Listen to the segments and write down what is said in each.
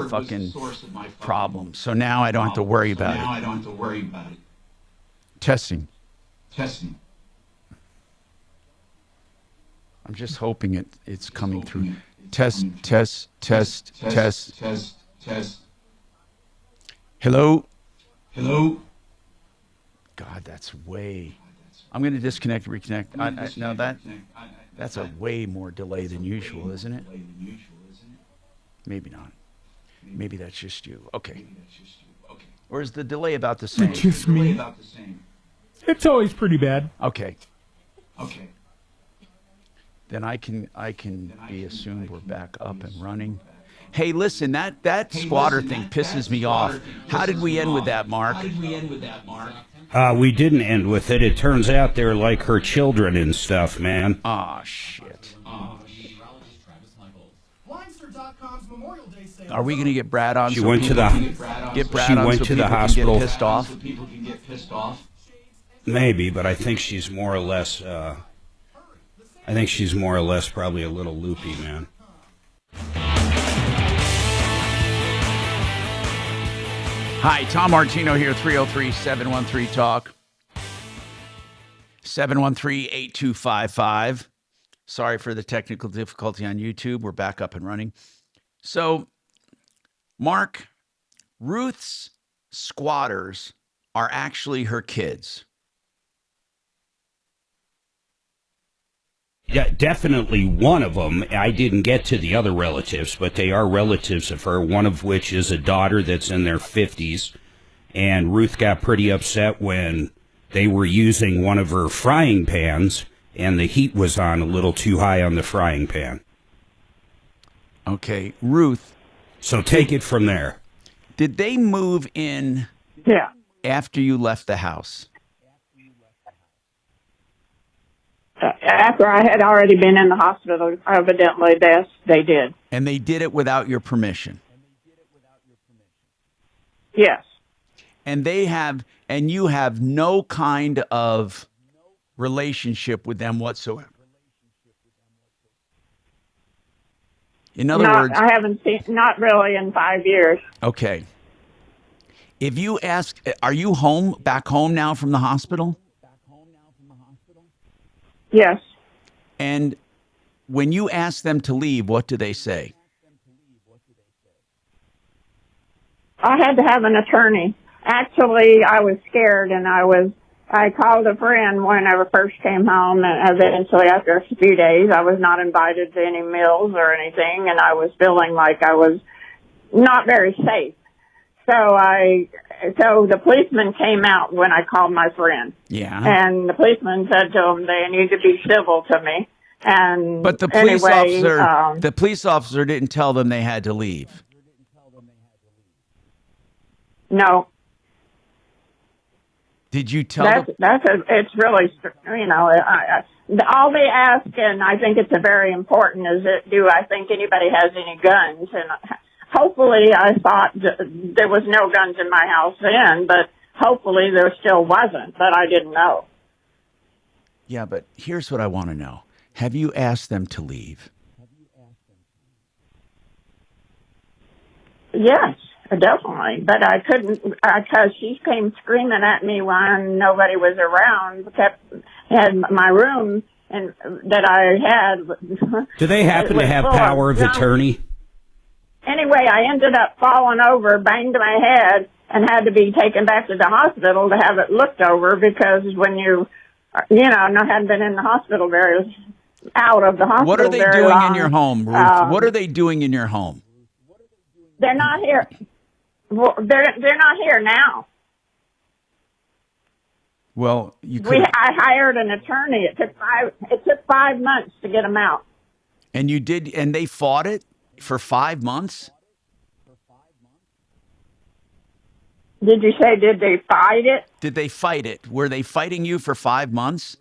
fucking problem. So now I don't have to worry about it. Testing. I'm just hoping it's coming through. Test. Hello? God, that's way... I'm going to disconnect, reconnect. No, that's a way more delay than usual, isn't it? Maybe not. Maybe that's just you. Okay. Or is the delay about the same? It's just me. It's always pretty bad. Okay. Then I can be assumed we're back up and running. Hey, listen, that squatter thing pisses me off. How did we end with that, Mark? We didn't end with it. It turns out they're like her children and stuff, man. Oh, shit. Are we going to get Brad on? She went to the hospital. People can get pissed off. Maybe, but I think she's more or less. Probably a little loopy, man. Hi, Tom Martino here, 303-713-TALK. 713-8255. Sorry for the technical difficulty on YouTube. We're back up and running. So, Mark, Ruth's squatters are actually her kids. Yeah, definitely one of them. I didn't get to the other relatives, but they are relatives of her, one of which is a daughter that's in their 50s. And Ruth got pretty upset when they were using one of her frying pans, and the heat was on a little too high on the frying pan. Okay, Ruth. So take it from there. Did they move in after you left the house? After I had already been in the hospital, evidently, they did. And they did it without your permission? Yes. And you have no kind of relationship with them whatsoever? In other words... I haven't seen, not really in 5 years. Okay. If you ask, are you back home now from the hospital? Yes. And when you ask them to leave, what do they say? I had to have an attorney. Actually, I was scared, and I called a friend when I first came home, and eventually after a few days, I was not invited to any meals or anything, and I was feeling like I was not very safe. So the policeman came out when I called my friend. Yeah. And the policeman said to him they need to be civil to me. But the police officer didn't tell them they had to leave. No. Did you tell them? It's really, all they ask, and I think it's very important, is do I think anybody has any guns? And hopefully, I thought there was no guns in my house then, but hopefully there still wasn't, but I didn't know. Yeah, but here's what I want to know. Have you asked them to leave? Yes, definitely. But I couldn't, because she came screaming at me when nobody was around, had my room and that I had. Do they happen to have power of attorney? Anyway, I ended up falling over, banged my head, and had to be taken back to the hospital to have it looked over, because when hadn't been in the hospital out of the hospital. What are they doing in your home, Ruth? What are they doing in your home? They're not here. Well, they're not here now. Well, I hired an attorney. It took 5 months to get them out. And you did, and they fought it for 5 months? Did you say, did they fight it? Did they fight it? Were they fighting you for 5 months?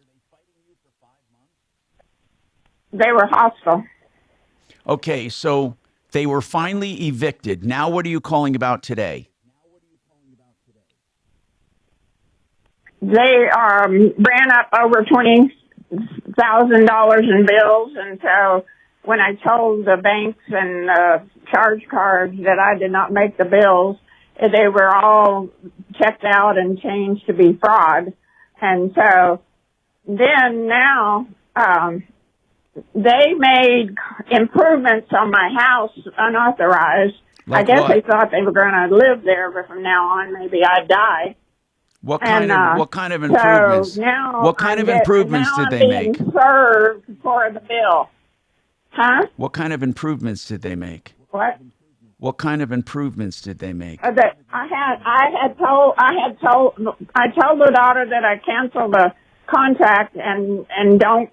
They were hostile. Okay, so they were finally evicted. Now what are you calling about today? They ran up over $20,000 in bills, and so when I told the banks and charge cards that I did not make the bills, they were all checked out and changed to be fraud. And so then now, they made improvements on my house unauthorized. Like I guess what? they thought they were going to live there, but from now on, maybe I'd die. What kind of improvements? So now What kind of improvements did they make? I'm being served for the bill. Huh? What kind of improvements did they make? What? What kind of improvements did they make? That I told the daughter that I canceled the contract and don't.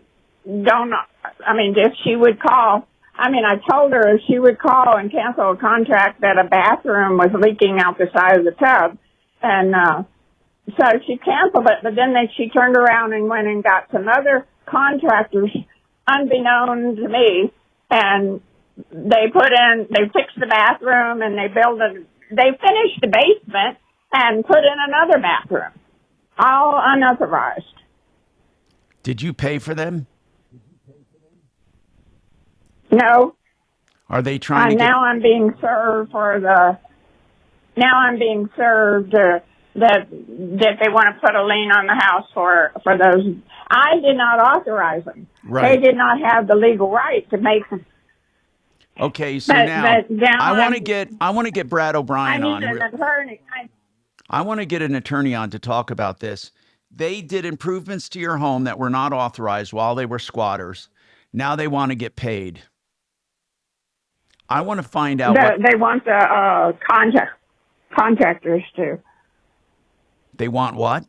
I mean, if she would call. I mean, I told her if she would call and cancel a contract that a bathroom was leaking out the side of the tub, and so she canceled it. But then she turned around and went and got some other contractors, unbeknown to me, and they fixed the bathroom and they finished the basement and put in another bathroom, all unauthorized. Did you pay for them? No. Are they trying to now I'm being served that they want to put a lien on the house for those. I did not authorize them. Right. They did not have the legal right to make them. Okay, so now I want to get Brad O'Brien on. I need an attorney. I want to get an attorney on to talk about this. They did improvements to your home that were not authorized while they were squatters. Now they want to get paid. I want to find out they want the contractors to. They want what?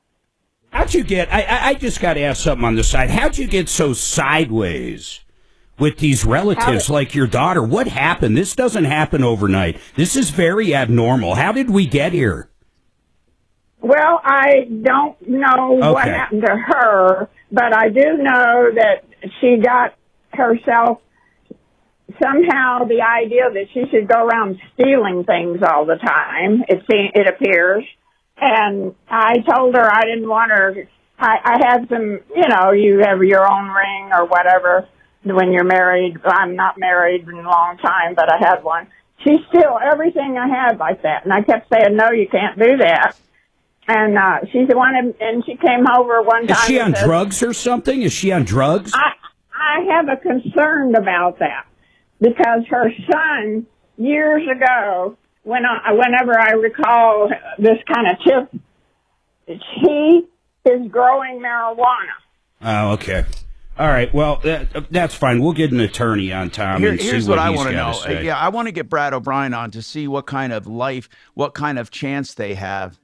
How'd you get, I just got to ask something on the side. How'd you get so sideways with these relatives like your daughter? What happened? This doesn't happen overnight. This is very abnormal. How did we get here? Well, I don't know what happened to her, but I do know that she got herself somehow the idea that she should go around stealing things all the time, it appears. And I told her I didn't want her. I had some, you have your own ring or whatever when you're married. I'm not married in a long time, but I had one. She stole everything I had like that. And I kept saying, no, you can't do that. And she's the one, and she came over one time. Is she on drugs or something? Is she on drugs? I have a concern about that because her son, years ago, whenever I recall this kind of tip, he is growing marijuana. Oh, okay. All right. Well, that's fine. We'll get an attorney on, Tom. Here's what I want to know. Say. Yeah, I want to get Brad O'Brien on to see what kind of chance they have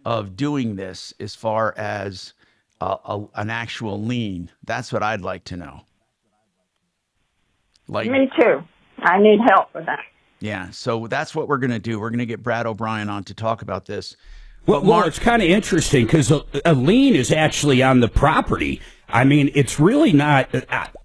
of doing this as far as an actual lien. That's what I'd like to know. Me too. I need help with that. Yeah, so that's what we're going to do. We're going to get Brad O'Brien on to talk about this. Well, it's kind of interesting because a lien is actually on the property. I mean, it's really not,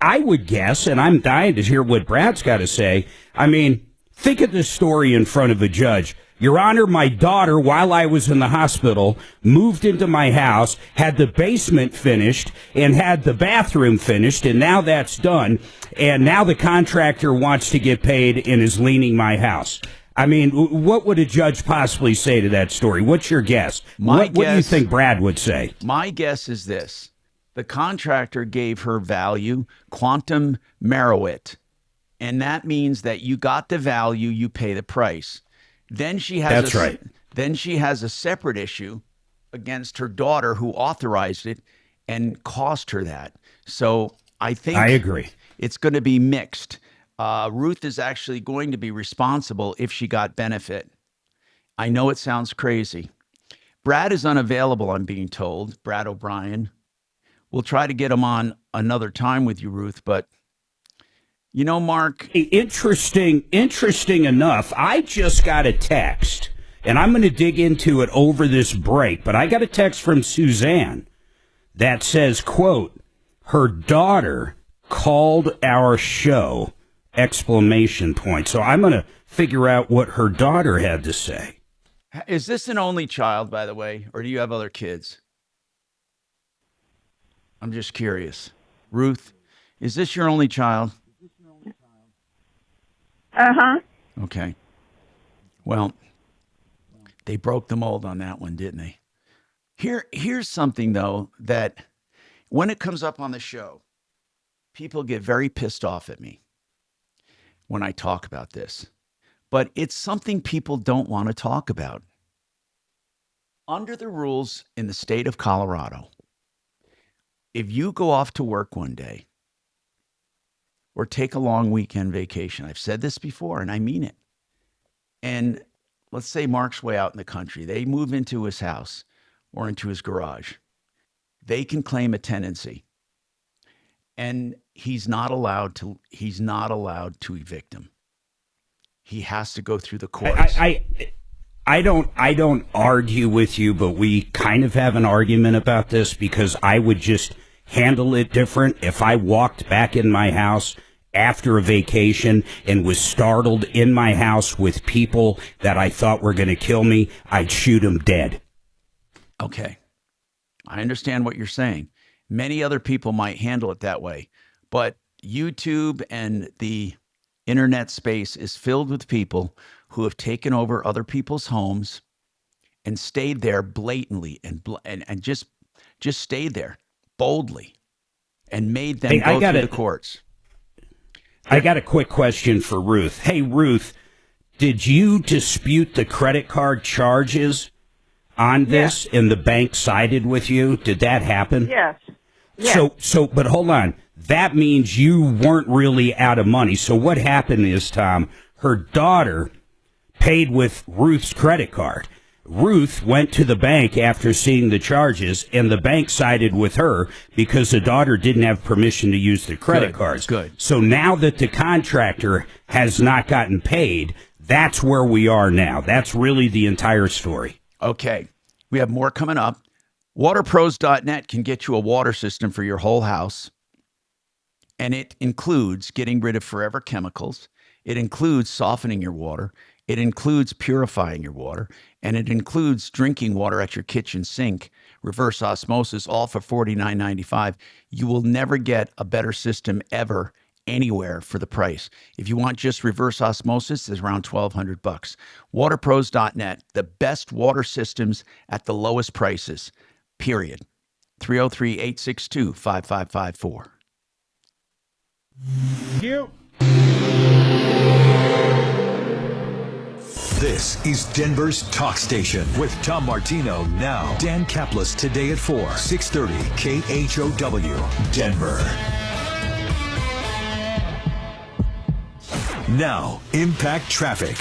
I would guess, and I'm dying to hear what Brad's got to say. I mean, think of this story in front of a judge. Your Honor, my daughter, while I was in the hospital, moved into my house, had the basement finished, and had the bathroom finished, and now that's done. And now the contractor wants to get paid and is liening my house. I mean, what would a judge possibly say to that story? What's your guess? What do you think Brad would say? My guess is this. The contractor gave her value, quantum merit, and that means that you got the value, you pay the price. Then she has Then she has a separate issue against her daughter who authorized it and cost her that. So I think I agree. It's going to be mixed. Ruth is actually going to be responsible if she got benefit. I know it sounds crazy. Brad is unavailable, I'm being told. Brad O'Brien. We'll try to get him on another time with you, Ruth, but you know, Mark. Interesting enough. I just got a text, and I'm going to dig into it over this break, but I got a text from Suzanne that says, quote, her daughter called our show, ! So I'm going to figure out what her daughter had to say. Is this an only child, by the way, or do you have other kids? I'm just curious. Ruth, is this your only child? Uh-huh. Okay. Well, they broke the mold on that one, didn't they? Here's something, though, that when it comes up on the show, people get very pissed off at me when I talk about this. But it's something people don't want to talk about. Under the rules in the state of Colorado, if you go off to work one day or take a long weekend vacation, I've said this before and I mean it. And let's say Mark's way out in the country, they move into his house or into his garage. They can claim a tenancy. And he's not allowed to evict him. He has to go through the courts. I don't argue with you, but we kind of have an argument about this because I would just handle it different if I walked back in my house after a vacation and was startled in my house with people that I thought were going to kill me. I'd shoot them dead. Okay. I understand what you're saying. Many other people might handle it that way, but YouTube and the internet space is filled with people who have taken over other people's homes and stayed there blatantly and just stayed there boldly and made them go through the courts. I got a quick question for Ruth. Hey, Ruth, did you dispute the credit card charges on this and the bank sided with you? Did that happen? Yes. Yes. So, but hold on. That means you weren't really out of money. So what happened is, Tom, her daughter paid with Ruth's credit card. Ruth went to the bank after seeing the charges, and the bank sided with her because the daughter didn't have permission to use the credit cards. Good. So now that the contractor has not gotten paid, that's where we are now. That's really the entire story. Okay. We have more coming up. Waterpros.net can get you a water system for your whole house. And it includes getting rid of forever chemicals. It includes softening your water. It includes purifying your water. And it includes drinking water at your kitchen sink, reverse osmosis, all for $49.95. You will never get a better system ever anywhere for the price. If you want just reverse osmosis, it's around $1,200. Waterpros.net, the best water systems at the lowest prices, period. 303-862-5554. You. This is Denver's Talk Station with Tom Martino now. Dan Kaplis today at 4, 630 KHOW, Denver. Now, Impact Traffic.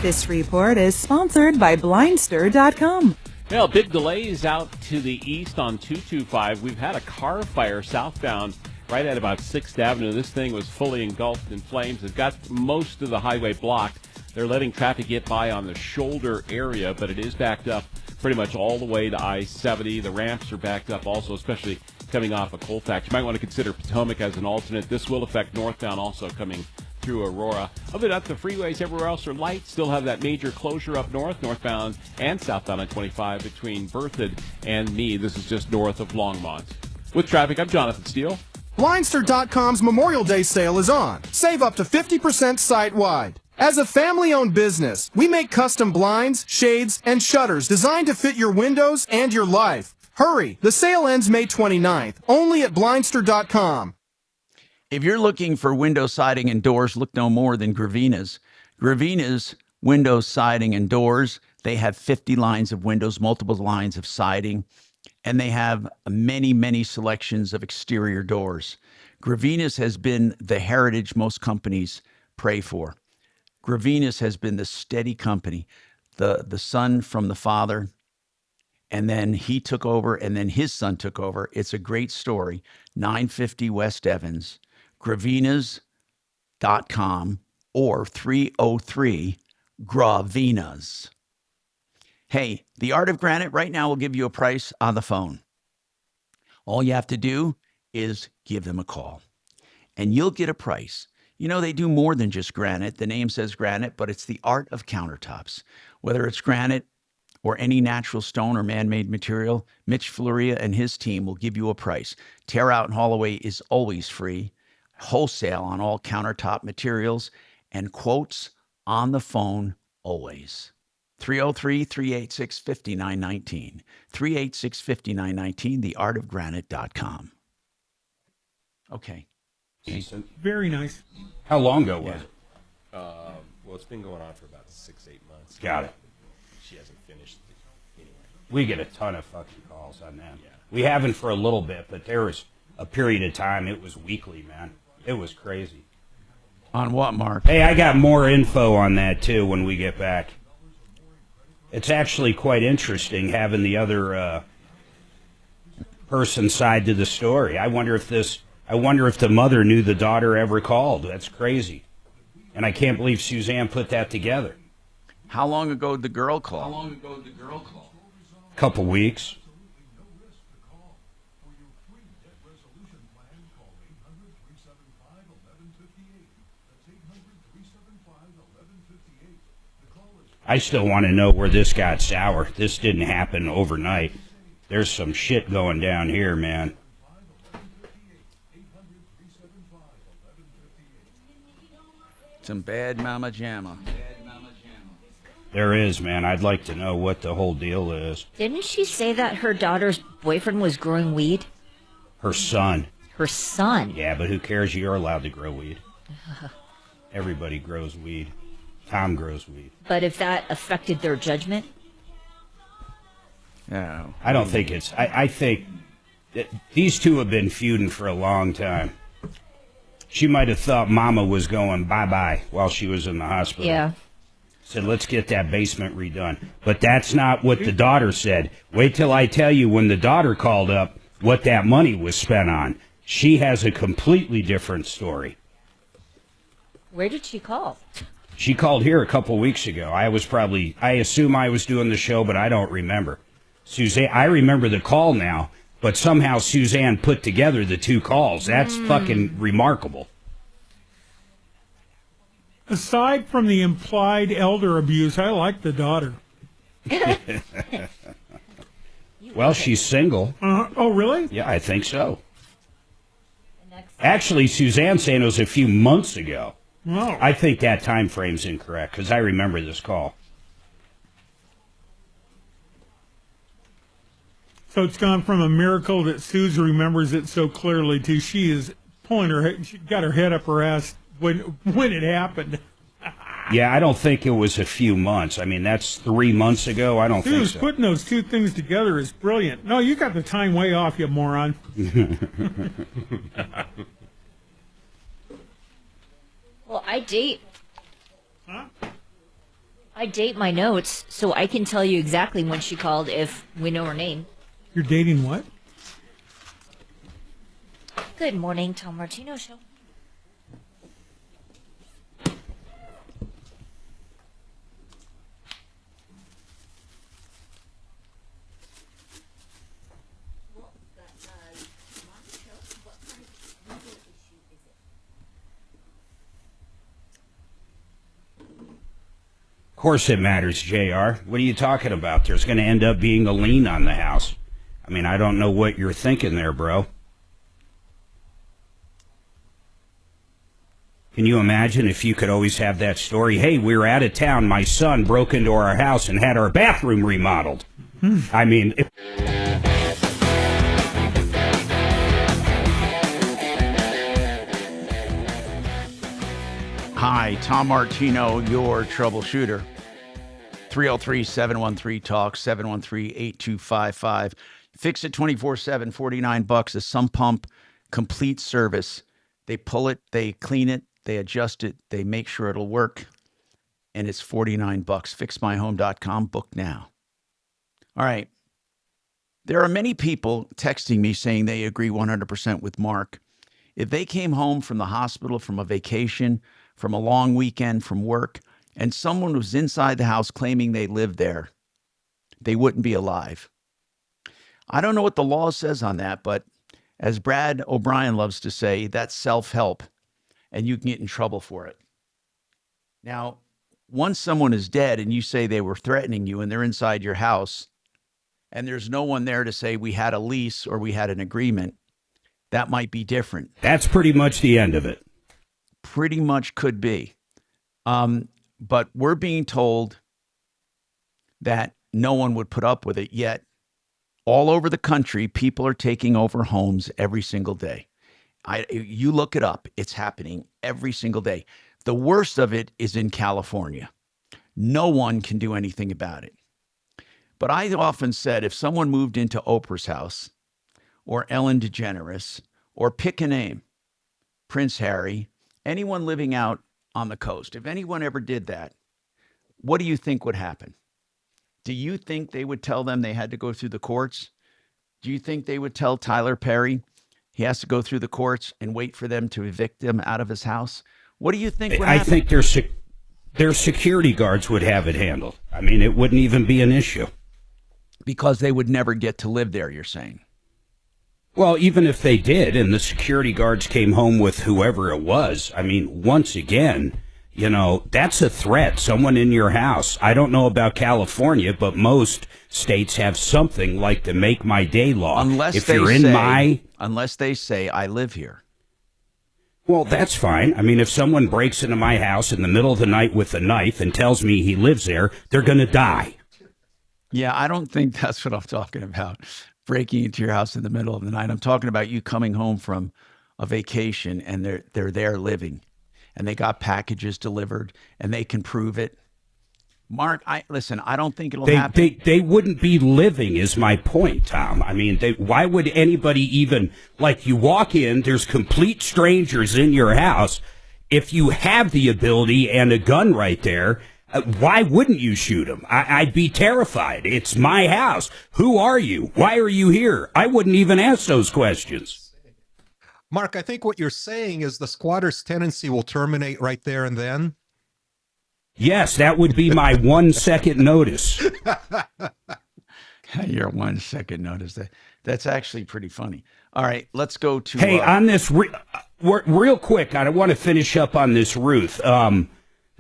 This report is sponsored by Blindster.com. Well, big delays out to the east on 225. We've had a car fire southbound right at about 6th Avenue. This thing was fully engulfed in flames. They've got most of the highway blocked. They're letting traffic get by on the shoulder area, but it is backed up pretty much all the way to I-70. The ramps are backed up also, especially coming off of Colfax. You might want to consider Potomac as an alternate. This will affect northbound also coming through Aurora. Other than that, the freeways everywhere else are light. Still have that major closure up north, northbound and southbound on 25 between Berthoud and Meade. This is just north of Longmont. With traffic, I'm Jonathan Steele. Blindster.com's Memorial Day sale is on. Save up to 50% site-wide. As a family-owned business, we make custom blinds, shades, and shutters designed to fit your windows and your life. Hurry! The sale ends May 29th, only at Blindster.com. If you're looking for window siding and doors, look no more than Gravina's. Gravina's window siding and doors, they have 50 lines of windows, multiple lines of siding, and they have many, many selections of exterior doors. Gravina's has been the heritage most companies pray for. Gravina's has been the steady company, the son from the father, and then he took over, and then his son took over. It's a great story. 950 West Evans, gravinas.com or 303 Gravinas. Hey, the Art of Granite right now will give you a price on the phone. All you have to do is give them a call, and you'll get a price. You know, they do more than just granite. The name says granite, but it's the art of countertops. Whether it's granite or any natural stone or man-made material, Mitch Floria and his team will give you a price. Tear out and haul away is always free. Wholesale on all countertop materials. and quotes on the phone always. 303-386-5919. 386-5919, theartofgranite.com. Okay. Decent. Very nice. How long ago was it? Well, it's been going on for about 6-8 months. Got it. She hasn't finished anyway. We get a ton of fucking calls on that. Yeah. We haven't for a little bit, but there was a period of time it was weekly, man. It was crazy. On what, Mark? Hey, I got more info on that, too, when we get back. It's actually quite interesting having the other person's side to the story. I wonder if the mother knew the daughter ever called. That's crazy. And I can't believe Suzanne put that together. How long ago did the girl call? A couple weeks. I still want to know where this got sour. This didn't happen overnight. There's some shit going down here, man. Some bad mama jamma. There is, man. I'd like to know what the whole deal is. Didn't she say that her daughter's boyfriend was growing weed? Her son. Her son? Yeah, but who cares? You're allowed to grow weed. Everybody grows weed. Tom grows weed. But if that affected their judgment? No. I don't think it's... I think that these two have been feuding for a long time. She might have thought Mama was going bye-bye while she was in the hospital. Yeah. Said, let's get that basement redone. But that's not what the daughter said. Wait till I tell you when the daughter called up what that money was spent on. She has a completely different story. Where did she call? She called here a couple weeks ago. I assume I was doing the show, but I don't remember. Suzanne, I remember the call now, but somehow Suzanne put together the two calls. That's fucking remarkable. Aside from the implied elder abuse, I like the daughter. Well, she's single. Oh, really? Yeah, I think so. Actually, Suzanne's saying it was a few months ago. Oh. I think that time frame's incorrect, because I remember this call. So it's gone from a miracle that Suze remembers it so clearly to she is pulling her head, she got her head up her ass when it happened. Yeah, I don't think it was a few months. I mean, that's 3 months ago. I don't think Suze, so. putting those two things together is brilliant. No, you got the time way off, you moron. Well, I date Huh? I date my notes, so I can tell you exactly when she called if we know her name. You're dating what? Good morning, Tom Martino Show. Of course it matters, JR. What are you talking about? There's going to end up being a lien on the house. I mean, I don't know what you're thinking there, bro. Can you imagine if you could always have that story? Hey, we were out of town. My son broke into our house and had our bathroom remodeled. I mean... Hi, Tom Martino, your troubleshooter. 303-713-TALK, 713-8255. Fix it 24/7, $49. A sump pump, complete service. They pull it, they clean it, they adjust it, they make sure it'll work, and it's $49. FixMyHome.com. Book now. All right. There are many people texting me saying they agree 100% with Mark. If they came home from the hospital, from a vacation, from a long weekend, from work, and someone was inside the house claiming they lived there, they wouldn't be alive. I don't know what the law says on that, but as Brad O'Brien loves to say, that's self-help, and you can get in trouble for it. Now, once someone is dead and you say they were threatening you and they're inside your house, and there's no one there to say we had a lease or we had an agreement, that might be different. That's pretty much the end of it. Pretty much could be. But we're being told that no one would put up with it, yet all over the country, people are taking over homes every single day. You look it up. It's happening every single day. The worst of it is in California. No one can do anything about it. But I often said if someone moved into Oprah's house or Ellen DeGeneres or pick a name, Prince Harry, anyone living out on the coast, if anyone ever did that, what do you think would happen? Do you think they would tell them they had to go through the courts? Do you think they would tell Tyler Perry he has to go through the courts and wait for them to evict him out of his house? What do you think would happen? I think their security guards would have it handled. I mean, it wouldn't even be an issue. Because they would never get to live there, you're saying? Well, even if they did and the security guards came home with whoever it was, I mean, once again, you know, that's a threat. Someone in your house. I don't know about California, but most states have something like the Make My Day law. Unless they say, I live here. Well, that's fine. I mean, if someone breaks into my house in the middle of the night with a knife and tells me he lives there, they're going to die. Yeah, I don't think that's what I'm talking about. Breaking into your house in the middle of the night. I'm talking about you coming home from a vacation and they're there living. And they got packages delivered, and they can prove it. Mark, I don't think it'll happen. They wouldn't be living, is my point, Tom. I mean, why would anybody even, like, you walk in, there's complete strangers in your house. If you have the ability and a gun right there, why wouldn't you shoot them? I'd be terrified. It's my house. Who are you? Why are you here? I wouldn't even ask those questions. Mark, I think what you're saying is the squatter's tenancy will terminate right there and then. Yes, that would be my 1 second notice. Your 1 second notice. That's actually pretty funny. All right, let's go to... Hey, on this, real quick, I want to finish up on this, Ruth.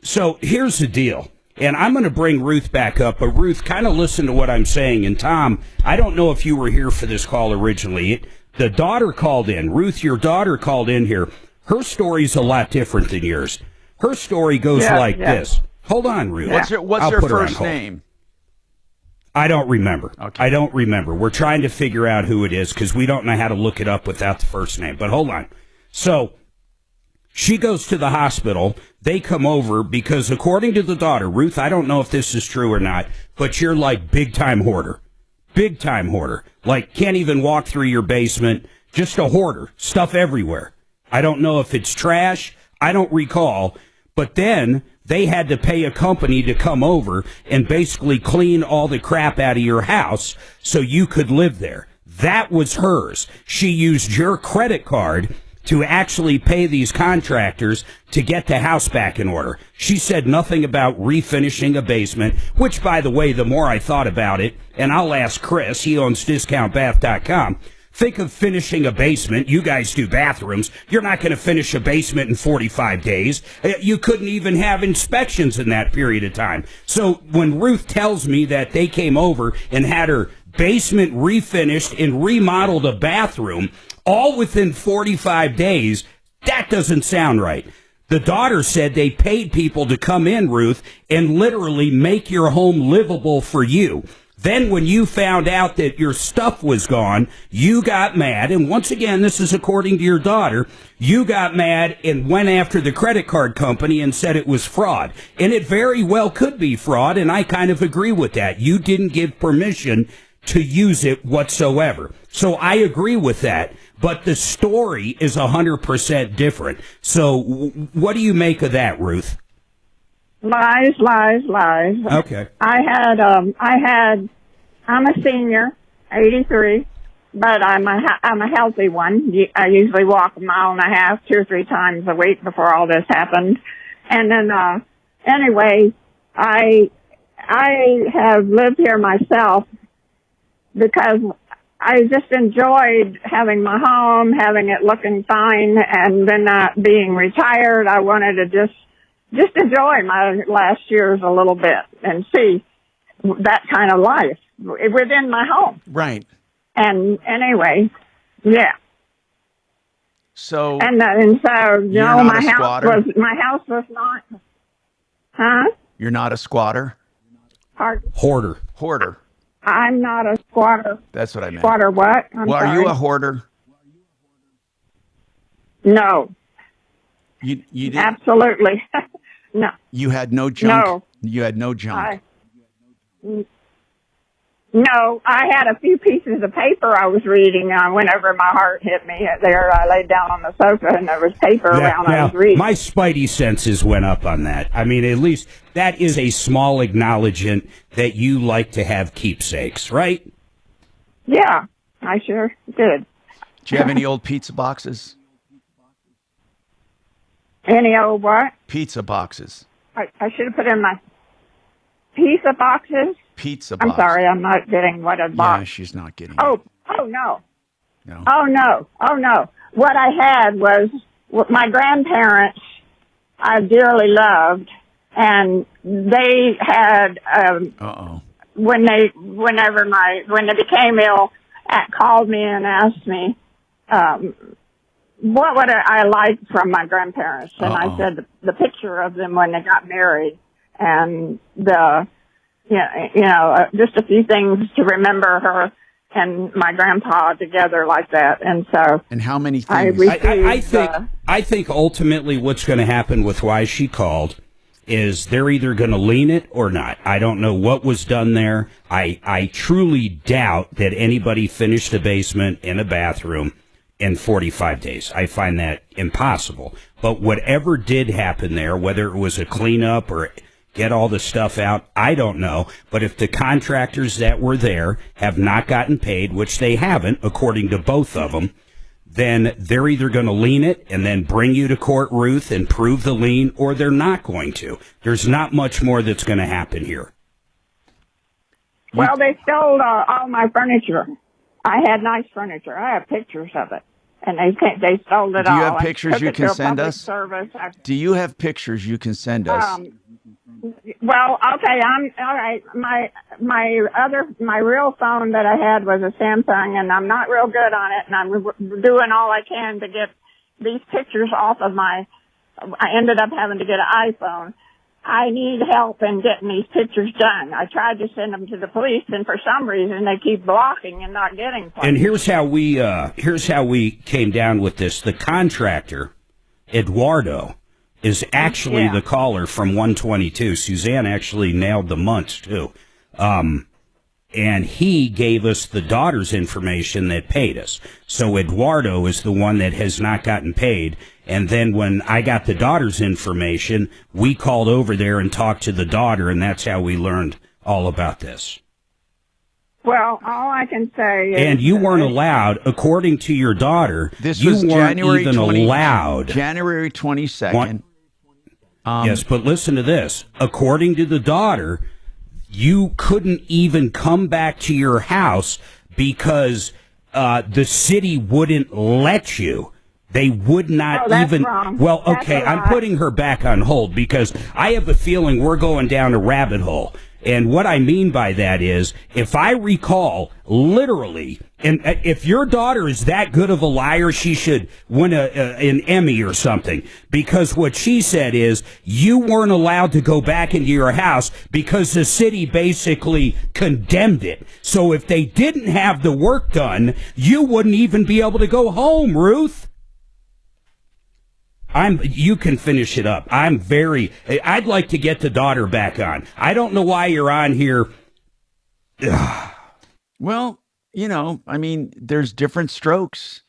So here's the deal. And I'm going to bring Ruth back up, but Ruth, kind of listen to what I'm saying. And Tom, I don't know if you were here for this call originally. The daughter called in. Ruth, your daughter called in here. Her story's a lot different than yours. Her story goes this. Hold on, Ruth. What's her first name? I don't remember. Okay. I don't remember. We're trying to figure out who it is because we don't know how to look it up without the first name. But hold on. So she goes to the hospital. They come over because according to the daughter, Ruth, I don't know if this is true or not, but you're like big-time hoarder. Big-time hoarder. Like, can't even walk through your basement. Just a hoarder. Stuff everywhere. I don't know if it's trash. I don't recall. But then they had to pay a company to come over and basically clean all the crap out of your house so you could live there. That was hers. She used your credit card to actually pay these contractors to get the house back in order. She said nothing about refinishing a basement, which, by the way, the more I thought about it, and I'll ask Chris, he owns discountbath.com, think of finishing a basement. You guys do bathrooms. You're not going to finish a basement in 45 days. You couldn't even have inspections in that period of time. So when Ruth tells me that they came over and had her basement refinished and remodeled a bathroom, all within 45 days, that doesn't sound right. The daughter said they paid people to come in, Ruth, and literally make your home livable for you. Then when you found out that your stuff was gone, you got mad. And once again, this is according to your daughter, you got mad and went after the credit card company and said it was fraud. And it very well could be fraud, and I kind of agree with that. You didn't give permission to use it whatsoever. So I agree with that. But the story is 100% different. So what do you make of that, Ruth? Lies, lies, lies. Okay. I'm a senior, 83, but I'm a healthy one. I usually walk 1.5 miles 2 or 3 times a week before all this happened. And then, anyway, I have lived here myself because I just enjoyed having my home, having it looking fine, and then being retired. I wanted to just enjoy my last years a little bit and see that kind of life within my home. Right. And anyway, yeah. So and so you know, my house was not. Huh? You're not a squatter? Hoarder. Hoarder. I'm not a squatter. That's what I meant. Squatter what? I'm Well, are sorry. you a hoarder? No. You did. Absolutely. No. You had no junk. No. You had no junk. No, I had a few pieces of paper I was reading whenever my heart hit me there. I laid down on the sofa and there was paper around I was reading. My spidey senses went up on that. I mean, at least that is a small acknowledgement that you like to have keepsakes, right? Yeah, I sure did. Do you have any old pizza boxes? Any old what? Pizza boxes. I should have put in my pizza boxes. Pizza boxes. I'm sorry, I'm not getting what a box. Yeah, she's not getting Oh no. No. Oh no. What I had was my grandparents I dearly loved, and they had when they became ill, called me and asked me what would I like from my grandparents, and I said the picture of them when they got married, and just a few things to remember her and my grandpa together like that. And so, and how many things? things? I think ultimately what's going to happen with why she called is they're either going to lean it or not. I don't know what was done there. I truly doubt that anybody finished a basement in a bathroom in 45 days. I find that impossible. But whatever did happen there, whether it was a cleanup or get all the stuff out, I don't know. But if the contractors that were there have not gotten paid, which they haven't, according to both of them, then they're either going to lien it and then bring you to court, Ruth, and prove the lien, or they're not going to. There's not much more that's going to happen here. Well, they stole all my furniture. I had nice furniture. I have pictures of it. And they stole it all. Do you have pictures you can send us? Service. Do you have pictures you can send us? Well, okay, I'm all right. My real phone that I had was a Samsung, and I'm not real good on it, and I'm doing all I can to get these pictures off of I ended up having to get an iPhone. I need help in getting these pictures done. I tried to send them to the police, and for some reason they keep blocking and not getting places. And here's how we came down with this. The contractor, Eduardo, is actually the caller from 122. Suzanne actually nailed the months, too. And he gave us the daughter's information that paid us. So Eduardo is the one that has not gotten paid. And then when I got the daughter's information, we called over there and talked to the daughter, and that's how we learned all about this. Well, all I can say is... And you weren't allowed, according to your daughter, this you was weren't January even allowed. January 22nd. Yes, but listen to this. According to the daughter, you couldn't even come back to your house because the city wouldn't let you. They would not even. Wrong. Well, That's okay, I'm putting her back on hold because I have a feeling we're going down a rabbit hole. And what I mean by that is, if I recall, literally, and if your daughter is that good of a liar, she should win an Emmy or something. Because what she said is, you weren't allowed to go back into your house because the city basically condemned it. So if they didn't have the work done, you wouldn't even be able to go home, Ruth. You can finish it up. I'd like to get the daughter back on. I don't know why you're on here. Well, I mean, there's different strokes,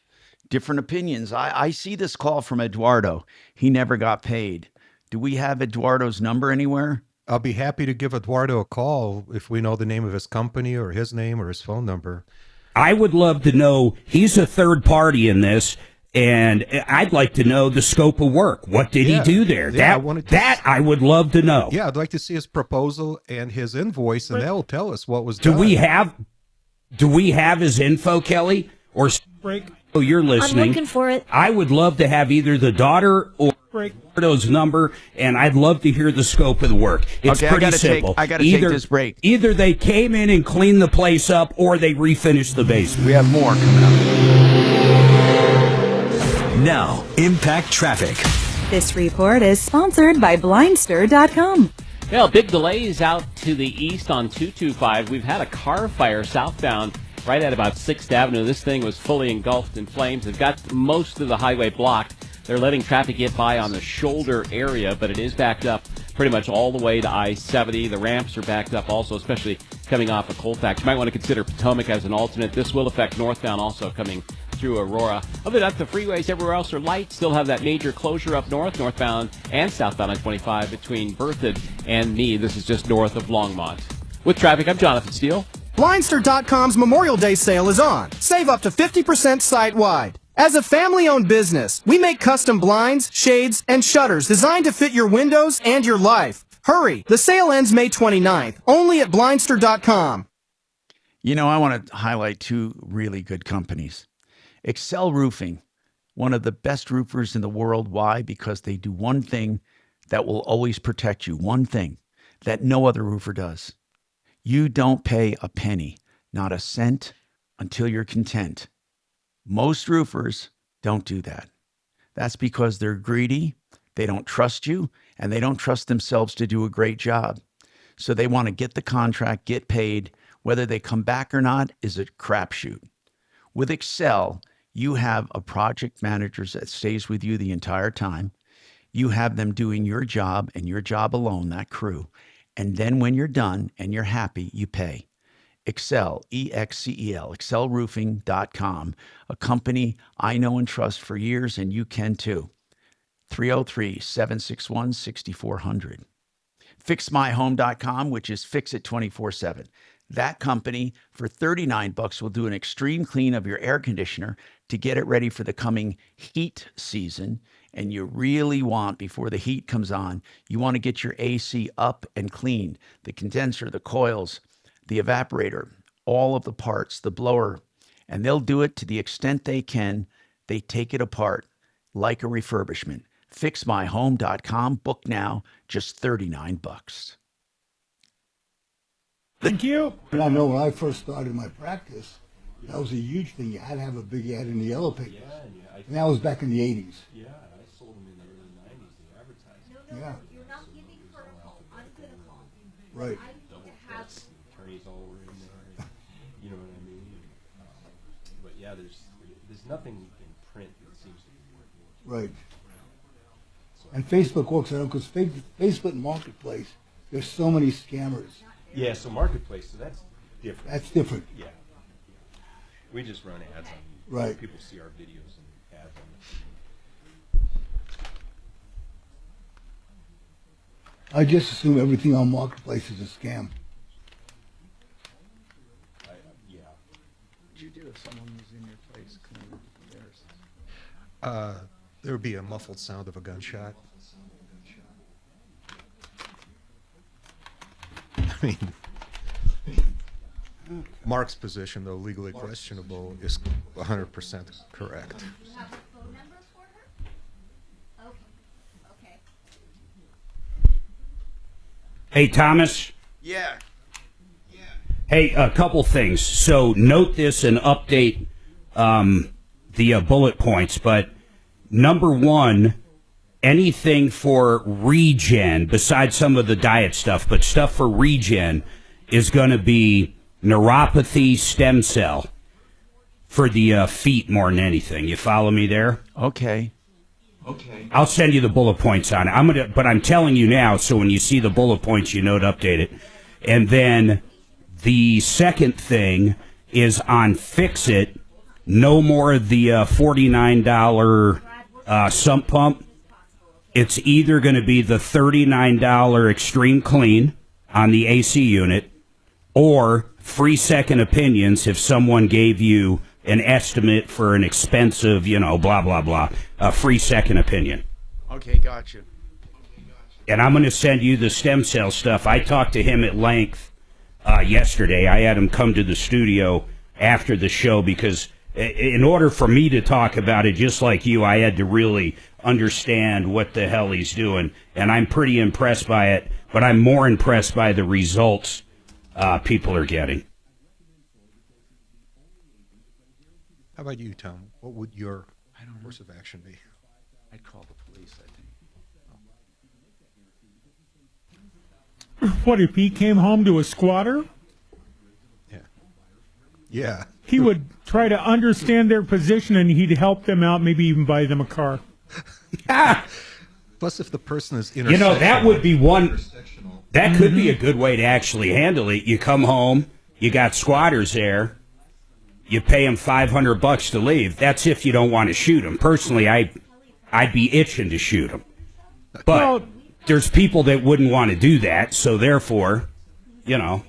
different opinions. I see this call from Eduardo. He never got paid. Do we have Eduardo's number anywhere? I'll be happy to give Eduardo a call if we know the name of his company or his name or his phone number. I would love to know. He's a third party in this. And I'd like to know the scope of work. What did he do there? Yeah, I would love to know. Yeah, I'd like to see his proposal and his invoice, and that will tell us what was done. Do we have his info, Kelly? Or break? Oh, you're listening. I'm looking for it. I would love to have either the daughter or Eduardo's number, and I'd love to hear the scope of the work. It's pretty simple. I got to take this break. Either they came in and cleaned the place up, or they refinished the basement. We have more coming up. Now, Impact Traffic. This report is sponsored by Blindster.com. Well, big delays out to the east on 225. We've had a car fire southbound right at about 6th Avenue. This thing was fully engulfed in flames. They've got most of the highway blocked. They're letting traffic get by on the shoulder area, but it is backed up pretty much all the way to I-70. The ramps are backed up also, especially coming off of Colfax. You might want to consider Potomac as an alternate. This will affect northbound also coming through Aurora. Other than that, the freeways everywhere else are light. Still have that major closure up north, northbound and southbound on 25 between Berthoud and Meade. This is just north of Longmont. With traffic, I'm Jonathan Steele. Blindster.com's Memorial Day sale is on. Save up to 50% site-wide. As a family-owned business, we make custom blinds, shades, and shutters designed to fit your windows and your life. Hurry! The sale ends May 29th, only at Blindster.com. You know, I want to highlight two really good companies. Excel Roofing, one of the best roofers in the world. Why? Because they do one thing that will always protect you. One thing that no other roofer does. You don't pay a penny, not a cent, until you're content. Most roofers don't do that. That's because they're greedy, they don't trust you, and they don't trust themselves to do a great job. So they want to get the contract, get paid. Whether they come back or not is a crapshoot. With Excel, you have a project manager that stays with you the entire time. You have them doing your job and your job alone, that crew. And then when you're done and you're happy, you pay. Excel, E-X-C-E-L, excelroofing.com, a company I know and trust for years, and you can too. 303-761-6400. FixMyHome.com, which is Fix It 24/7. That company, for $39, will do an extreme clean of your air conditioner to get it ready for the coming heat season. And you really want, before the heat comes on, you want to get your AC up and clean. The condenser, the coils, the evaporator, all of the parts, the blower. And they'll do it to the extent they can. They take it apart like a refurbishment. FixMyHome.com. Book now, just $39. Thank you. And I know when I first started my practice, that was a huge thing. You had to have a big ad in the yellow papers. And that was back in the 80s. Yeah, I sold them in the early 90s, the advertising. Yeah. You're not giving her uncritical. Right. Attorneys all were in there. You know what I mean? But yeah, there's nothing in print that seems to be working. Right. And Facebook works out because Facebook Marketplace, there's so many scammers. Yeah, so Marketplace, so that's different. That's different. Yeah. We just run ads on Right. People see our videos and ads on I just assume everything on Marketplace is a scam. yeah. What did you do if someone was in your place cleaning theirs? There would be a muffled sound of a gunshot. I mean, Mark's position, though legally questionable, is 100% correct. You have a phone number for her? Okay. Hey, Thomas. Yeah. Hey, a couple things. So note this and update the bullet points. But number one, anything for regen, besides some of the diet stuff, but stuff for regen is going to be neuropathy stem cell for the feet more than anything. You follow me there? Okay. I'll send you the bullet points on it. But I'm telling you now, so when you see the bullet points, you know to update it. And then the second thing is on Fix It. No more of the $49 sump pump. It's either going to be the $39 extreme clean on the AC unit, or free second opinions if someone gave you an estimate for an expensive, blah, blah, blah, a free second opinion. Okay, gotcha. And I'm going to send you the stem cell stuff. I talked to him at length yesterday. I had him come to the studio after the show because in order for me to talk about it, just like you, I had to really understand what the hell he's doing. And I'm pretty impressed by it, but I'm more impressed by the results people are getting. How about you, Tom? What would your course of action be? I'd call the police, I think. What if he came home to a squatter? Yeah. He would try to understand their position, and he'd help them out, maybe even buy them a car. Plus, if the person is You know, that would be one. That could Mm-hmm. be a good way to actually handle it. You come home, you got squatters there, you pay them $500 to leave. That's if you don't want to shoot them. Personally, I'd be itching to shoot them. But there's people that wouldn't want to do that, so therefore, you know,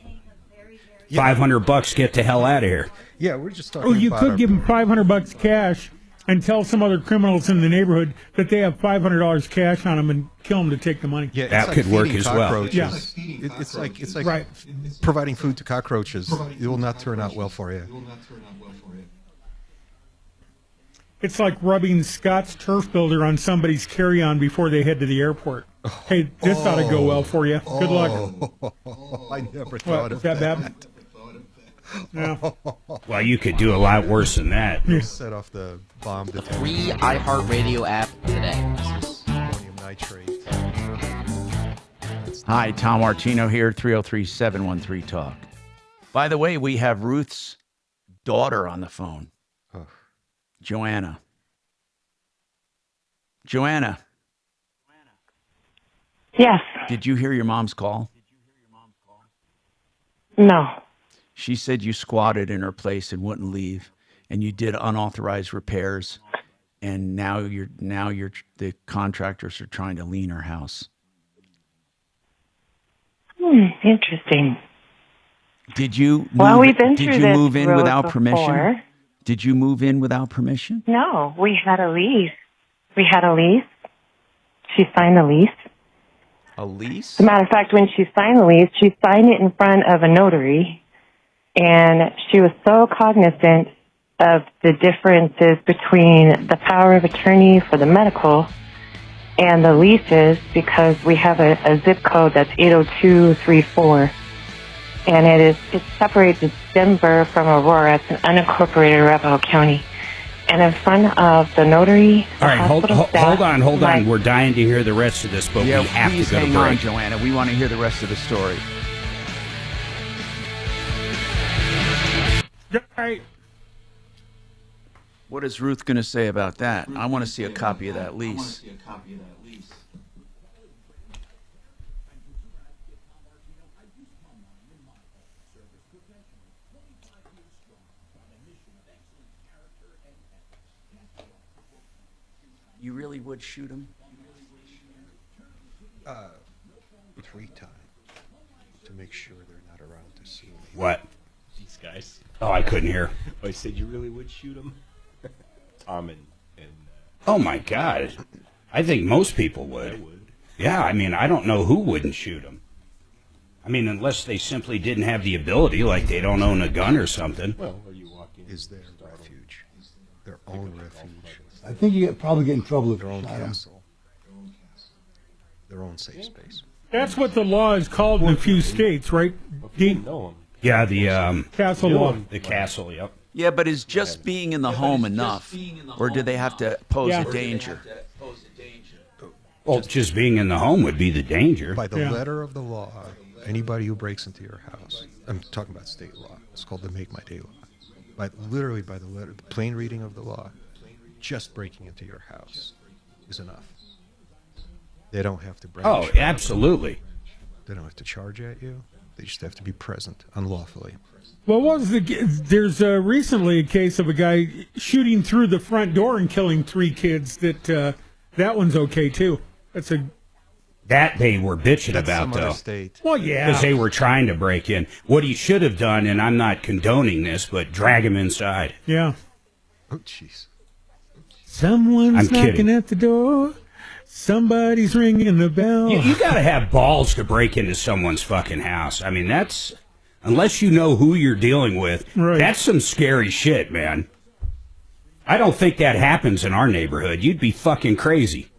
$500, get the hell out of here. Yeah, we're just talking Or you about could give them $500 cash and tell some other criminals in the neighborhood that they have $500 cash on them and kill them to take the money. Yeah, That it's could like work feeding as well. cockroaches. Yeah. It's like Right. providing food to cockroaches. It will not turn out well for you. It's like rubbing Scott's turf builder on somebody's carry-on before they head to the airport. Hey, this ought to go well for you. Good luck. I never What, thought is of that bad? Yeah. Well, you could do a lot worse than that. Set off the bomb detector. Free iHeartRadio app today. Ammonium nitrate. Hi, Tom Martino here, 303-713-TALK. By the way, we have Ruth's daughter on the phone, Joanna. Joanna. Yes. Did you hear your mom's call? No. She said you squatted in her place and wouldn't leave, and you did unauthorized repairs, and now the contractors are trying to lien her house. Interesting. Did you Well, we've been did through you this move in road without permission? before. Did you move in without permission? No, we had a lease. We had a lease. She signed the lease. A lease? As a matter of fact, when she signed the lease, she signed it in front of a notary, and she was so cognizant of the differences between the power of attorney for the medical and the leases, because we have a zip code that's 80234, and it separates Denver from Aurora. It's an unincorporated Arapahoe County. And in front of the notary, All right, hold staff, on. We're dying to hear the rest of this, but Yeah, we have please to go to hang on, break. Joanna. We want to hear the rest of the story. Right. What is Ruth going to say about that? I want to see a copy of that lease. You really would shoot him? 3 times to make sure they're not around to see me. What? These guys. Oh, I couldn't hear. Oh, I said you really would shoot him? Tom and Oh, my God. I think most people would. I would. Yeah, I mean, I don't know who wouldn't shoot him. I mean, unless they simply didn't have the ability, like they don't own a gun or something. Well, or you walk in. Is their refuge. Their own refuge. I think you probably get in trouble if Their you own shot him. castle. Their own safe space. That's what the law is called in a few states, right? Dean? Yeah, the Castle law. The castle, yep. Yeah, but is just being in the home enough? Or do they have to pose Yeah. a danger? Well, just being in the home would be the danger. By the letter of the law, anybody who breaks into your house, I'm talking about state law, it's called the Make My Day law. Literally by the letter, the plain reading of the law, just breaking into your house is enough. They don't have to break. Oh, absolutely. They don't have to charge at you. They just have to be present unlawfully. Well, what was there's recently a case of a guy shooting through the front door and killing 3 kids. That one's okay too. That they were bitching That's about, some other though. state. Well, yeah. Because they were trying to break in. What he should have done, and I'm not condoning this, but drag him inside. Yeah. Oh, jeez. Someone's I'm knocking kidding. at the door. Somebody's ringing the bell. You got to have balls to break into someone's fucking house. I mean, that's, unless you know who you're dealing with, Right. That's some scary shit, man. I don't think that happens in our neighborhood. You'd be fucking crazy.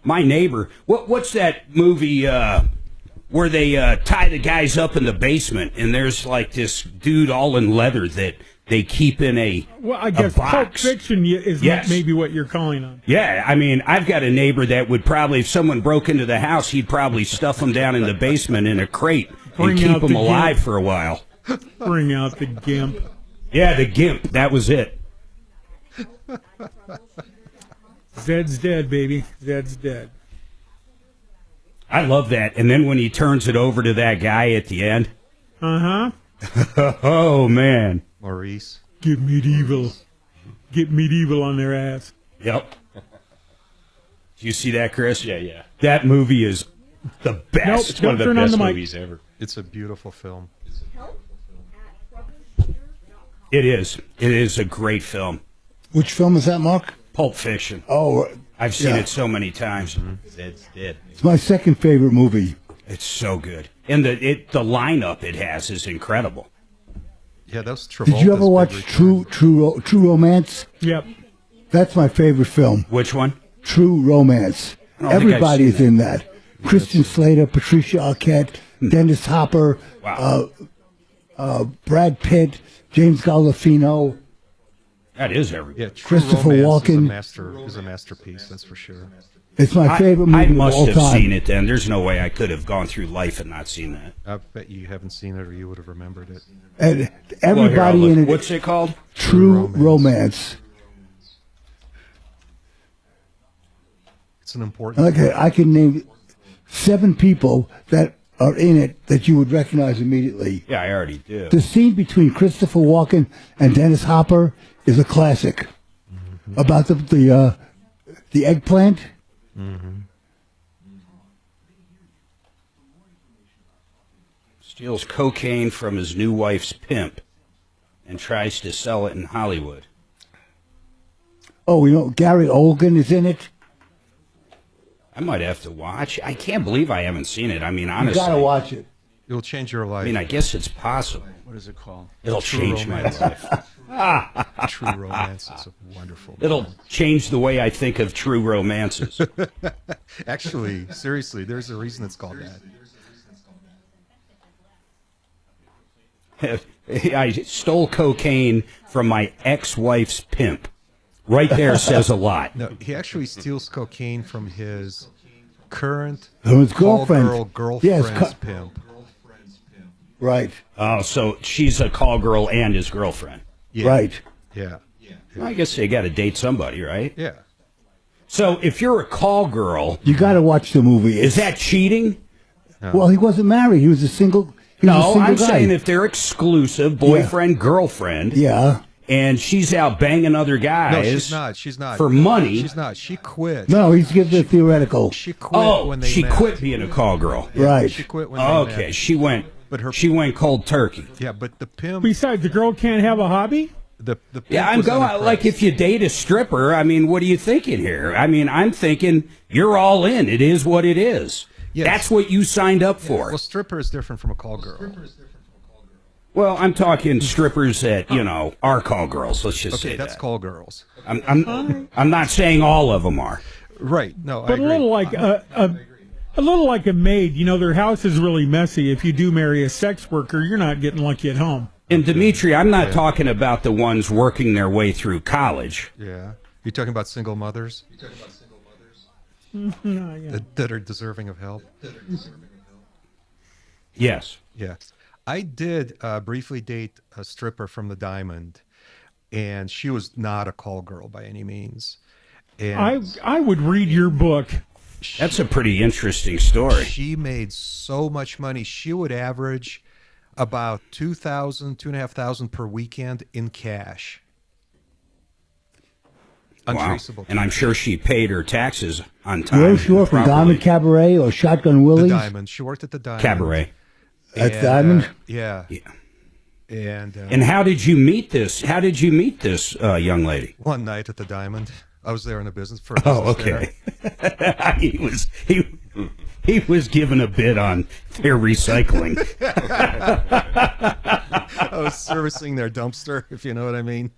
My neighbor, what's that movie where they tie the guys up in the basement and there's like this dude all in leather that they keep in a Well, I guess Pulp box. Fiction is maybe what you're calling on. Yeah, I mean, I've got a neighbor that would probably, if someone broke into the house, he'd probably stuff them down in the basement in a crate Bring and keep out them the alive gimp. for a while. Bring out the gimp. Yeah, the gimp. That was it. Zed's dead, baby. Zed's dead. I love that. And then when he turns it over to that guy at the end. Uh-huh. Oh, man. Maurice. Get medieval on their ass. Yep. Do you see that, Chris? Yeah. That movie is the best. Nope, It's one of the don't turn on best the mic. movies ever. It's a beautiful film. It is. It is a great film. Which film is that, Mark? Pulp Fiction. Oh, I've seen yeah. it so many times. Zed's dead. It's my second favorite movie. It's so good. And the lineup it has is incredible. Yeah, that was Travolta's Did you ever big watch return. True Romance? Yep. That's my favorite film. Which one? True Romance. I don't think I've Everybody's seen in that. Christian Slater, Patricia Arquette, Dennis Hopper, Brad Pitt, James Gandolfino. That is everybody. Yeah, True Christopher Romance Walken. is a masterpiece, that's for sure. It's my favorite movie I of must all have time. seen it then. There's no way I could have gone through life and not seen that. I bet you haven't seen it or you would have remembered it. And Well, here, I'll everybody look. in it. What's it called? True Romance. It's an important Okay, I can name 7 people that are in it that you would recognize immediately. Yeah, I already do. The scene between Christopher Walken and Dennis Hopper is a classic. About the eggplant. Steals cocaine from his new wife's pimp and tries to sell it in Hollywood. Oh, you know, Gary Oldman is in it. I might have to watch. I can't believe I haven't seen it. I mean, You honestly. gotta watch it. It'll change your life. I mean, I guess it's possible. What is it called? It'll True change my Romance. life. True Romance is a wonderful It'll change the way I think of true romances. Actually, seriously, there's a reason it's called that. I stole cocaine from my ex-wife's pimp. Right there says a lot. No, he actually steals cocaine from his current From his girlfriend. girlfriend's pimp. Right. Oh, so she's a call girl and his girlfriend. Yeah. Right. Yeah. Well, I guess they got to date somebody, right? Yeah. So if you're a call girl, You gotta watch the movie. is that cheating? Well, he wasn't married. He was a single. He was a No, single I'm guy. saying if they're exclusive, boyfriend, girlfriend, Yeah. and she's out banging other guys. No, she's not. She's not. For money. She's not. She quit. No, he's giving it theoretical. She quit Oh, when they she met. quit being a call girl. Right. She quit when they Okay, met. she went. But her she went cold turkey. Yeah, but the pimp. Besides, the girl can't have a hobby? The pimp Yeah, I'm was going unimpressed. like if you date a stripper. I mean, what are you thinking here? I mean, I'm thinking you're all in. It is what it is. Yes. That's what you signed up for. Well, stripper is different from a call girl. Well, I'm talking strippers that are call girls. Let's just Okay, say that's that. call girls. I'm not saying all of them are. Right. No, I But agree. a little like a little like a maid. You know, their house is really messy. If you do marry a sex worker, you're not getting lucky at home. And Dimitri, I'm not talking about the ones working their way through college. Yeah. You're talking about single mothers Yeah. that are deserving of help. Yes. Yeah. I did briefly date a stripper from the Diamond, and she was not a call girl by any means. And I would read your book. That's a pretty interesting story. She made so much money. She would average about $2,500 per weekend in cash. Wow. Untraceable. And I'm sure she paid her taxes on time. Where she worked from properly. Diamond Cabaret or Shotgun The Willie's? Diamond. She worked at the Diamond. Cabaret. At And, Diamond? Yeah. Yeah. And how did you meet this? How did you meet this young lady? one night at the Diamond, I was there in a business for. Oh, okay. he was given a bid on their recycling. I was servicing their dumpster, if you know what I mean.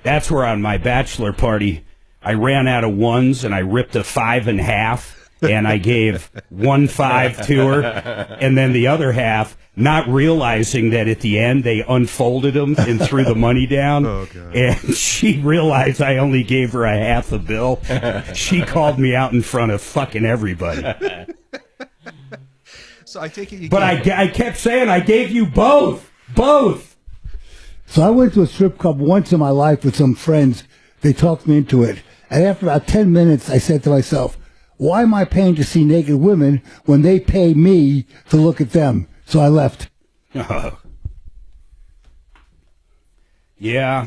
That's where on my bachelor party, I ran out of ones and I ripped a 5 in half and I gave 1.5 to her, and then the other half, not realizing that at the end they unfolded them and threw the money down. Oh, God. And she realized I only gave her a half a bill. She called me out in front of fucking everybody. So I take it you. But I kept saying I gave you both. So I went to a strip club once in my life with some friends. They talked me into it. And after about 10 minutes, I said to myself, why am I paying to see naked women when they pay me to look at them? So I left. Yeah.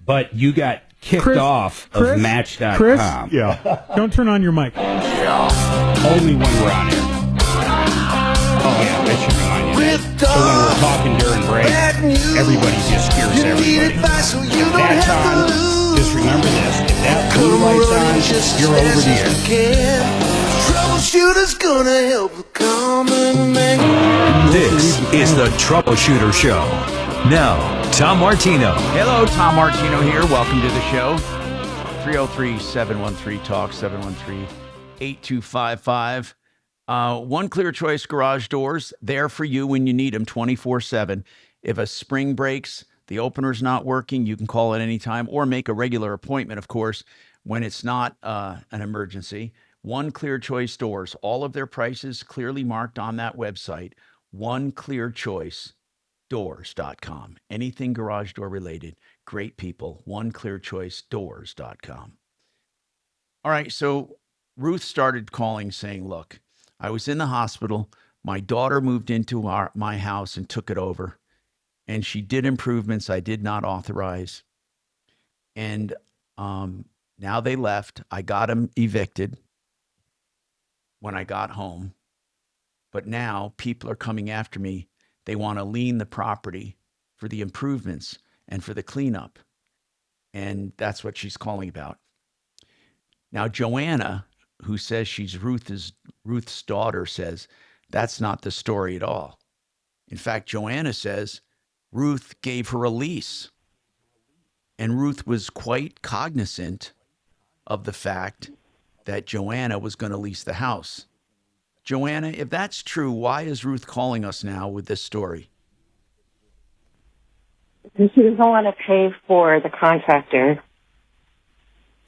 But you got kicked off of Match.com. Chris? Yeah. Don't turn on your mic. Only when we're on air. Oh, yeah, that should remind you. So when we're talking during break, everybody just hears everybody. If that's on, just remember this. If that blue light's on, you're over the air. Troubleshooter's gonna help the common man. This is the Troubleshooter Show. Now, Tom Martino. Hello, Tom Martino here. Welcome to the show. 303-713-TALK, 713-8255. One Clear Choice garage doors, there for you when you need them 24/7. If a spring breaks, the opener's not working, you can call at any time or make a regular appointment, of course, when it's not an emergency. One Clear Choice doors, all of their prices clearly marked on that website, oneclearchoicedoors.com. Anything garage door related, great people, oneclearchoicedoors.com. All right, so Ruth started calling saying, look, I was in the hospital. My daughter moved into my house and took it over. And she did improvements I did not authorize. And now they left. I got them evicted when I got home. But now people are coming after me. They want to lien the property for the improvements and for the cleanup. And that's what she's calling about. Now, Joanna, who says she's Ruth's daughter, says that's not the story at all. In fact, Joanna says Ruth gave her a lease. And Ruth was quite cognizant of the fact that Joanna was going to lease the house. Joanna, if that's true, why is Ruth calling us now with this story? She doesn't want to pay for the contractor.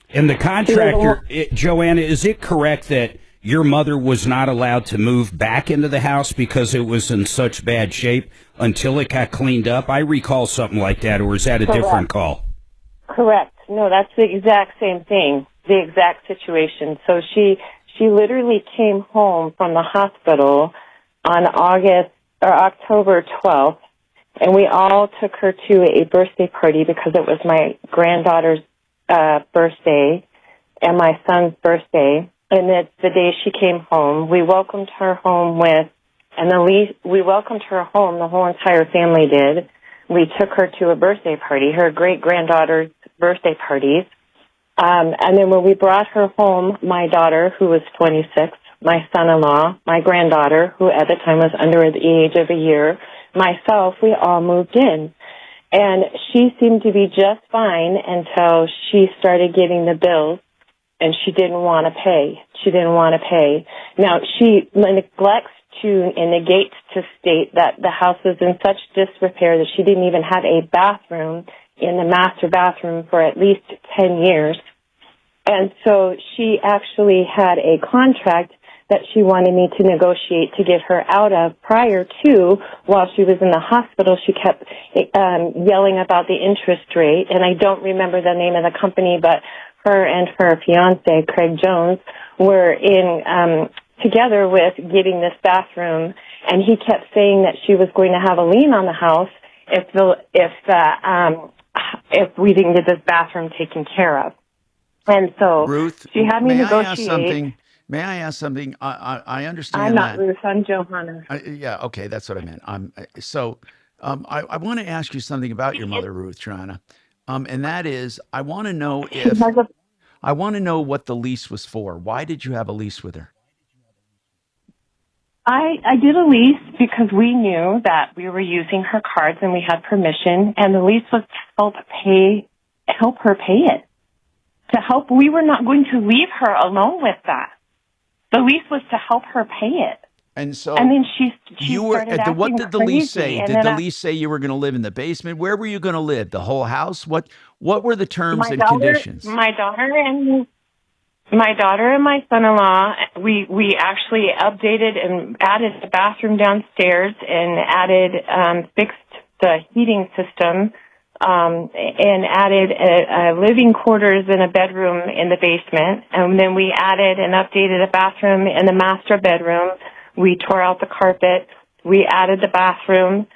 And the contractor, Joanna, is it correct that your mother was not allowed to move back into the house because it was in such bad shape until it got cleaned up? I recall something like that, or is that a different call? Correct. No, that's the exact same thing, the exact situation. So she literally came home from the hospital on October 12th, and we all took her to a birthday party because it was my granddaughter's birthday and my son's birthday. And it's the day she came home. We welcomed her home we welcomed her home, the whole entire family did. We took her to a birthday party, her great-granddaughter's birthday parties. And then when we brought her home, my daughter, who was 26, my son-in-law, my granddaughter, who at the time was under the age of a year, myself, we all moved in. And she seemed to be just fine until she started getting the bills, and she didn't want to pay. Now, she neglects and negates to state that the house was in such disrepair that she didn't even have a bathroom in the master bathroom for at least 10 years. And so she actually had a contract that she wanted me to negotiate to get her out of prior to, while she was in the hospital. She kept yelling about the interest rate, and I don't remember the name of the company, but her and her fiance, Craig Jones, were in together with getting this bathroom, and he kept saying that she was going to have a lien on the house if we didn't get this bathroom taken care of. And so Ruth, she had me negotiate. May I ask something? I understand I'm not that. Ruth. I'm Johanna. Yeah, okay, that's what I meant. I want to ask you something about your mother, Ruth, Joanna, and that is, I want to know what the lease was for. Why did you have a lease with her? I did a lease because we knew that we were using her cards and we had permission, and the lease was to help her pay it. We were not going to leave her alone with that. The lease was to help her pay it. And so, and then she you were. started acting What did the lease crazy, say? and Did then the lease say you were going to live in the basement? Where were you going to live? The whole house? What were the terms and conditions? My daughter and my son-in-law, we actually updated and added the bathroom downstairs and added fixed the heating system. And added a living quarters and a bedroom in the basement. And then we added and updated a bathroom in the master bedroom. We tore out the carpet. We added the bathroom.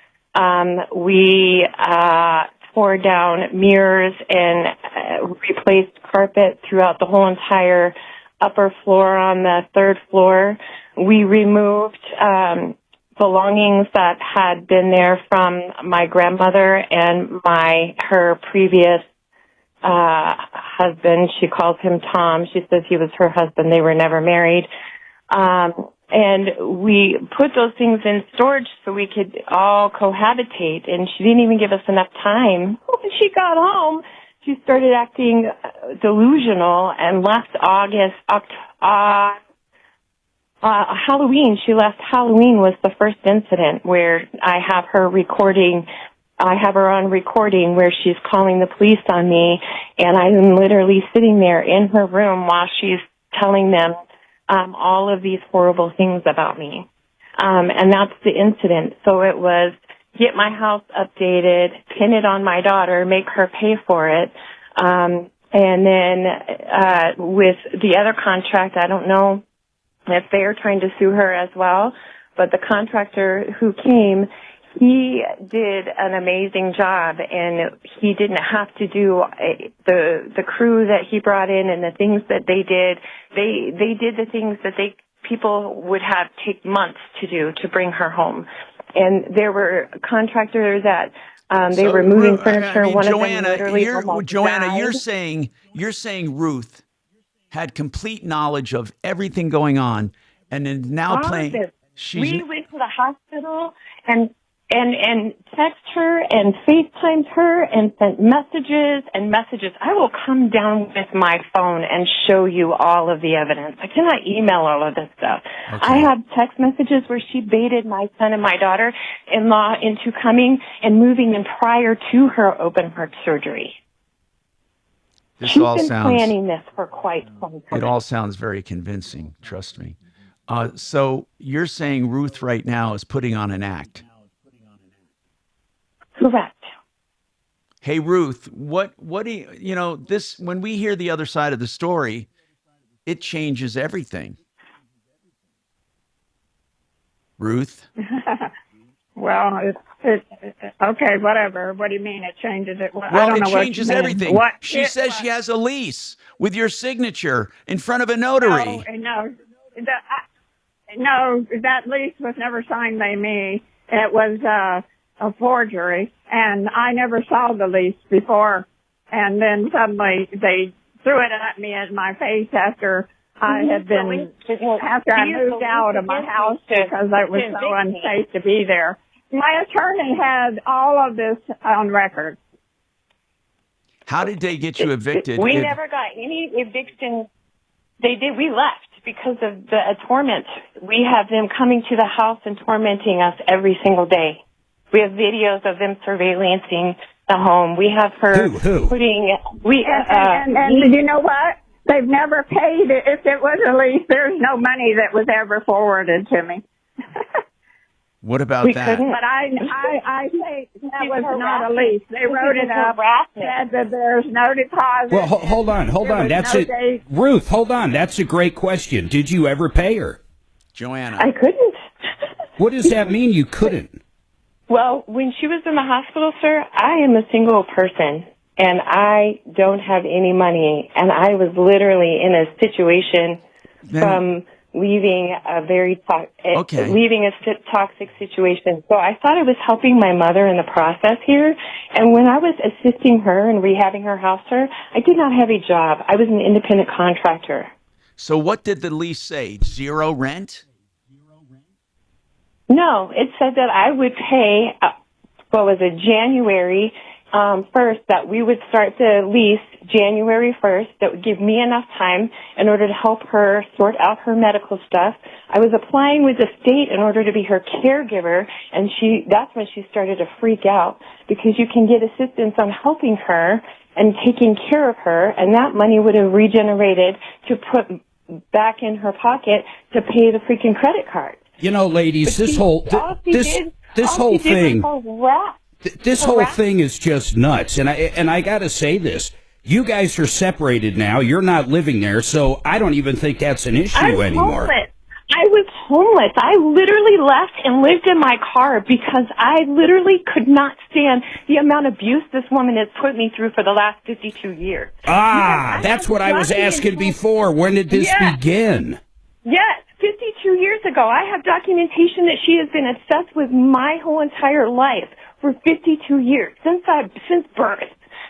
We tore down mirrors and replaced carpet throughout the whole entire upper floor on the third floor. We removed belongings that had been there from my grandmother and her previous husband. She calls him Tom. She says he was her husband. They were never married. And we put those things in storage so we could all cohabitate, and she didn't even give us enough time. When she got home, she started acting delusional and left Halloween. She left Halloween was the first incident where I have her recording. I have her on recording where she's calling the police on me, and I'm literally sitting there in her room while she's telling them all of these horrible things about me. And that's the incident. So it was get my house updated, pin it on my daughter, make her pay for it. And then with the other contract, I don't know if they're trying to sue her as well, but the contractor who came, he did an amazing job, and he didn't have to do the crew that he brought in and the things that they did. They did the things that people would have take months to do to bring her home. And there were contractors that they were moving furniture. I mean, One Joanna, of them literally Joanna, you're saying Ruth had complete knowledge of everything going on, and is now playing. We went to the hospital and text her and FaceTimed her and sent messages and messages. I will come down with my phone and show you all of the evidence. I cannot email all of this stuff. Okay. I have text messages where she baited my son and my daughter-in-law into coming and moving in prior to her open heart surgery. She's been planning this for quite some time. It all sounds very convincing, trust me. So you're saying Ruth right now is putting on an act? Correct. Hey, Ruth, what do you this, when we hear the other side of the story, it changes everything. Ruth? Well, it's okay, whatever. What do you mean it changes it? Well, I don't it know changes what you mean. everything. What she says she has a lease with your signature in front of a notary. No, that lease was never signed by me. It was a forgery, and I never saw the lease before. And then suddenly they threw it at me in my face after I had been, after I moved out of my house because it was so unsafe to be there. My attorney had all of this on record. How did they get you evicted? We never got any eviction. They did. We left because of the torment. We have them coming to the house and tormenting us every single day. We have videos of them surveillancing the home. We have her putting. And you know what? They've never paid it. If it was a lease, there's no money that was ever forwarded to me. What about that? But I say that was not a lease. They wrote it up, said that there's no deposit. Well, hold on. That's it. Ruth, hold on. That's a great question. Did you ever pay her? Joanna. I couldn't. What does that mean, you couldn't? Well, when she was in the hospital, sir, I am a single person, and I don't have any money, and I was literally in a situation from leaving a toxic situation. So I thought I was helping my mother in the process here, and when I was assisting her and rehabbing her house, sir, I did not have a job. I was an independent contractor. So what did the lease say? Zero rent? No, it said that I would pay, January 1st, that we would start the lease January 1st that would give me enough time in order to help her sort out her medical stuff. I was applying with the state in order to be her caregiver, and that's when she started to freak out, because you can get assistance on helping her and taking care of her, and that money would have regenerated to put back in her pocket to pay the freaking credit card. You know, ladies, this whole thing is just nuts. And I got to say this. You guys are separated now. You're not living there, so I don't even think that's an issue anymore. Homeless. I was homeless. I literally left and lived in my car because I literally could not stand the amount of abuse this woman has put me through for the last 52 years. That's what I was asking before. When did this begin? Yes, 52 years ago. I have documentation that she has been obsessed with my whole entire life for 52 years, since birth.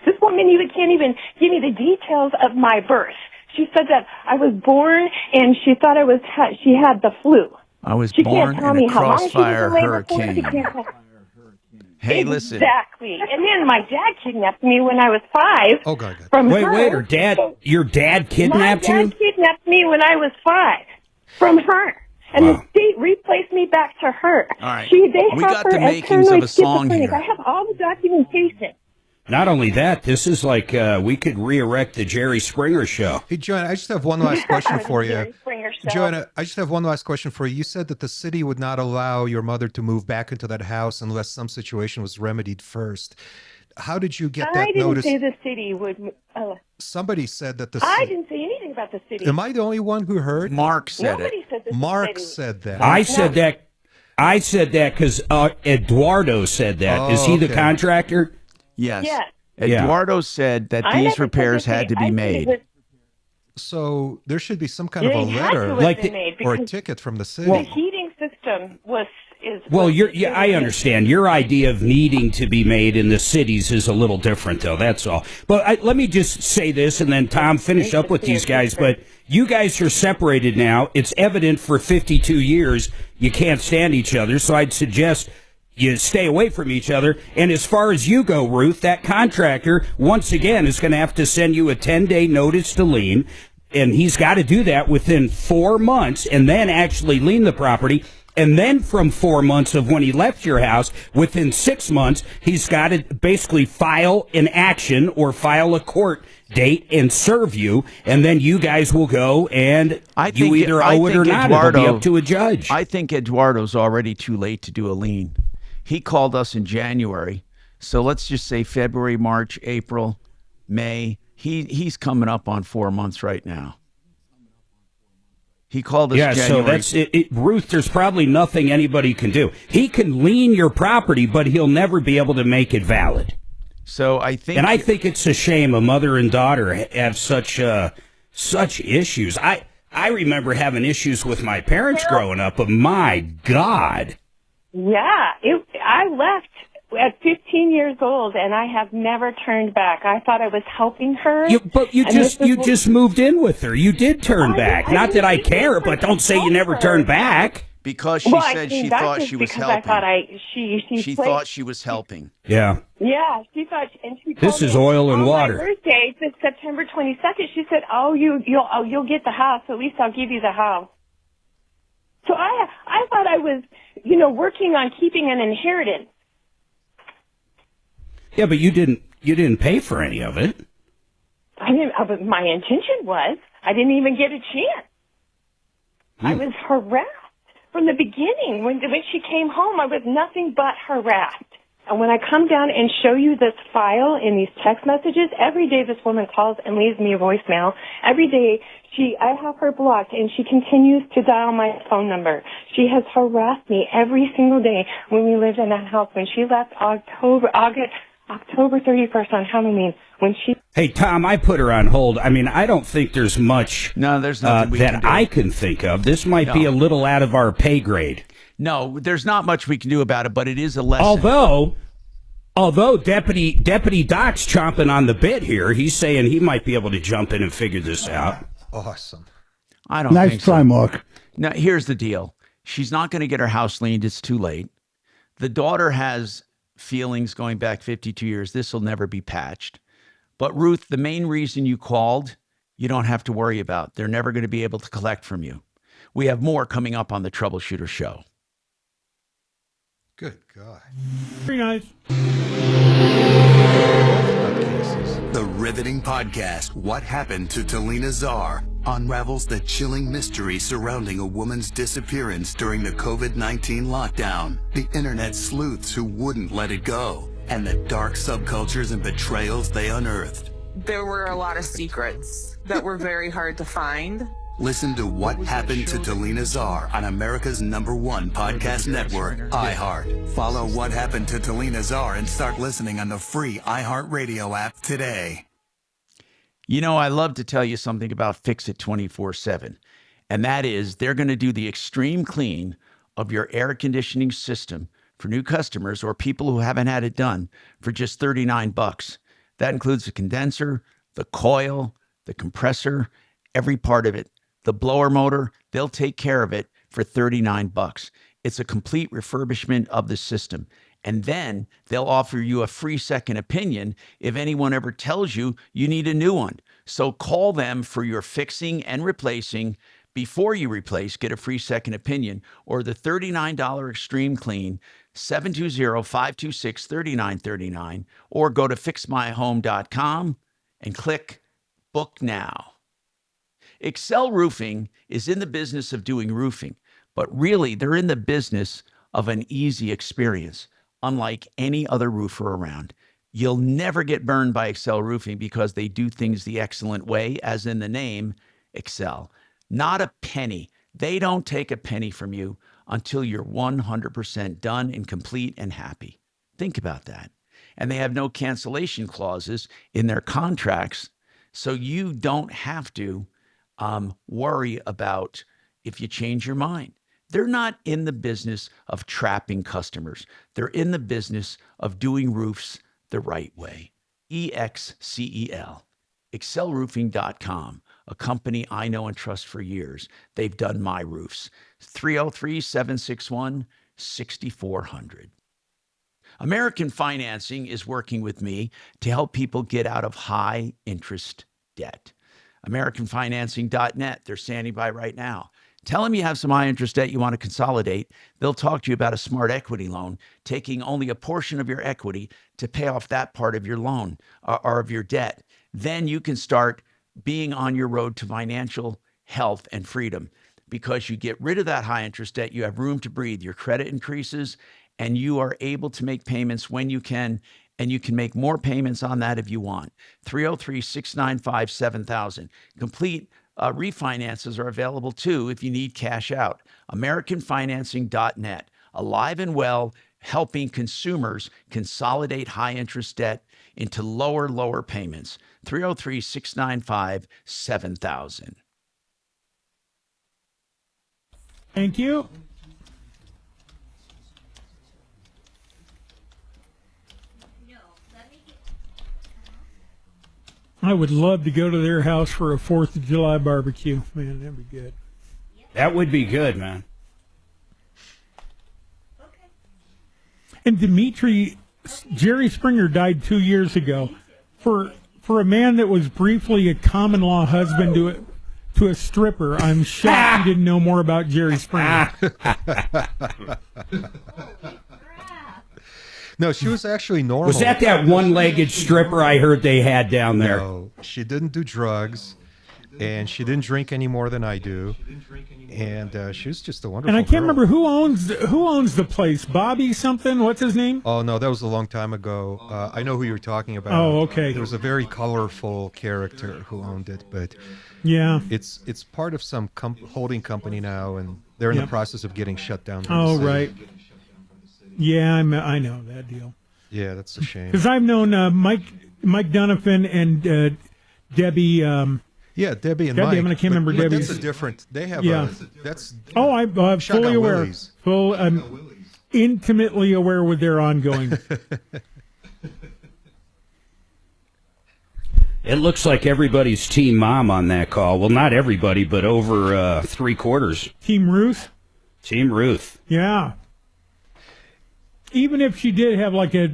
This woman can't even give me the details of my birth. She said that I was born and she thought she had the flu. I was she born can't tell in me a how long she was crossfire in labor for. hurricane. Hey, listen. Exactly. And then my dad kidnapped me when I was 5. Oh, God. Wait, your dad kidnapped you? My dad kidnapped me when I was 5 from her. And the state replaced me back to her. All right. They we have got her the as makings of paranoid a song schizophrenic. here. I have all the documentation. Not only that, this is like we could re-erect the Jerry Springer show. Hey, Joanna, I just have one last question for you. Jerry Springer show. Joanna, I just have one last question for you. You said that the city would not allow your mother to move back into that house unless some situation was remedied first. How did you get that notice? I didn't say the city would. Somebody said that the I didn't say anything about the city. Am I the only one who heard? Mark said Nobody said the Mark city. said that. I said that because Eduardo said that. Is he the contractor? Yes. Yes. Eduardo said that these repairs had to be made. So there should be some kind of a They had to letter have been made or a because ticket from the city. The heating system is. Well, I understand. Your idea of needing to be made in the cities is a little different, though. That's all. But let me just say this, and then, Tom, finish up with these guys. But you guys are separated now. It's evident for 52 years you can't stand each other, so I'd suggest you stay away from each other. And as far as you go, Ruth, that contractor, once again, is going to have to send you a 10-day notice to lien. And he's got to do that within 4 months and then actually lien the property. And then from 4 months of when he left your house, within 6 months, he's got to basically file an action or file a court date and serve you. And then you guys will go and you either owe it or not. It'll be up to a judge. I think Eduardo's already too late to do a lien. He called us in January. So let's just say February, March, April, May. He's coming up on 4 months right now. He called us January. So that's it. Ruth, there's probably nothing anybody can do. He can lien your property, but he'll never be able to make it valid. So I think... And I think it's a shame a mother and daughter have such issues. I remember having issues with my parents growing up, but my God. Yeah, I left at 15 years old, and I have never turned back. I thought I was helping her. But you just moved in with her. You did turn back. Not that I care, but don't say you never turned back. Because she said she thought she was helping. I thought she thought she was helping. Yeah. Yeah, she thought, and she told this is me oil and water. On my birthday, it's September 22nd. She said, you'll get the house. At least I'll give you the house. So I thought I was, working on keeping an inheritance. Yeah, but you didn't pay for any of it. I didn't. But my intention was I didn't even get a chance. I was harassed from the beginning. When she came home, I was nothing but harassed. And when I come down and show you this file in these text messages, every day this woman calls and leaves me a voicemail. Every day I have her blocked, and she continues to dial my phone number. She has harassed me every single day when we lived in that house. When she left October 31st on Halloween, when she... Hey, Tom, I put her on hold. I mean, I don't think there's much there's nothing we can do. I can think of. This might be a little out of our pay grade. No, there's not much we can do about it, but it is a lesson. Although Deputy Doc's chomping on the bit here, he's saying he might be able to jump in and figure this out. Awesome. I don't think so. Nice try, Mark. Now, here's the deal. She's not going to get her house liened. It's too late. The daughter has feelings going back 52 years. This will never be patched. But Ruth, the main reason you called, you don't have to worry about. They're never going to be able to collect from you. We have more coming up on the Troubleshooter Show. Good God. Very nice. The riveting podcast, What Happened to Talina Czar, unravels the chilling mystery surrounding a woman's disappearance during the COVID-19 lockdown, the internet sleuths who wouldn't let it go, and the dark subcultures and betrayals they unearthed. There were a lot of secrets that were very hard to find. Listen to What Happened to Talina Czar on America's #1 podcast network, iHeart. Follow What Happened to Talina Czar and start listening on the free iHeartRadio app today. You know, I love to tell you something about Fix It 24/7, and that is they're going to do the extreme clean of your air conditioning system for new customers or people who haven't had it done for just $39. That includes the condenser, the coil, the compressor, every part of it. The blower motor, they'll take care of it for $39. It's a complete refurbishment of the system. And then they'll offer you a free second opinion if anyone ever tells you you need a new one. So call them for your fixing and replacing. Before you replace, get a free second opinion or the $39 extreme clean, 720-526-3939, or go to fixmyhome.com and click book now. Excel Roofing is in the business of doing roofing, but really they're in the business of an easy experience, unlike any other roofer around. You'll never get burned by Excel Roofing because they do things the excellent way, as in the name, Excel. Not a penny. They don't take a penny from you until you're 100% done and complete and happy. Think about that. And they have no cancellation clauses in their contracts, so you don't have to worry about if you change your mind. They're not in the business of trapping customers. They're in the business of doing roofs the right way. EXCEL. ExcelRoofing.com, a company I know and trust for years. They've done my roofs. 303-761-6400. American Financing is working with me to help people get out of high interest debt. AmericanFinancing.net. They're standing by right now. Tell them you have some high interest debt you want to consolidate. They'll talk to you about a smart equity loan, taking only a portion of your equity to pay off that part of your loan or of your debt. Then you can start being on your road to financial health and freedom because you get rid of that high interest debt. You have room to breathe. Your credit increases and you are able to make payments when you can. And you can make more payments on that if you want. 303-695-7000. Complete refinances are available too if you need cash out. AmericanFinancing.net. Alive and well, helping consumers consolidate high interest debt into lower payments. 303-695-7000. Thank you. I would love to go to their house for a 4th of July barbecue. Man, that'd be good. That would be good, man. And Dimitri, Jerry Springer died 2 years ago. For a man that was briefly a common law husband to a stripper, I'm shocked you didn't know more about Jerry Springer. No, she was actually normal. Was that one-legged stripper I heard they had down there? No, she didn't do drugs, and she didn't drink any more than I do, and she was just a wonderful And I can't girl. remember who owns the place. Bobby something? What's his name? Oh, no, that was a long time ago. I know who you're talking about. Oh, okay. There was a very colorful character who owned it, but yeah, it's part of some holding company now, and they're in the process of getting shut down. Oh, right. Yeah, I know that deal. Yeah, that's a shame. Because I've known Mike Donovan and Debbie. Yeah, Debbie and Mike. I can't remember but Debbie's. That's a different. They have that's. Oh, I'm fully Shotgun aware. Willies. I'm intimately aware with their ongoing. It looks like everybody's team mom on that call. Well, not everybody, but over 3/4. Team Ruth? Team Ruth. Yeah. Even if she did have like a,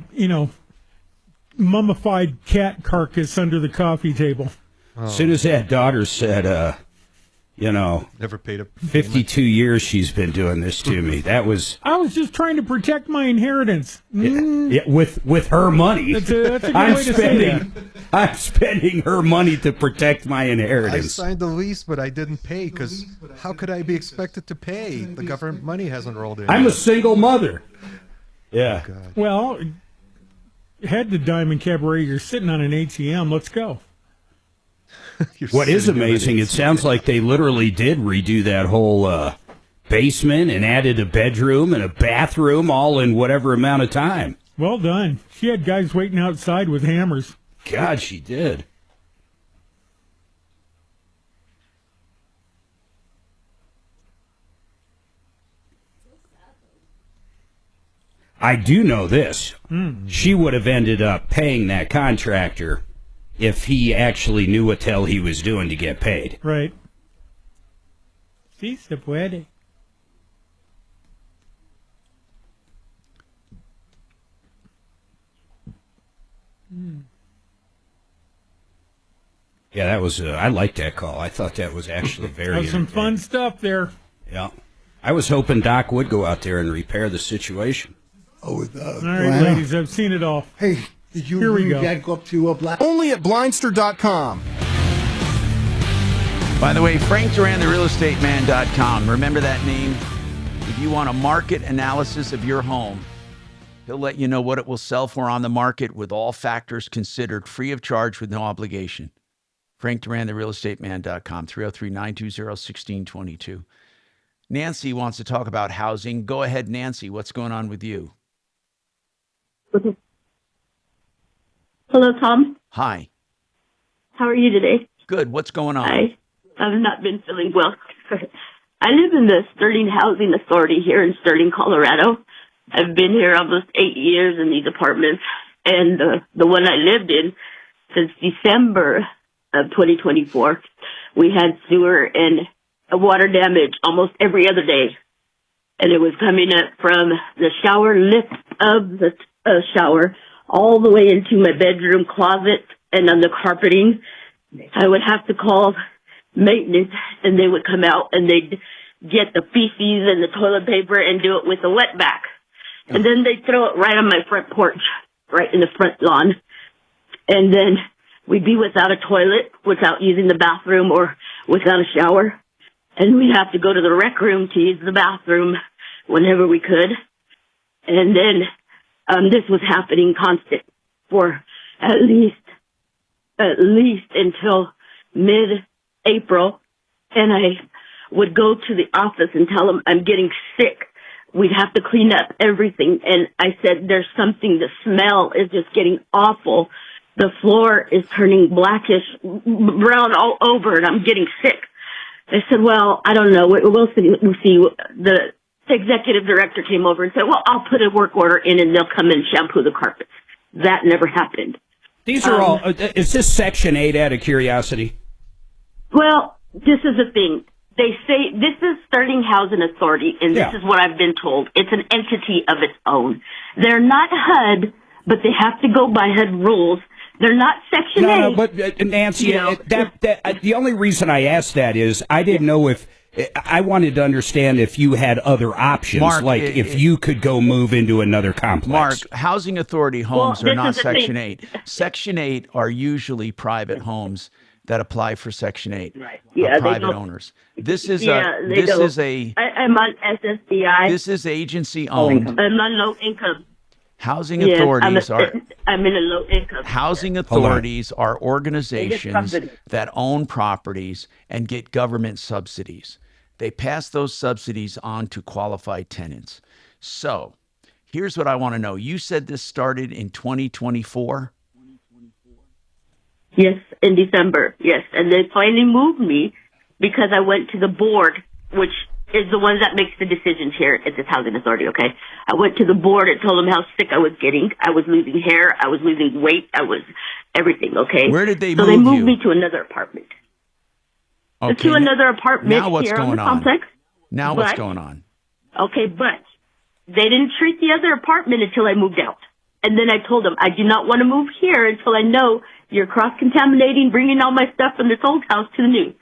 mummified cat carcass under the coffee table. As soon as that daughter said, never paid a 52 years she's been doing this to me. That was I was just trying to protect my inheritance. with her money. That's a good way to say that. I'm spending her money to protect my I inheritance. signed the lease, but I didn't pay because how could I be expected to pay? The government money hasn't rolled in. I'm a single mother. Yeah. Well, head to Diamond Cabaret. You're sitting on an ATM. Let's go. What is amazing, it sounds like they literally did redo that whole basement and added a bedroom and a bathroom all in whatever amount of time. Well done. She had guys waiting outside with hammers. God, she did. I do know this. She would have ended up paying that contractor if he actually knew what the hell he was doing to get paid. Right. Sí se puede. Yeah, that was. I liked that call. I thought that was actually very. There's some fun stuff there. Yeah, I was hoping Doc would go out there and repair the situation. All right, ladies, I've seen it all. Hey, did you Here we go. Dad go up to Black? Only at Blindster.com. By the way, FrankDuran, remember that name? If you want a market analysis of your home, he'll let you know what it will sell for on the market with all factors considered, free of charge with no obligation. FrankDuran, therealestateman.com, 303-920-1622. Nancy wants to talk about housing. Go ahead, Nancy. What's going on with you? Hello, Tom. Hi. How are you today? Good. What's going on? I've not been feeling well. I live in the Sterling Housing Authority here in Sterling, Colorado. I've been here almost 8 years in these apartments, and the one I lived in since December of 2024, we had sewer and water damage almost every other day. And it was coming up from the shower lift of the shower all the way into my bedroom closet and on the carpeting. I would have to call maintenance, and they would come out and they'd get the feces and the toilet paper and do it with a wet back. And then they'd throw it right on my front porch, right in the front lawn. And then we'd be without a toilet, without using the bathroom, or without a shower. And we'd have to go to the rec room to use the bathroom whenever we could. And then this was happening constant for at least until mid-April. And I would go to the office and tell them I'm getting sick. We'd have to clean up everything. And I said, there's something, the smell is just getting awful. The floor is turning blackish, brown all over, and I'm getting sick. I said, well, I don't know. We'll see. The executive director came over and said, well, I'll put a work order in and they'll come and shampoo the carpets. That never happened. These are all. Is this Section 8 out of curiosity? Well, this is the thing. They say this is Sterling Housing Authority, and this is what I've been told. It's an entity of its own. They're not HUD, but they have to go by HUD rules. They're not Section 8. No, but Nancy, the only reason I asked that is I didn't know if I wanted to understand if you had other options, Mark, like if you could go move into another complex. Mark, housing authority homes are not Section 8. Section 8 are usually private homes that apply for Section 8. Right. Yeah, private owners. This is I'm on SSDI. This is agency owned. I'm on low income. Housing authorities I'm in a low income. Housing authorities are organizations that own properties and get government subsidies. They pass those subsidies on to qualified tenants. So, here's what I want to know. You said this started in 2024? Yes, in December. Yes, and they finally moved me because I went to the board, which is the one that makes the decisions here at this housing authority, okay? I went to the board and told them how sick I was getting. I was losing hair. I was losing weight. I was everything, okay? Where did they move you? So they moved me to another apartment. Okay. To another apartment now what's here going on the on? complex. Now what's going on? Okay, but they didn't treat the other apartment until I moved out. And then I told them, I do not want to move here until I know you're cross-contaminating, bringing all my stuff from this old house to the new.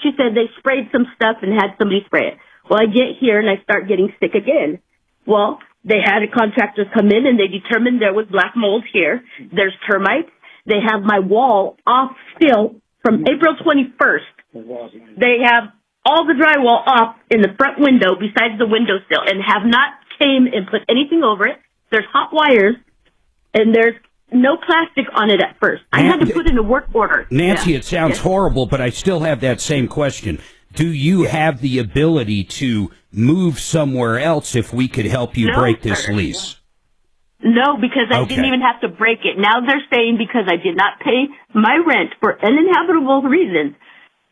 She said they sprayed some stuff and had somebody spray it. Well, I get here and I start getting sick again. Well, they had a contractor come in and they determined there was black mold here. There's termites. They have my wall off still from April 21st. They have all the drywall off in the front window besides the windowsill and have not came and put anything over it. There's hot wires and there's no plastic on it at first. I had to put in a work order. Nancy, it sounds horrible, but I still have that same question. Do you have the ability to move somewhere else if we could help you break this lease? No, because I didn't even have to break it. Now they're saying because I did not pay my rent for uninhabitable reasons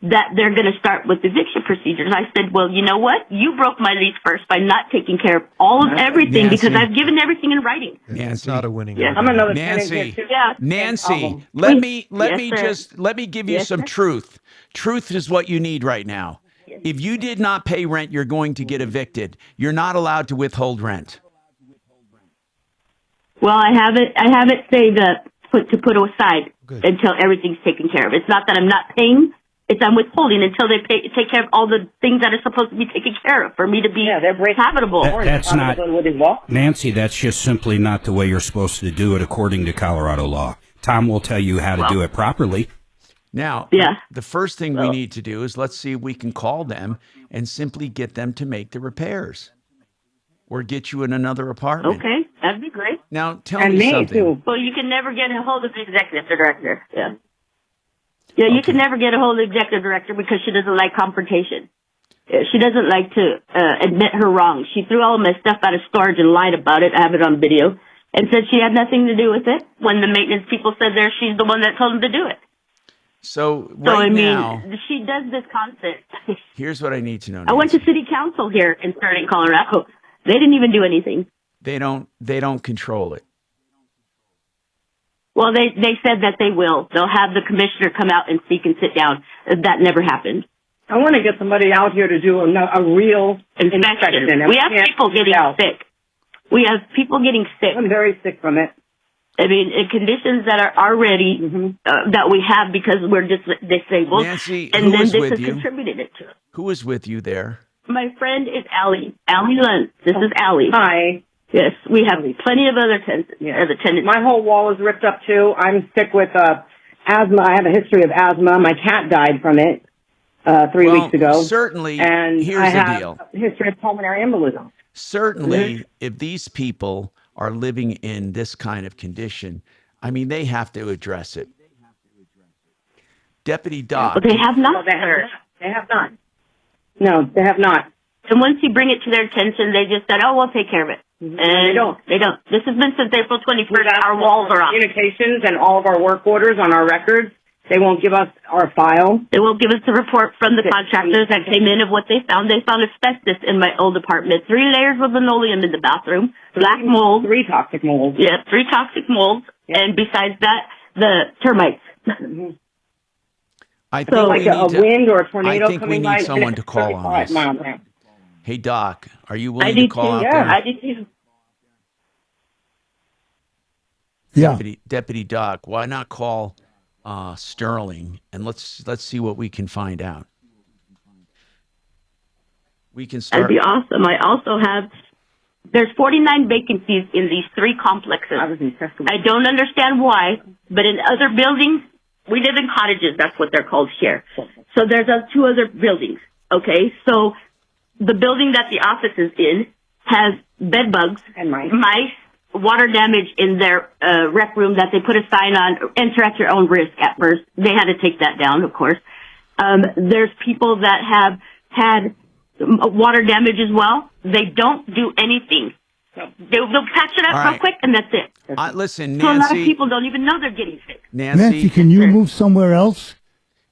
that they're going to start with eviction procedures. I said, well, you know what? You broke my lease first by not taking care of all of everything because I've given everything in writing. It's not a winning. Yeah. I'm another Nancy. Nancy, let me give you some truth. Truth is what you need right now. If you did not pay rent, you're going to get evicted. You're not allowed to withhold rent. Well, I have it saved up to put aside until everything's taken care of. It's not that I'm not paying. It's I'm withholding until they take care of all the things that are supposed to be taken care of for me to be habitable. That's not, Nancy, that's just simply not the way you're supposed to do it according to Colorado law. Tom will tell you how to do it properly. Now, the first thing we need to do is let's see if we can call them and simply get them to make the repairs or get you in another apartment. Okay, that'd be great. Now, tell me something. Too. Well, you can never get a hold of the executive director. Yeah. Yeah, you can never get a hold of the executive director because she doesn't like confrontation. She doesn't like to admit her wrong. She threw all of my stuff out of storage and lied about it. I have it on video. And said she had nothing to do with it when the maintenance people said she's the one that told them to do it. So now, she does this constant. Here's what I need to know. I went to city council here in Sterling, Colorado. They didn't even do anything. They don't control it. Well, they said that they will. They'll have the commissioner come out and speak and sit down. That never happened. I want to get somebody out here to do a real inspection. We have people getting sick. We have people getting sick. I'm very sick from it. I mean, in conditions that are already that we have because we're just disabled. Nancy, and then this has contributed it to. Who is with you there? My friend is Allie. Allie Luntz. This is Allie. Hi. Yes, we have plenty of other tenants. My whole wall is ripped up too. I'm sick with asthma. I have a history of asthma. My cat died from it 3 weeks ago. Certainly, and here's I the have deal. A history of pulmonary embolism. Certainly, if these people are living in this kind of condition, I mean, they have to address it. Deputy Doc. But they have not. They have not. No, they have not. And once you bring it to their attention, they just said, "Oh, we'll take care of it." And they don't. They don't. This has been since April 21st. Our walls are off. Communications and all of our work orders on our records. They won't give us our file. They won't give us the report from the contractors that came in of what they found. They found asbestos in my old apartment. 3 layers of linoleum in the bathroom. Black mold. 3 toxic molds. Yeah, 3 toxic molds. Yeah. And besides that, the termites. I think like a wind or a tornado I think coming we by. need someone to call on this. Hey, Doc, are you willing to call out there? I did too. Yeah. Deputy Doc, why not call Sterling and let's see what we can find out. We can start. That'd be awesome. I also have. There's 49 vacancies in these 3 complexes. I don't understand why, but in other buildings, we live in cottages. That's what they're called here. So there's 2 other buildings. Okay, so the building that the office is in has bed bugs, and mice, water damage in their rec room that they put a sign on, enter at your own risk at first. They had to take that down, of course. There's people that have had water damage as well. They don't do anything. They'll patch it up real quick, and that's it. Listen, Nancy. So a lot of people don't even know they're getting sick. Nancy, can you move somewhere else?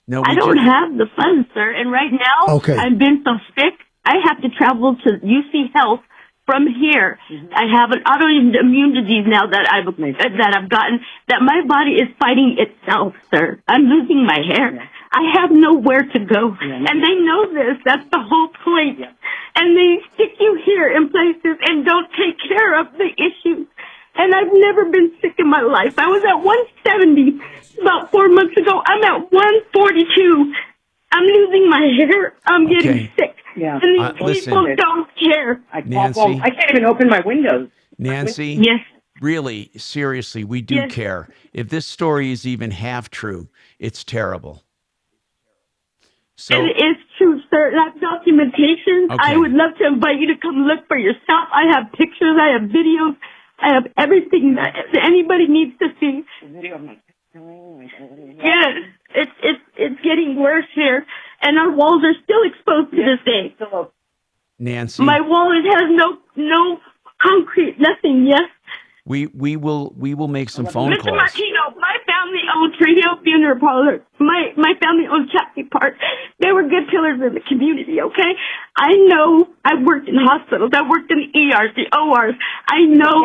No, I don't have the funds, sir. And right now, I've been so sick, I have to travel to UC Health from here. I have an autoimmune disease now that I've gotten, that my body is fighting itself, sir. I'm losing my hair. I have nowhere to go. And they know this. That's the whole point. And they stick you here in places and don't take care of the issues. And I've never been sick in my life. I was at 170 about 4 months ago. I'm at 142. I'm losing my hair. I'm getting sick. Yeah. And these people don't care. Nancy. I can't even open my windows. Nancy? Yes. Really, seriously, we do care. If this story is even half true, it's terrible. So It's true, sir. That's documentation. Okay. I would love to invite you to come look for yourself. I have pictures. I have videos. I have everything that anybody needs to see. Yes, it's getting worse here, and our walls are still exposed to this day. Nancy, My wall has no concrete, nothing. Yes. we will make some phone Mr. calls. Martino, my family owned Tree Hill Funeral Parlor. My family owned Chapney Park. They were good pillars in the community, okay? I know I've worked in hospitals. I've worked in the ERs, the ORs. I know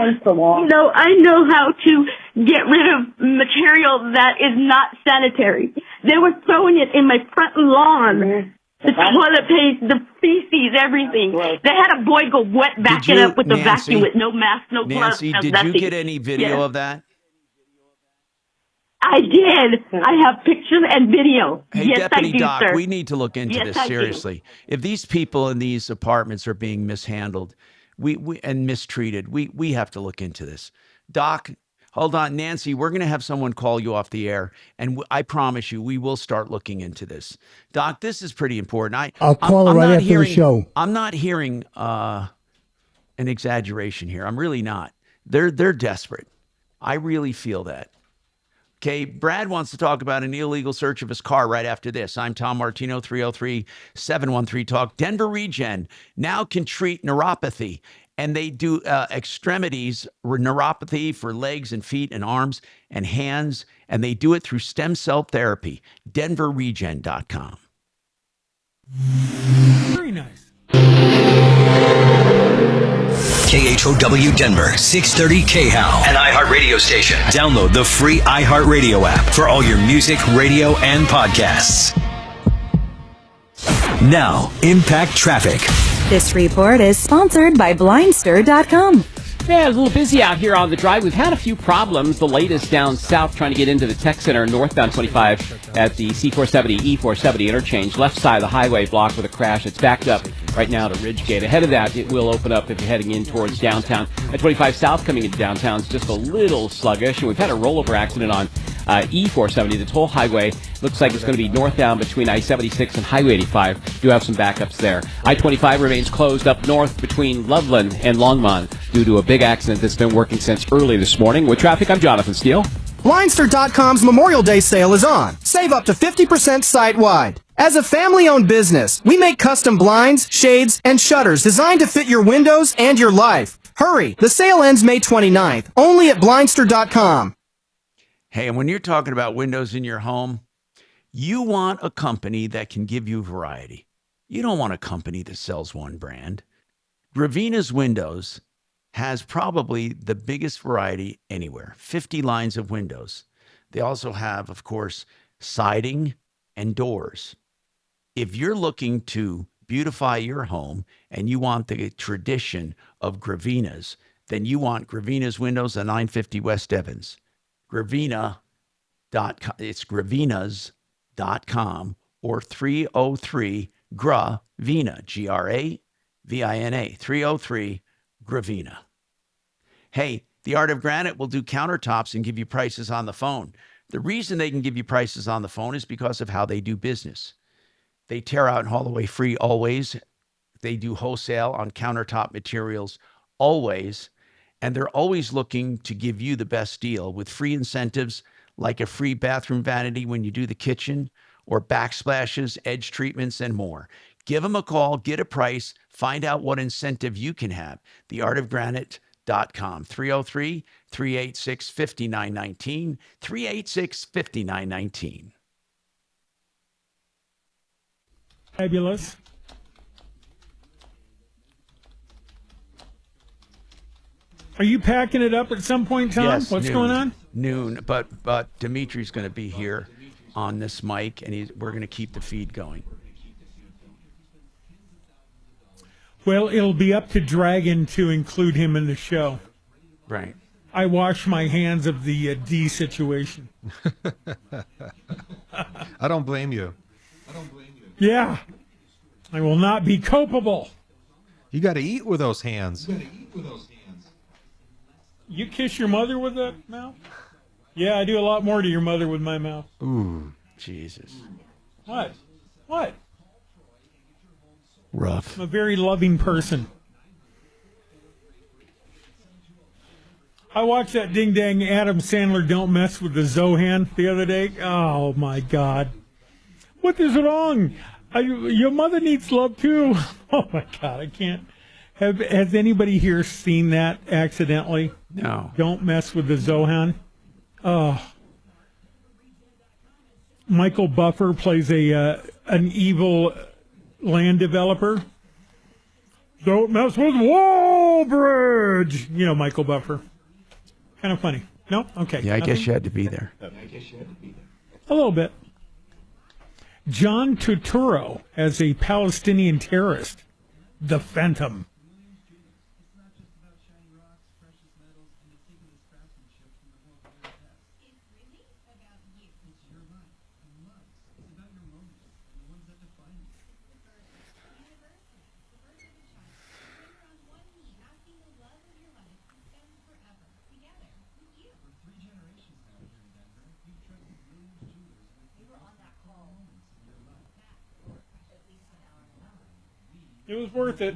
how to get rid of material that is not sanitary. They were throwing it in my front lawn. The toilet paste, the feces, everything. They had a boy go wet back it up with the vacuum with no mask, no gloves. Nancy, no did nothing. you get any video of that? I did. I have pictures and video. Hey, yes, Deputy I do, Doc, sir. we need to look into Yes, this I do. seriously. If these people in these apartments are being mishandled, we and mistreated, we have to look into this. Doc, hold on, Nancy, we're going to have someone call you off the air, and I promise you, we will start looking into this. Doc, this is pretty important. I'll call her I'm right not after the hearing- show. I'm not hearing an exaggeration here. I'm really not. They're desperate. I really feel that. Okay, Brad wants to talk about an illegal search of his car right after this. I'm Tom Martino, 303-713-TALK. Denver Regen now can treat neuropathy, and they do extremities, neuropathy for legs and feet and arms and hands, and they do it through stem cell therapy. DenverRegen.com. Very nice. KHOW Denver, 630 KHOW, an iHeartRadio station. Download the free iHeartRadio app for all your music, radio, and podcasts. Now, Impact Traffic. This report is sponsored by Blindster.com. Yeah, a little busy out here on the drive. We've had a few problems. The latest down south trying to get into the Tech Center, northbound 25 at the C470, E470 interchange. Left side of the highway blocked with a crash. It's backed up right now to Ridgegate. Ahead of that, it will open up if you're heading in towards downtown. At 25 south coming into downtown is just a little sluggish. And we've had a rollover accident on E470. The toll highway looks like it's going to be northbound between I-76 and Highway 85. Do have some backups there. I-25 remains closed up north between Loveland and Longmont due to a big accident that's been working since early this morning. With traffic, I'm Jonathan Steele. Blindster.com's Memorial Day sale is on. Save up to 50% site-wide. As a family-owned business, we make custom blinds, shades, and shutters designed to fit your windows and your life. Hurry, the sale ends May 29th, only at Blindster.com. Hey, and when you're talking about windows in your home, you want a company that can give you variety. You don't want a company that sells one brand. Gravina's Windows has probably the biggest variety anywhere, 50 lines of windows. They also have, of course, siding and doors. If you're looking to beautify your home and you want the tradition of Gravina's, then you want Gravina's Windows at 950 West Evans. Gravina.com. It's gravinas.com or 303 Gravina, Gravina, 303 Gravina. Hey, the Art of Granite will do countertops and give you prices on the phone. The reason they can give you prices on the phone is because of how they do business. They tear out and haul away free always. They do wholesale on countertop materials always. And they're always looking to give you the best deal with free incentives like a free bathroom vanity when you do the kitchen or backsplashes, edge treatments, and more. Give them a call, get a price, find out what incentive you can have. TheArtOfGranite.com, 303-386-5919, 386-5919. Fabulous. Are you packing it up at some point, Tom? Yes, What's noon, going on? Noon, but Dimitri's going to be here on this mic, and we're going to keep the feed going. Well, it'll be up to Dragon to include him in the show. Right. I wash my hands of the D situation. I don't blame you. Yeah. I will not be culpable. You got to eat with those hands. You kiss your mother with that mouth? Yeah, I do a lot more to your mother with my mouth. Ooh, Jesus. What? What? Rough. I'm a very loving person. I watched that ding-dang Adam Sandler Don't Mess with the Zohan the other day. Oh, my God. What is wrong? Your mother needs love, too. Oh, my God, I can't. Has anybody here seen that accidentally? No. Don't Mess with the Zohan. Oh. Michael Buffer plays an evil land developer. Don't mess with Wallbridge. You know Michael Buffer. Kind of funny. No? Okay. Yeah, I Nothing? guess you had to be there. A little bit. John Turturro as a Palestinian terrorist. The Phantom. It was worth it.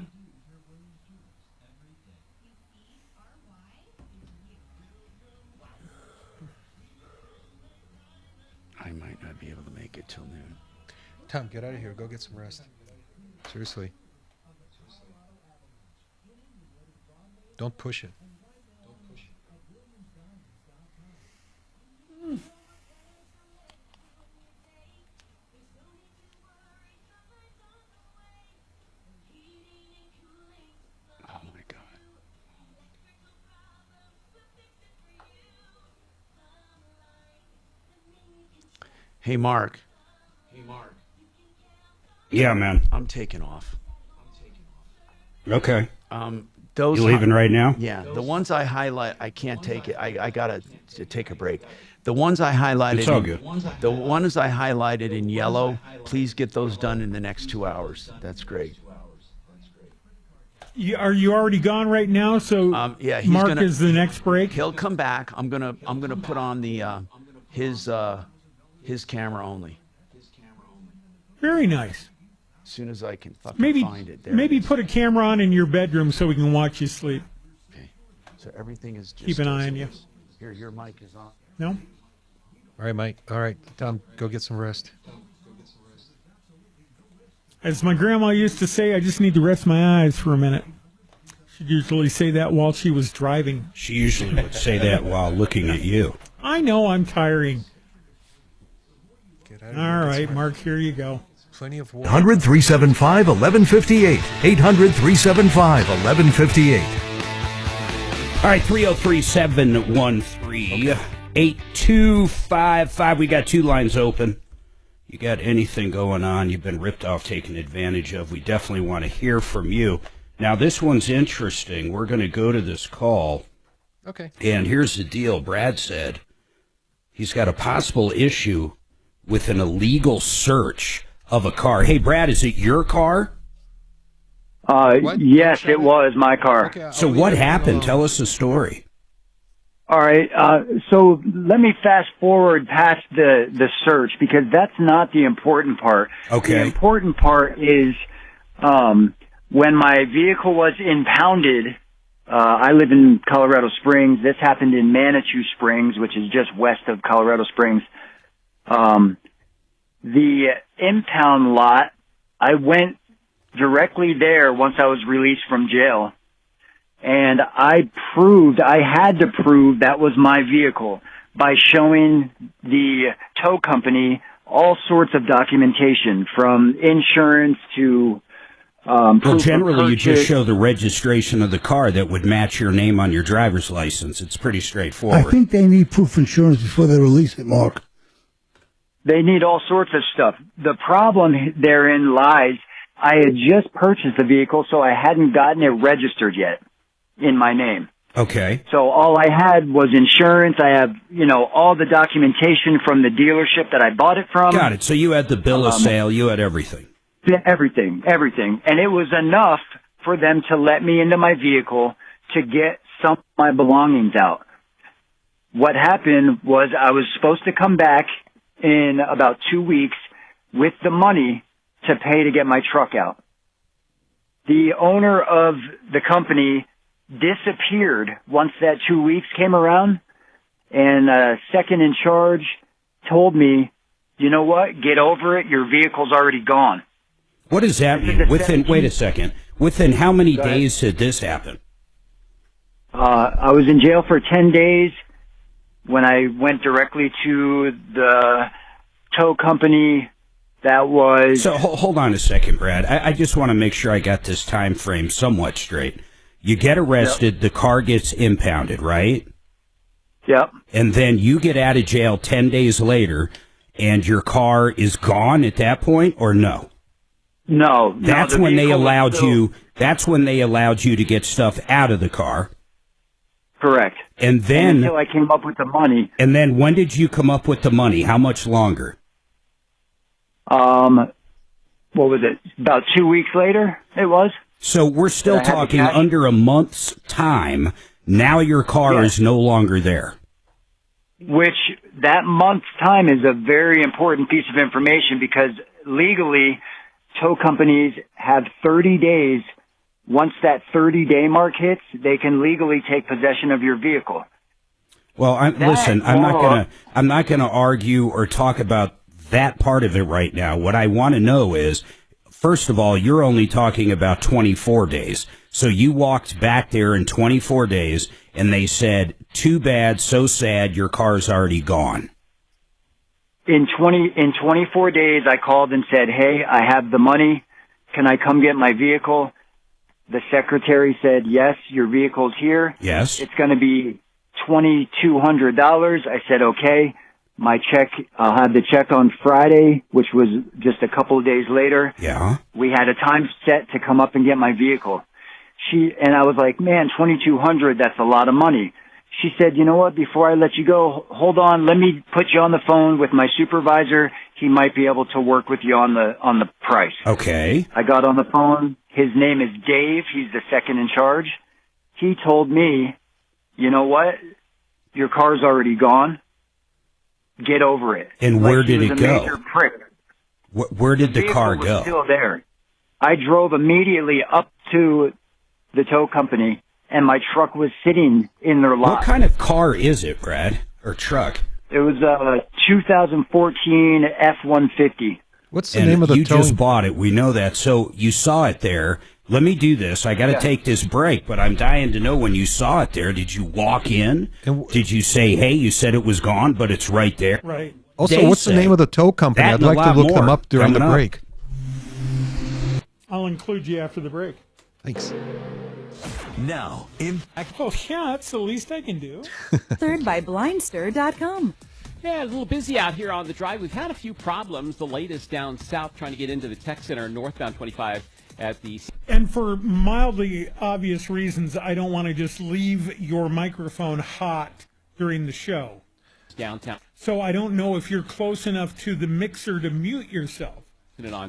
I might not be able to make it till noon. Tom, get out of here. Go get some rest. Seriously. Don't push it. Oh, my God. Hey, Mark. Yeah, man. I'm taking off. Okay. Those You leaving right now? Yeah. The ones I highlight, I can't take it. I got to take a break. The ones I highlighted. It's all good. The ones I highlighted in yellow, please get those done in the next 2 hours. That's great. Are you already gone right now? So Yeah, he's Mark gonna, is the next break. He'll come back. I'm gonna put on the his camera only. Very nice. As soon as I can fucking Maybe find it. There maybe it is. put a camera on in your bedroom so we can watch you sleep. Okay. So everything is just Keep an eye as on it you. is. Here, your mic is on. No? All right, Mike. All right, Tom, go get some rest. As my grandma used to say, I just need to rest my eyes for a minute. She'd usually say that while she was driving. She usually would say that while looking at you. I know I'm tiring. All right, Mark, here you go. Plenty of water. 800-375-1158. 800-375-1158. All right, 303-713-8255. We got two lines open. You got anything going on you've been ripped off, taken advantage of, we definitely want to hear from you. Now, this one's interesting. We're going to go to this call. Okay. And here's the deal. Brad said he's got a possible issue with an illegal search of a car. Hey, Brad, is it your car? Yes, it was my car. Okay, So what happened? Tell us the story. All right. So let me fast forward past the search because that's not the important part. Okay. The important part is when my vehicle was impounded. I live in Colorado Springs. This happened in Manitou Springs, which is just west of Colorado Springs. The impound lot, I went directly there once I was released from jail. And I had to prove that was my vehicle by showing the tow company all sorts of documentation from insurance to Well, proof of generally, you just purchase. show the registration of the car that would match your name on your driver's license. It's pretty I straightforward. think they need proof of insurance before they release it, Mark. They need all sorts of stuff. The problem therein lies, I had just purchased the vehicle, so I hadn't gotten it registered yet in my name. Okay. So all I had was insurance. I have, all the documentation from the dealership that I bought it from. Got it. So you had the bill of sale. You had everything. Everything. And it was enough for them to let me into my vehicle to get some of my belongings out. What happened was I was supposed to come back in about 2 weeks with the money to pay to get my truck out. The owner of the company disappeared once that 2 weeks came around, and second in charge told me, you know what, get over it, your vehicle's already gone. What does that mean? Wait a second. Within how many days did this happen? I was in jail for 10 days when I went directly to the tow company. That was... So hold on a second, Brad. I just want to make sure I got this time frame somewhat straight. You get arrested, the car gets impounded, right? Yep. And then you get out of jail 10 days later, and your car is gone at that point, or no? No. That's when they allowed you. That's when they allowed you to get stuff out of the car. Correct. And then until I came up with the money. And then when did you come up with the money? How much longer? What was it? About 2 weeks later, it was. So we're still talking under a month's time. Now your car is no longer there. Which, that month's time is a very important piece of information because legally, tow companies have 30 days. Once that 30-day mark hits, they can legally take possession of your vehicle. Well, listen, I'm not gonna argue or talk about that part of it right now. What I want to know is, first of all, you're only talking about 24 days. So you walked back there in 24 days, and they said, too bad, so sad, your car's already gone. In 24 days, I called and said, hey, I have the money. Can I come get my vehicle? The secretary said, yes, your vehicle's here. Yes. It's going to be $2,200. I said, okay. My check, I'll have the check on Friday, which was just a couple of days later. Yeah. We had a time set to come up and get my vehicle. And I was like, man, $2,200, that's a lot of money. She said, you know what, before I let you go, hold on, let me put you on the phone with my supervisor. He might be able to work with you on the price. Okay. I got on the phone. His name is Dave. He's the second in charge. He told me, you know what, your car's already gone. Get over it. And where did it go? Major prick. Where did the car go? Was still there. I drove immediately up to the tow company, and my truck was sitting in their lot. What kind of car is it, Brad? Or truck? It was a 2014 F-150. What's the name of the you towing? just bought it. We know that. So you saw it there. Let me do this. I got to take this break, but I'm dying to know when you saw it there. Did you walk in? Did you say, hey, you said it was gone, but it's right there? Right. Also, what's the name of the tow company? I'd like to look them up during the break. I'll include you after the break. Thanks. Now, Impact. Oh, yeah, that's the least I can do. Sponsored by Blindster.com. Yeah, a little busy out here on the drive. We've had a few problems. The latest down south trying to get into the tech center, northbound 25 at the... And for mildly obvious reasons, I don't want to just leave your microphone hot during the show. Downtown. So I don't know if you're close enough to the mixer to mute yourself.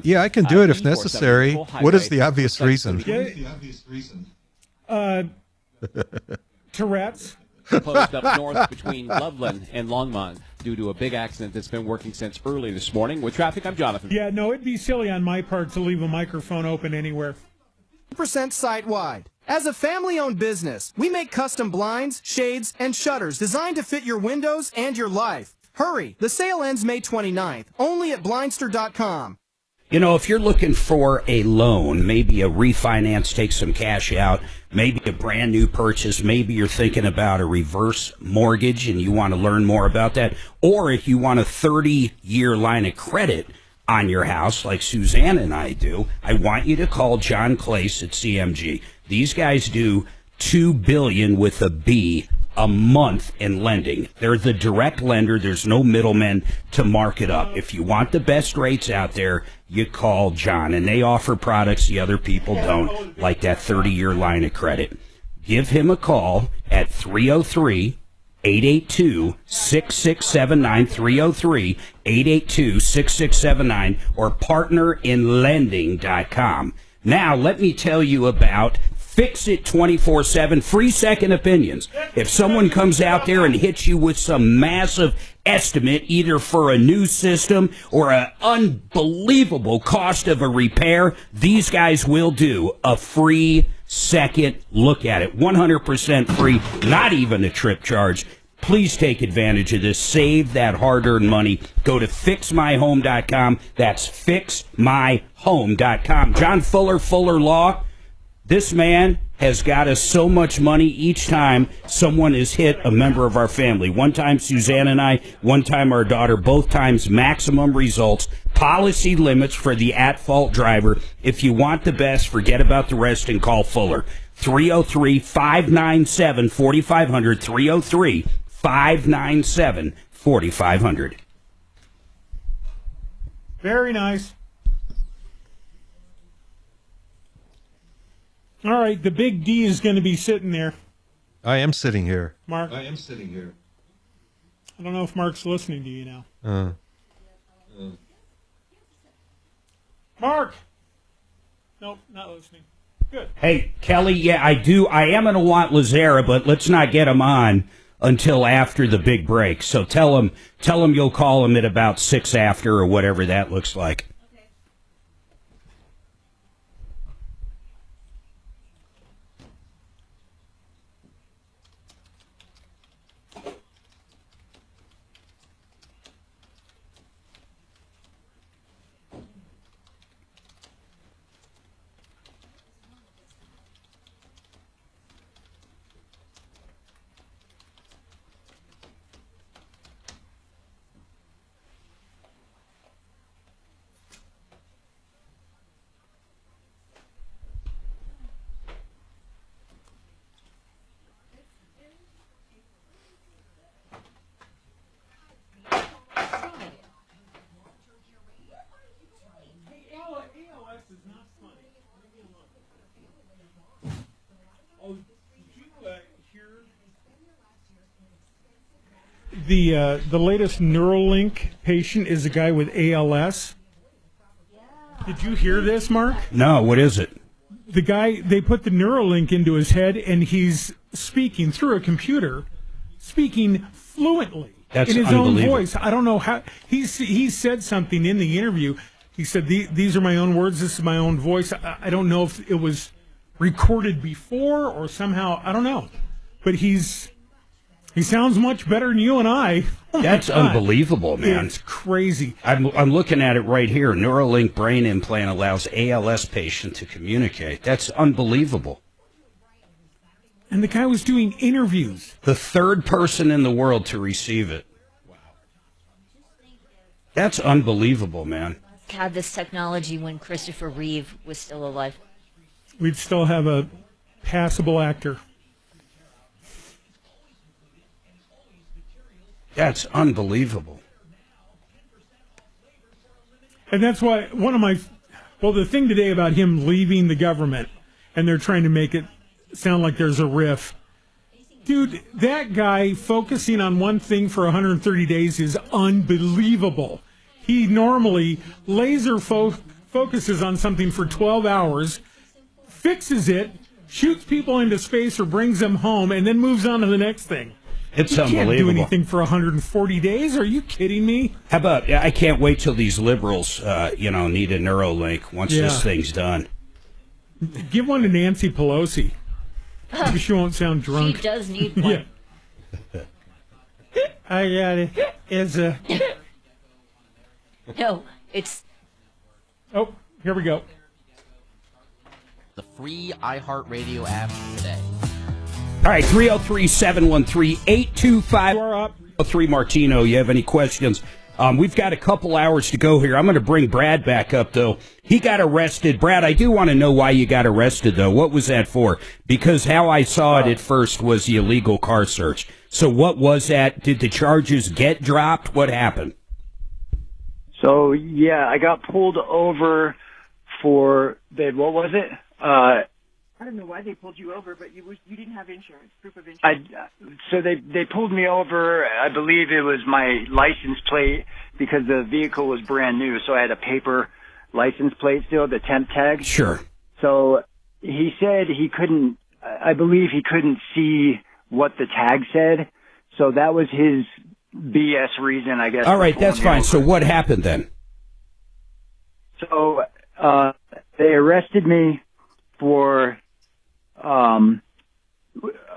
Yeah, I can do it if necessary. What is the obvious reason? Tourette's. Closed up north between Loveland and Longmont due to a big accident that's been working since early this morning. With traffic, I'm Jonathan. Yeah, no, it'd be silly on my part to leave a microphone open anywhere. % site-wide. As a family-owned business, we make custom blinds, shades, and shutters designed to fit your windows and your life. Hurry, the sale ends May 29th, only at Blindster.com. You know, if you're looking for a loan, maybe a refinance, take some cash out, maybe a brand new purchase, maybe you're thinking about a reverse mortgage and you want to learn more about that, or if you want a 30-year line of credit on your house like Suzanne and I do, I want you to call John Clace at CMG. These guys do $2 billion with a B a month in lending. They're the direct lender. There's no middlemen to mark it up. If you want the best rates out there, you call John, and they offer products the other people don't, like that 30-year line of credit. give him a call at 303-882-6679, 303-882-6679, or partnerinlending.com. Now, let me tell you about Fix It 24/7, free second opinions. If someone comes out there and hits you with some massive estimate, either for a new system or an unbelievable cost of a repair, these guys will do a free second look at it. 100% free, not even a trip charge. Please take advantage of this. Save that hard-earned money. Go to fixmyhome.com. That's fixmyhome.com. John Fuller, Fuller Law. This man has got us so much money each time someone has hit a member of our family. One time Suzanne and I, one time our daughter, both times maximum results. Policy limits for the at-fault driver. If you want the best, forget about the rest and call Fuller. 303-597-4500, 303-597-4500. Very nice. All right, the big D is going to be sitting there. I am sitting here. Mark? I am sitting here. I don't know if Mark's listening to you now. Mark! Nope, not listening. Good. Hey, Kelly, yeah, I do. I am going to want Lazara, but let's not get him on until after the big break. So tell him you'll call him at about 6 after or whatever that looks like. The latest Neuralink patient is a guy with ALS. Did you hear this, Mark? No, what is it? The guy, they put the Neuralink into his head, and he's speaking through a computer, speaking fluently. That's in his own unbelievable. voice. I don't know how. He said something in the interview. He said, these are my own words, this is my own voice. I don't know if it was recorded before or somehow, I don't know. But he sounds much better than you and I. Oh, that's unbelievable, man. It's crazy. I'm looking at it right here. Neuralink brain implant allows ALS patient to communicate. That's unbelievable. And the guy was doing interviews. The third person in the world to receive it. Wow. That's unbelievable, man. Had this technology when Christopher Reeve was still alive. We'd still have a passable actor. That's unbelievable. And that's why the thing today about him leaving the government, and they're trying to make it sound like there's a riff. Dude, that guy focusing on one thing for 130 days is unbelievable. He normally laser focuses on something for 12 hours, fixes it, shoots people into space or brings them home, and then moves on to the next thing. It's you unbelievable. Can't do anything for 140 days. Are you kidding me? How about, I can't wait till these liberals, need a Neuralink once this thing's done. Give one to Nancy Pelosi. Maybe she won't sound drunk. She does need one. Yeah. I got it. It's a... No, it's... Oh, here we go. The free iHeartRadio app today. All right, 303-713-8253. 3 Martino, you have any questions? We've got a couple hours to go here. I'm going to bring Brad back up, though. He got arrested. Brad, I do want to know why you got arrested, though. What was that for? Because how I saw it at first was the illegal car search. So what was that? Did the charges get dropped? What happened? So, yeah, I got pulled over for, what was it? I don't know why they pulled you over, but you didn't have insurance, proof of insurance. So they pulled me over. I believe it was my license plate because the vehicle was brand new, so I had a paper license plate still, the temp tag. Sure. So he said he couldn't. I believe he couldn't see what the tag said. So that was his BS reason, I guess. All right, that's fine. So what happened then? So they arrested me for. All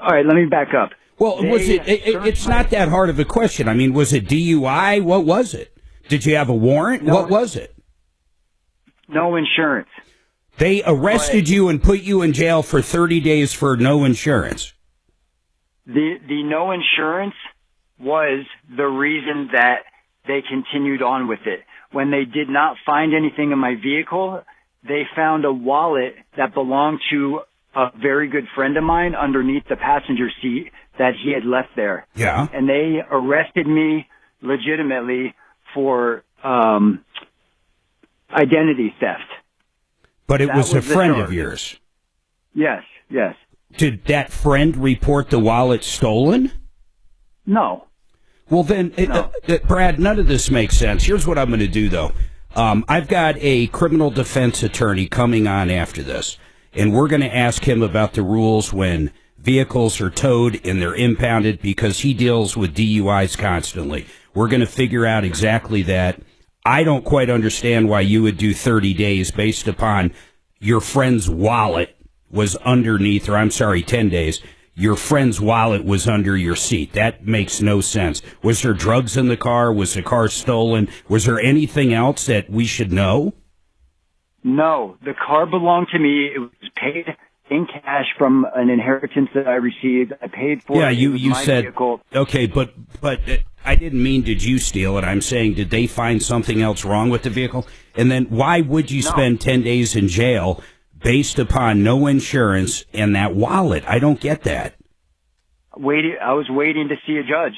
right, let me back up. Well, it's not that hard of a question. I mean, was it DUI? What was it? Did you have a warrant? No, what was it? No insurance. They arrested you and put you in jail for 30 days for no insurance. The no insurance was the reason that they continued on with it. When they did not find anything in my vehicle, they found a wallet that belonged to a very good friend of mine underneath the passenger seat that he had left there. Yeah. And they arrested me legitimately for identity theft. But it That was a was the friend charge. of yours. Yes, yes. Did that friend report the wallet stolen? No. Well, then, Brad, none of this makes sense. Here's what I'm going to do, though. I've got a criminal defense attorney coming on after this, and we're going to ask him about the rules when vehicles are towed and they're impounded because he deals with DUIs constantly. We're going to figure out exactly that. I don't quite understand why you would do 30 days based upon your friend's wallet was underneath, or I'm sorry, 10 days. Your friend's wallet was under your seat. That makes no sense. Was there drugs in the car? Was the car stolen? Was there anything else that we should know? No, the car belonged to me. It was paid in cash from an inheritance that I received. I paid for Yeah, it. you It was my said, vehicle. okay, but I didn't mean did you steal it. I'm saying did they find something else wrong with the vehicle? And then why would you spend 10 days in jail based upon no insurance and that wallet? I don't get that. I was waiting to see a judge.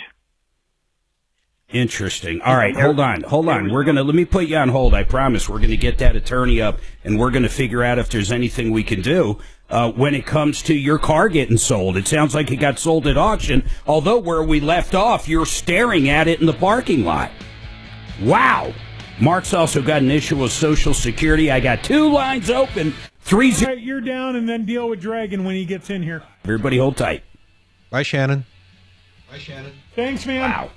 Interesting. All right, hold on. Let me put you on hold. I promise we're gonna get that attorney up and we're gonna figure out if there's anything we can do when it comes to your car getting sold. It sounds like it got sold at auction, although where we left off, you're staring at it in the parking lot. Wow. Mark's also got an issue with Social Security. I got 2 lines open. 3-0. All right, you're down, and then deal with Dragon when he gets in here. Everybody hold tight. Bye, Shannon. Thanks, man. Wow.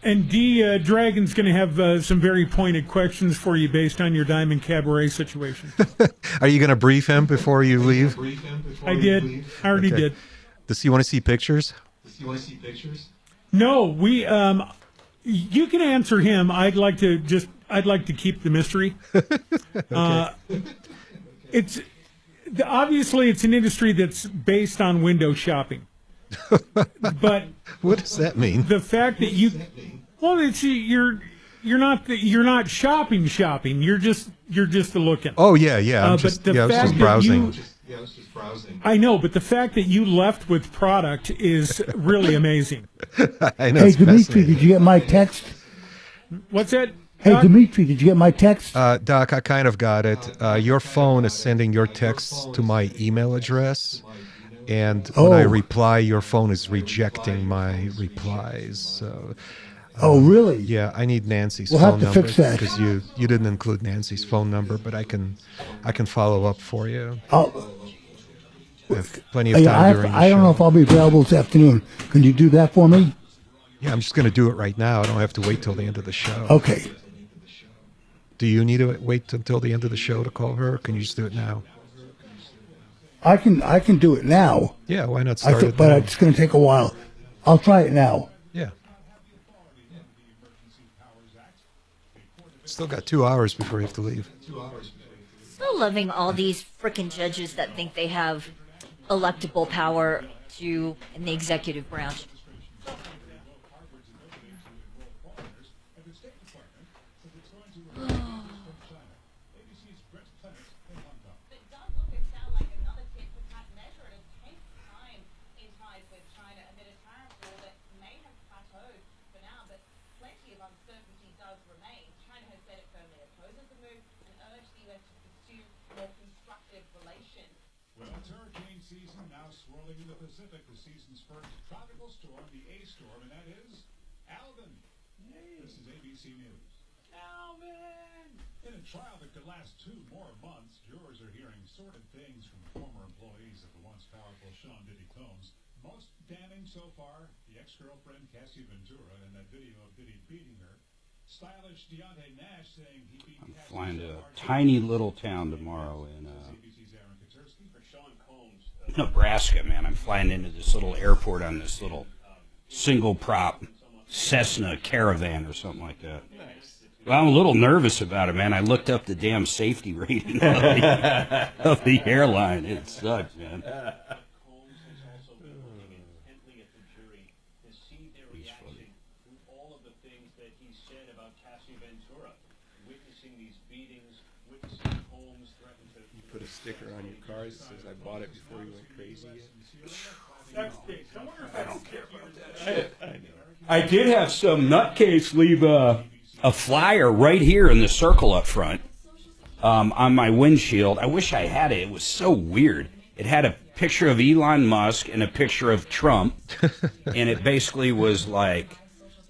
And Dragon's going to have some very pointed questions for you based on your Diamond Cabaret situation. Are you going to brief him before you leave? I did. I already did. Does he want to see pictures? No, we. You can answer him. I'd like to keep the mystery. It's obviously it's an industry that's based on window shopping. But what does that mean? The fact that you're not shopping. You're just looking. Oh yeah. I was just browsing. I know, but the fact that you left with product is really amazing. I know. Hey, Dimitri, did you get my text? What's that? Hey, Doc? Dimitri, did you get my text? Doc, I kind of got it. Your phone is sending your texts to my email address. And when I reply, your phone is rejecting my replies. So, oh, really? Yeah, I need Nancy's We'll phone have to number fix that. because you didn't include Nancy's phone number, but I can follow up for you. I have plenty of time during the show. I don't know if I'll be available this afternoon. Can you do that for me? Yeah, I'm just going to do it right now. I don't have to wait till the end of the show. Okay. Do you need to wait until the end of the show to call her, or can you just do it now? I can do it now. Yeah, why not start it but now? it's going to take a while. I'll try it now. Yeah. Still got 2 hours before you have to leave. Still loving all these frickin' judges that think they have electable power in the executive branch. uncertainty does remain, China has said it firmly opposes the move and urged the U.S. to pursue more constructive relations. Well, it's hurricane season now swirling in the Pacific. The season's first tropical storm, the A storm, and that is Alvin. This is ABC News. Alvin! In a trial that could last 2 more months, jurors are hearing sordid things from former employees of the once powerful Sean Diddy Combs. Most damning so far, the ex-girlfriend Cassie Ventura in that video of Diddy beating her. Stylish Deontay Nash saying he beat Cassie. Flying to a tiny little town tomorrow in Nebraska, man. I'm flying into this little airport on this little single prop Cessna Caravan or something like that. Well, I'm a little nervous about it, man. I looked up the damn safety rating of the airline. It sucks, man. Put a sticker on your car that says, I bought it before you went crazy yet? I did have some nutcase leave a flyer right here in the circle up front on my windshield. I wish I had it. It was so weird. It had a picture of Elon Musk and a picture of Trump, and it basically was like,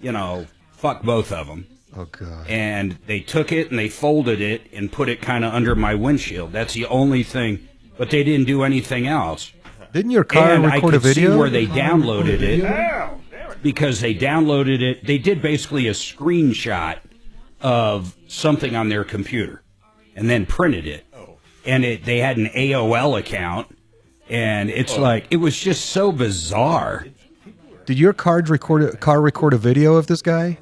you know, fuck both of them. Oh, God. And they took it and they folded it and put it kind of under my windshield. That's the only thing. But they didn't do anything else. Didn't your car record a video? I could see where they downloaded it. Because they downloaded it. They did basically a screenshot of something on their computer and then printed it. And they had an AOL account. And it's like, it was just so bizarre. Did your car record a video of this guy?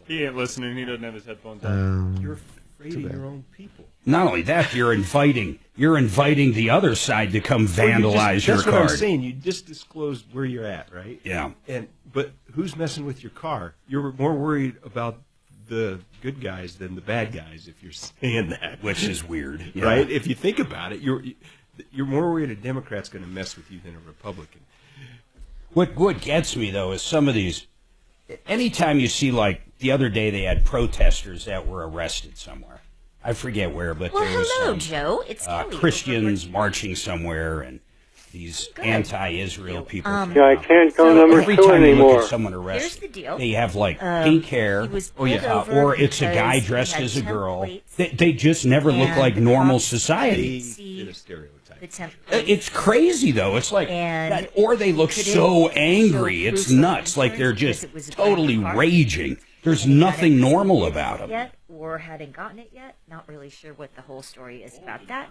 He ain't listening. He doesn't have his headphones on. You're afraid of your own people. Not only that, you're inviting the other side to come vandalize your that's card. What I'm saying. You just disclosed where you're at, right? Yeah. But who's messing with your car? You're more worried about the good guys than the bad guys, if you're saying that. Which is weird, yeah. Right? If you think about it, you're more worried a Democrat's going to mess with you than a Republican. What gets me though is some of these. Anytime you see, like the other day, they had protesters that were arrested somewhere. I forget where, but Well, there was hello, some, Joe. It's Kelly. Christians marching somewhere, and these anti-Israel people. Yeah, I can't go number every 2 time you anymore. look at someone arrested, Here's the deal. they have like pink hair, he was pulled over or it's a guy because he dressed had as a temp girl. plates They just never look and like normal cops society. couldn't see the temp It's crazy though. It's like And that, or they look couldn't so show angry. proof It's of nuts. Like they're insurance just because it was a totally black car. raging. There's And he nothing hadn't normal seen it about them. yet, or hadn't gotten it yet. Not really sure what the whole story is about that.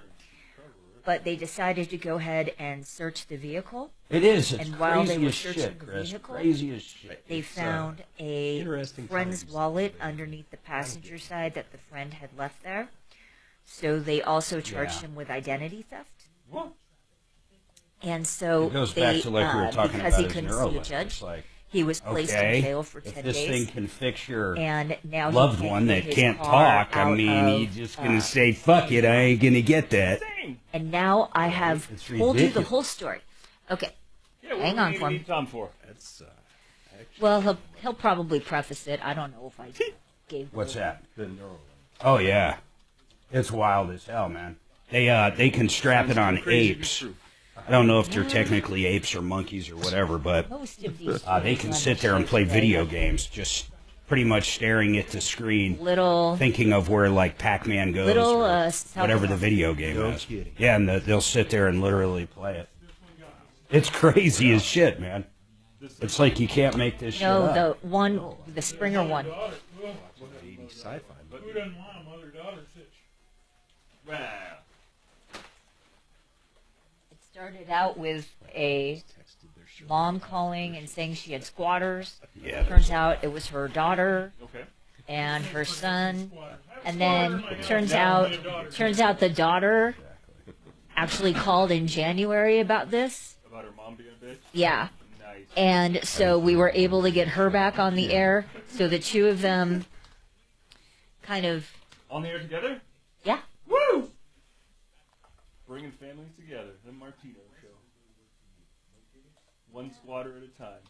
But they decided to go ahead and search the vehicle. It is. It's and while they crazy were as searching shit, the Chris. vehicle, Crazy as shit. they It's, found a interesting friend's wallet underneath the passenger side that the friend had left there. So they also charged him with identity theft. And so It goes they, back to like we were talking because about he as couldn't see Neuralink. a judge, It's like, he was placed okay, in jail for 10 if this days. thing can fix your And now he loved can't one get that his can't car talk, I out mean, of, he's just going to say, fuck it, I ain't going to get that. And now I have It's told you the ridiculous. whole story. Okay, Yeah, what hang do on we for need me. Tom for? That's Well, he'll probably preface it. I don't know if I gave. What's that? the neural. Oh, yeah. It's wild as hell, man. They can strap it on apes. I don't know if they're technically apes or monkeys or whatever, but Most of these they can sit there and play video games, just pretty much staring at the screen, thinking of where like Pac-Man goes, or whatever the video game is. Yeah, and they'll sit there and literally play it. It's crazy as shit, man. It's like you can't make this shit No, up. the Springer one. Sci-fi. But who doesn't want a mother-daughter sitch? Well, It started out with a mom calling and saying she had squatters. Yeah, Turns out it was her daughter okay. and her son, and then turns out the daughter actually called in January about this. About her mom being a bitch? Yeah. Nice. And so we were able to get her back on the air, so the two of them kind of, On the air together? yeah. Woo! Bringing families together. The Martino Show. One squatter at a time.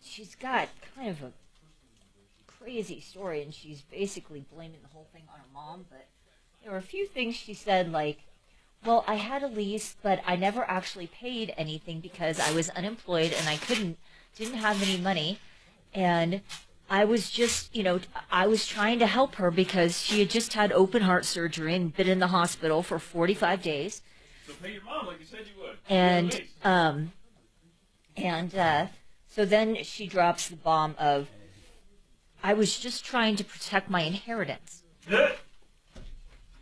she's got kind of a crazy story, and she's basically blaming the whole thing on her mom. But there were a few things she said, like, well, I had a lease, but I never actually paid anything because I was unemployed and I didn't have any money. And I was just, I was trying to help her because she had just had open heart surgery and been in the hospital for 45 days. So pay your mom like you said you would. And so then she drops the bomb of, I was just trying to protect my inheritance. So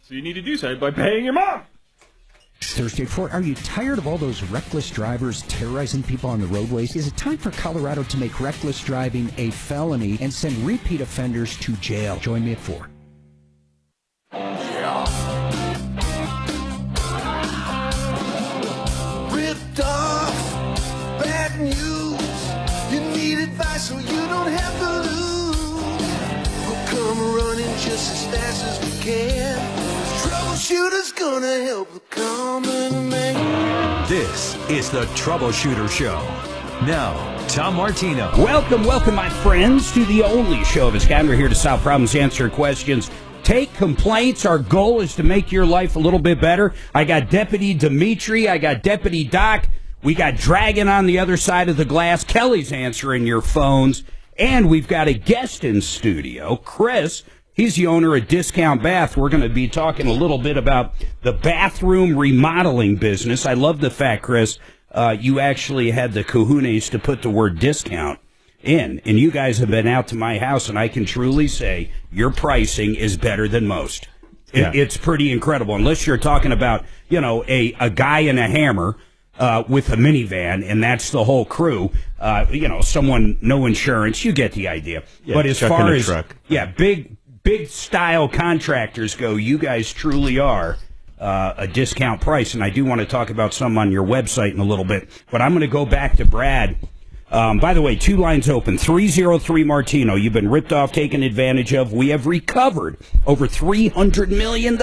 you need to do something by paying your mom. Thursday at 4. Are you tired of all those reckless drivers terrorizing people on the roadways? Is it time for Colorado to make reckless driving a felony and send repeat offenders to jail? Join me at 4. Ripped off, bad news. You need advice so you don't have to lose. We'll come running just as fast as we can. Troubleshooter's gonna help the common man. This is the Troubleshooter Show. Now, Tom Martino. Welcome, my friends, to the only show of its kind. We're here to solve problems, answer questions, take complaints. Our goal is to make your life a little bit better. I got Deputy Dimitri. I got Deputy Doc. We got Dragon on the other side of the glass. Kelly's answering your phones. And we've got a guest in studio, Chris. He's the owner of Discount Bath. We're going to be talking a little bit about the bathroom remodeling business. I love the fact, Chris, you actually had the cojones to put the word discount in. And you guys have been out to my house, and I can truly say your pricing is better than most. It's pretty incredible. Unless you're talking about, a guy in a hammer with a minivan, and that's the whole crew. Someone, no insurance. You get the idea. Yeah, but as far as truck. big style contractors go, you guys truly are a discount price. And I do want to talk about some on your website in a little bit. But I'm going to go back to Brad. By the way, 2 lines open. 303 Martino. You've been ripped off, taken advantage of. We have recovered over $300 million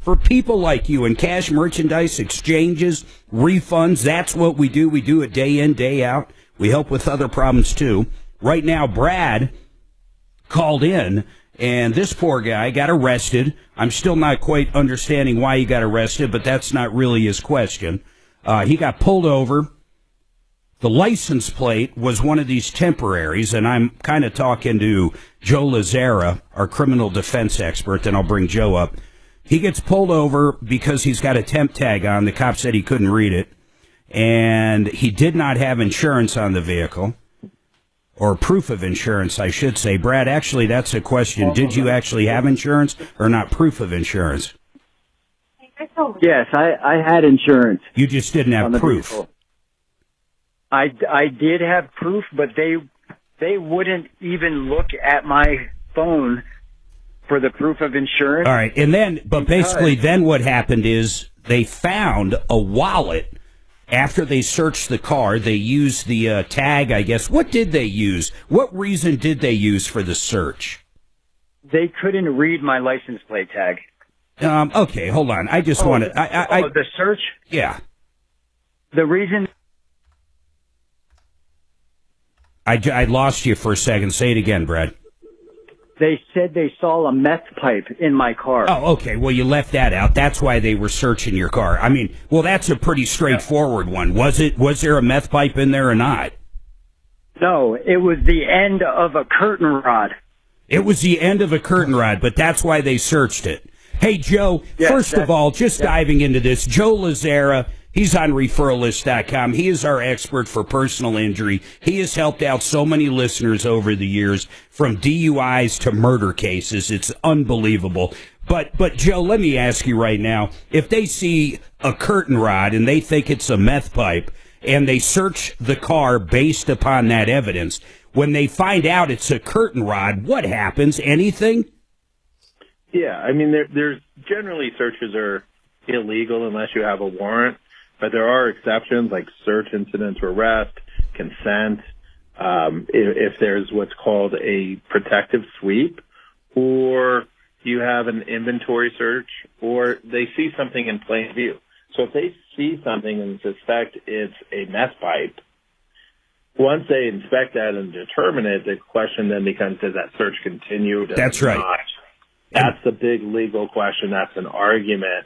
for people like you in cash, merchandise, exchanges, refunds. That's what we do. We do it day in, day out. We help with other problems, too. Right now, Brad called in, and this poor guy got arrested. I'm still not quite understanding why he got arrested, but that's not really his question. He got pulled over. The license plate was one of these temporaries, and I'm kind of talking to Joe Lazzara, our criminal defense expert, then I'll bring Joe up. He gets pulled over because he's got a temp tag on. The cop said he couldn't read it, and he did not have insurance on the vehicle. Or proof of insurance, I should say. Brad, actually, that's a question. Did you actually have insurance or not proof of insurance? Yes, I had insurance. You just didn't have proof. Vehicle. I did have proof, but they wouldn't even look at my phone for the proof of insurance. All right, and then, but basically then what happened is they found a wallet. After they searched the car, they used the tag, I guess. What did they use? What reason did they use for the search? They couldn't read my license plate tag. Okay, hold on. I just want to... the search? Yeah. The reason... I lost you for a second. Say it again, Brad. They said they saw a meth pipe in my car. Oh, okay. Well, you left that out. That's why they were searching your car. I mean, well, that's a pretty straightforward one. Was there a meth pipe in there or not? No, it was the end of a curtain rod. It was the end of a curtain rod, but that's why they searched it. Hey, Joe, first of all, diving into this, Joe Lazzara, he's on referralist.com. He is our expert for personal injury. He has helped out so many listeners over the years, from DUIs to murder cases. It's unbelievable. But Joe, let me ask you right now, if they see a curtain rod and they think it's a meth pipe and they search the car based upon that evidence, when they find out it's a curtain rod, what happens? Anything? Yeah, I mean, there's generally searches are illegal unless you have a warrant, but there are exceptions like search incident to arrest, consent, if there's what's called a protective sweep, or you have an inventory search, or they see something in plain view. So if they see something and suspect it's a meth pipe, once they inspect that and determine it, the question then becomes, does that search continue? Does That's it right. not? That's the big legal question. That's an argument,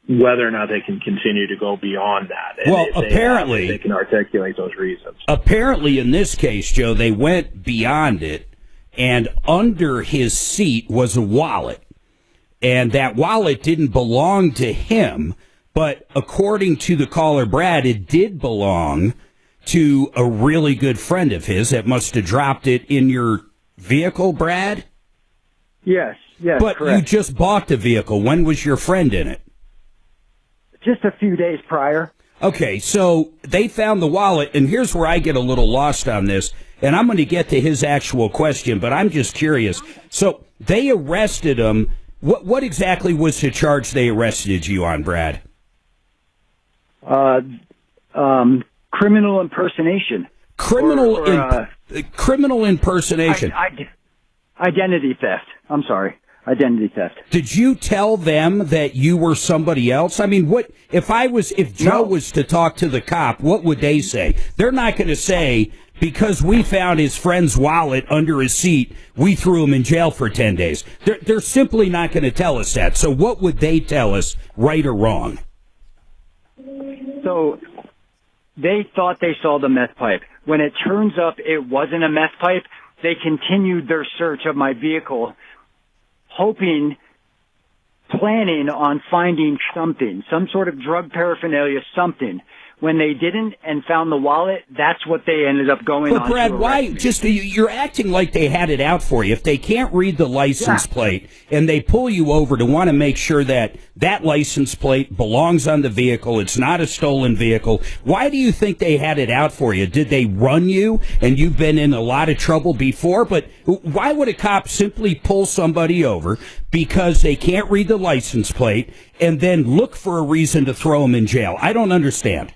whether or not they can continue to go beyond that. And Well, if they apparently- they can articulate those reasons. Apparently, in this case, Joe, they went beyond it, and under his seat was a wallet. And that wallet didn't belong to him, but according to the caller, Brad, it did belong to a really good friend of his that must have dropped it in your vehicle, Brad? Yes, But correct. you just bought the vehicle. When was your friend in it? Just a few days prior. Okay, so they found the wallet, and here's where I get a little lost on this, and I'm going to get to his actual question, but I'm just curious. So they arrested him. What exactly was the charge they arrested you on, Brad? Criminal impersonation. Criminal impersonation. Identity theft. I'm sorry. Identity theft. Did you tell them that you were somebody else? I mean, what if Joe was to talk to the cop, what would they say? They're not going to say, because we found his friend's wallet under his seat, we threw him in jail for 10 days. They're simply not going to tell us that. So what would they tell us, right or wrong? So they thought they saw the meth pipe. When it turns up it wasn't a meth pipe, they continued their search of my vehicle, planning on finding something, some sort of drug paraphernalia, something. When they didn't and found the wallet, that's what they ended up going on. But Brad, to why? arrest me. You're acting like they had it out for you. If they can't read the license plate and they pull you over to want to make sure that that license plate belongs on the vehicle, it's not a stolen vehicle, why do you think they had it out for you? Did they run you and you've been in a lot of trouble before? But why would a cop simply pull somebody over because they can't read the license plate and then look for a reason to throw them in jail? I don't understand.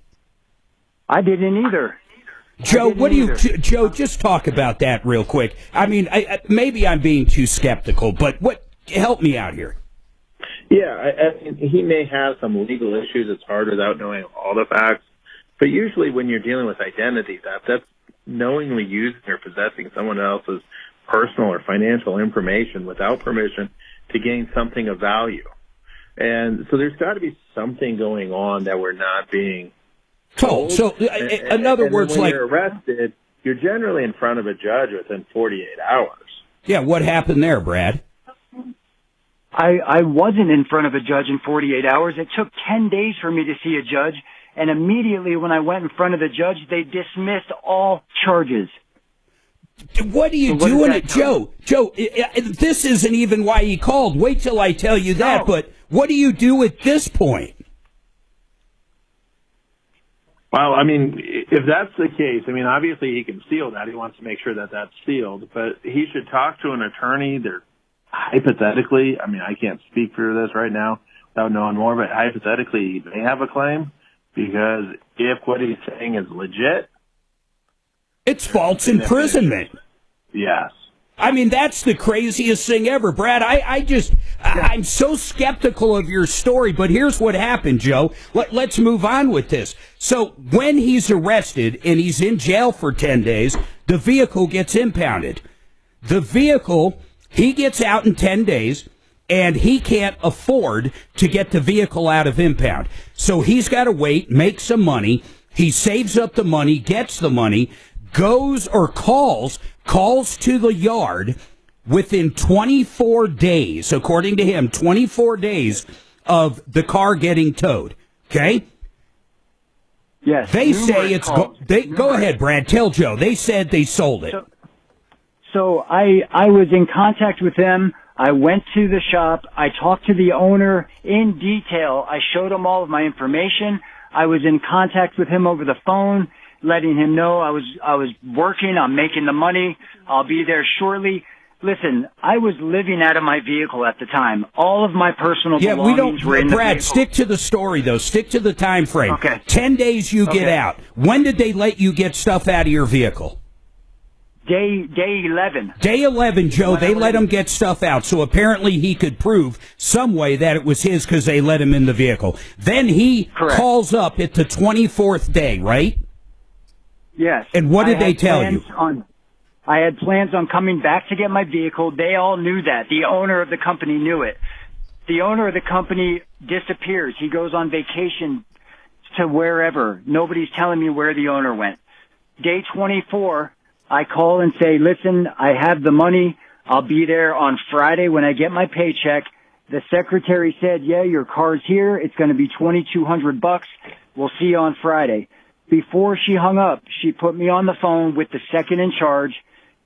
I didn't either. Joe, Joe, just talk about that real quick. I mean, maybe I'm being too skeptical, but help me out here. Yeah, I he may have some legal issues. It's hard without knowing all the facts. But usually when you're dealing with identity theft, that's knowingly using or possessing someone else's personal or financial information without permission to gain something of value. And so there's got to be something going on that we're not being told. So in other words, when you're arrested, you're generally in front of a judge within 48 hours. Yeah, what happened there, Brad? I wasn't in front of a judge in 48 hours. It took 10 days for me to see a judge, and immediately when I went in front of the judge, they dismissed all charges. What are you doing, Joe? Joe, this isn't even why he called. Wait till I tell you that. But what do you do at this point? Well, I mean, if that's the case, I mean, obviously he can seal that. He wants to make sure that that's sealed. But he should talk to an attorney. They're hypothetically, I mean, I can't speak for this right now without knowing more, but hypothetically he may have a claim, because if what he's saying is legit, it's false imprisonment. Yes. I mean, that's the craziest thing ever, Brad. I'm so skeptical of your story, but here's what happened, Joe. Let's move on with this. So when he's arrested and he's in jail for 10 days, the vehicle gets impounded. The vehicle, he gets out in 10 days, and he can't afford to get the vehicle out of impound. So he's got to wait, make some money. He saves up the money, gets the money, goes or calls to the yard within 24 days, according to him, 24 days of the car getting towed. Okay? Yes. They say it's go ahead, Brad. Tell Joe. They said they sold it. So I was in contact with them. I went to the shop. I talked to the owner in detail. I showed him all of my information. I was in contact with him over the phone, letting him know I was working, I'm making the money, I'll be there shortly. Listen, I was living out of my vehicle at the time. All of my personal belongings were in the Brad, vehicle. stick to the story, though. Stick to the time frame. Okay. 10 days you get out. When did they let you get stuff out of your vehicle? Day 11. Day 11, Joe, they let him get stuff out. So apparently he could prove some way that it was his because they let him in the vehicle. Then he calls up at the 24th day, right? Yes. And what did they tell you? I had plans on coming back to get my vehicle. They all knew that. The owner of the company knew it. The owner of the company disappears. He goes on vacation to wherever. Nobody's telling me where the owner went. Day 24, I call and say, listen, I have the money. I'll be there on Friday when I get my paycheck. The secretary said, yeah, your car's here. It's going to be $2,200. We'll see you on Friday. Before she hung up, she put me on the phone with the second in charge.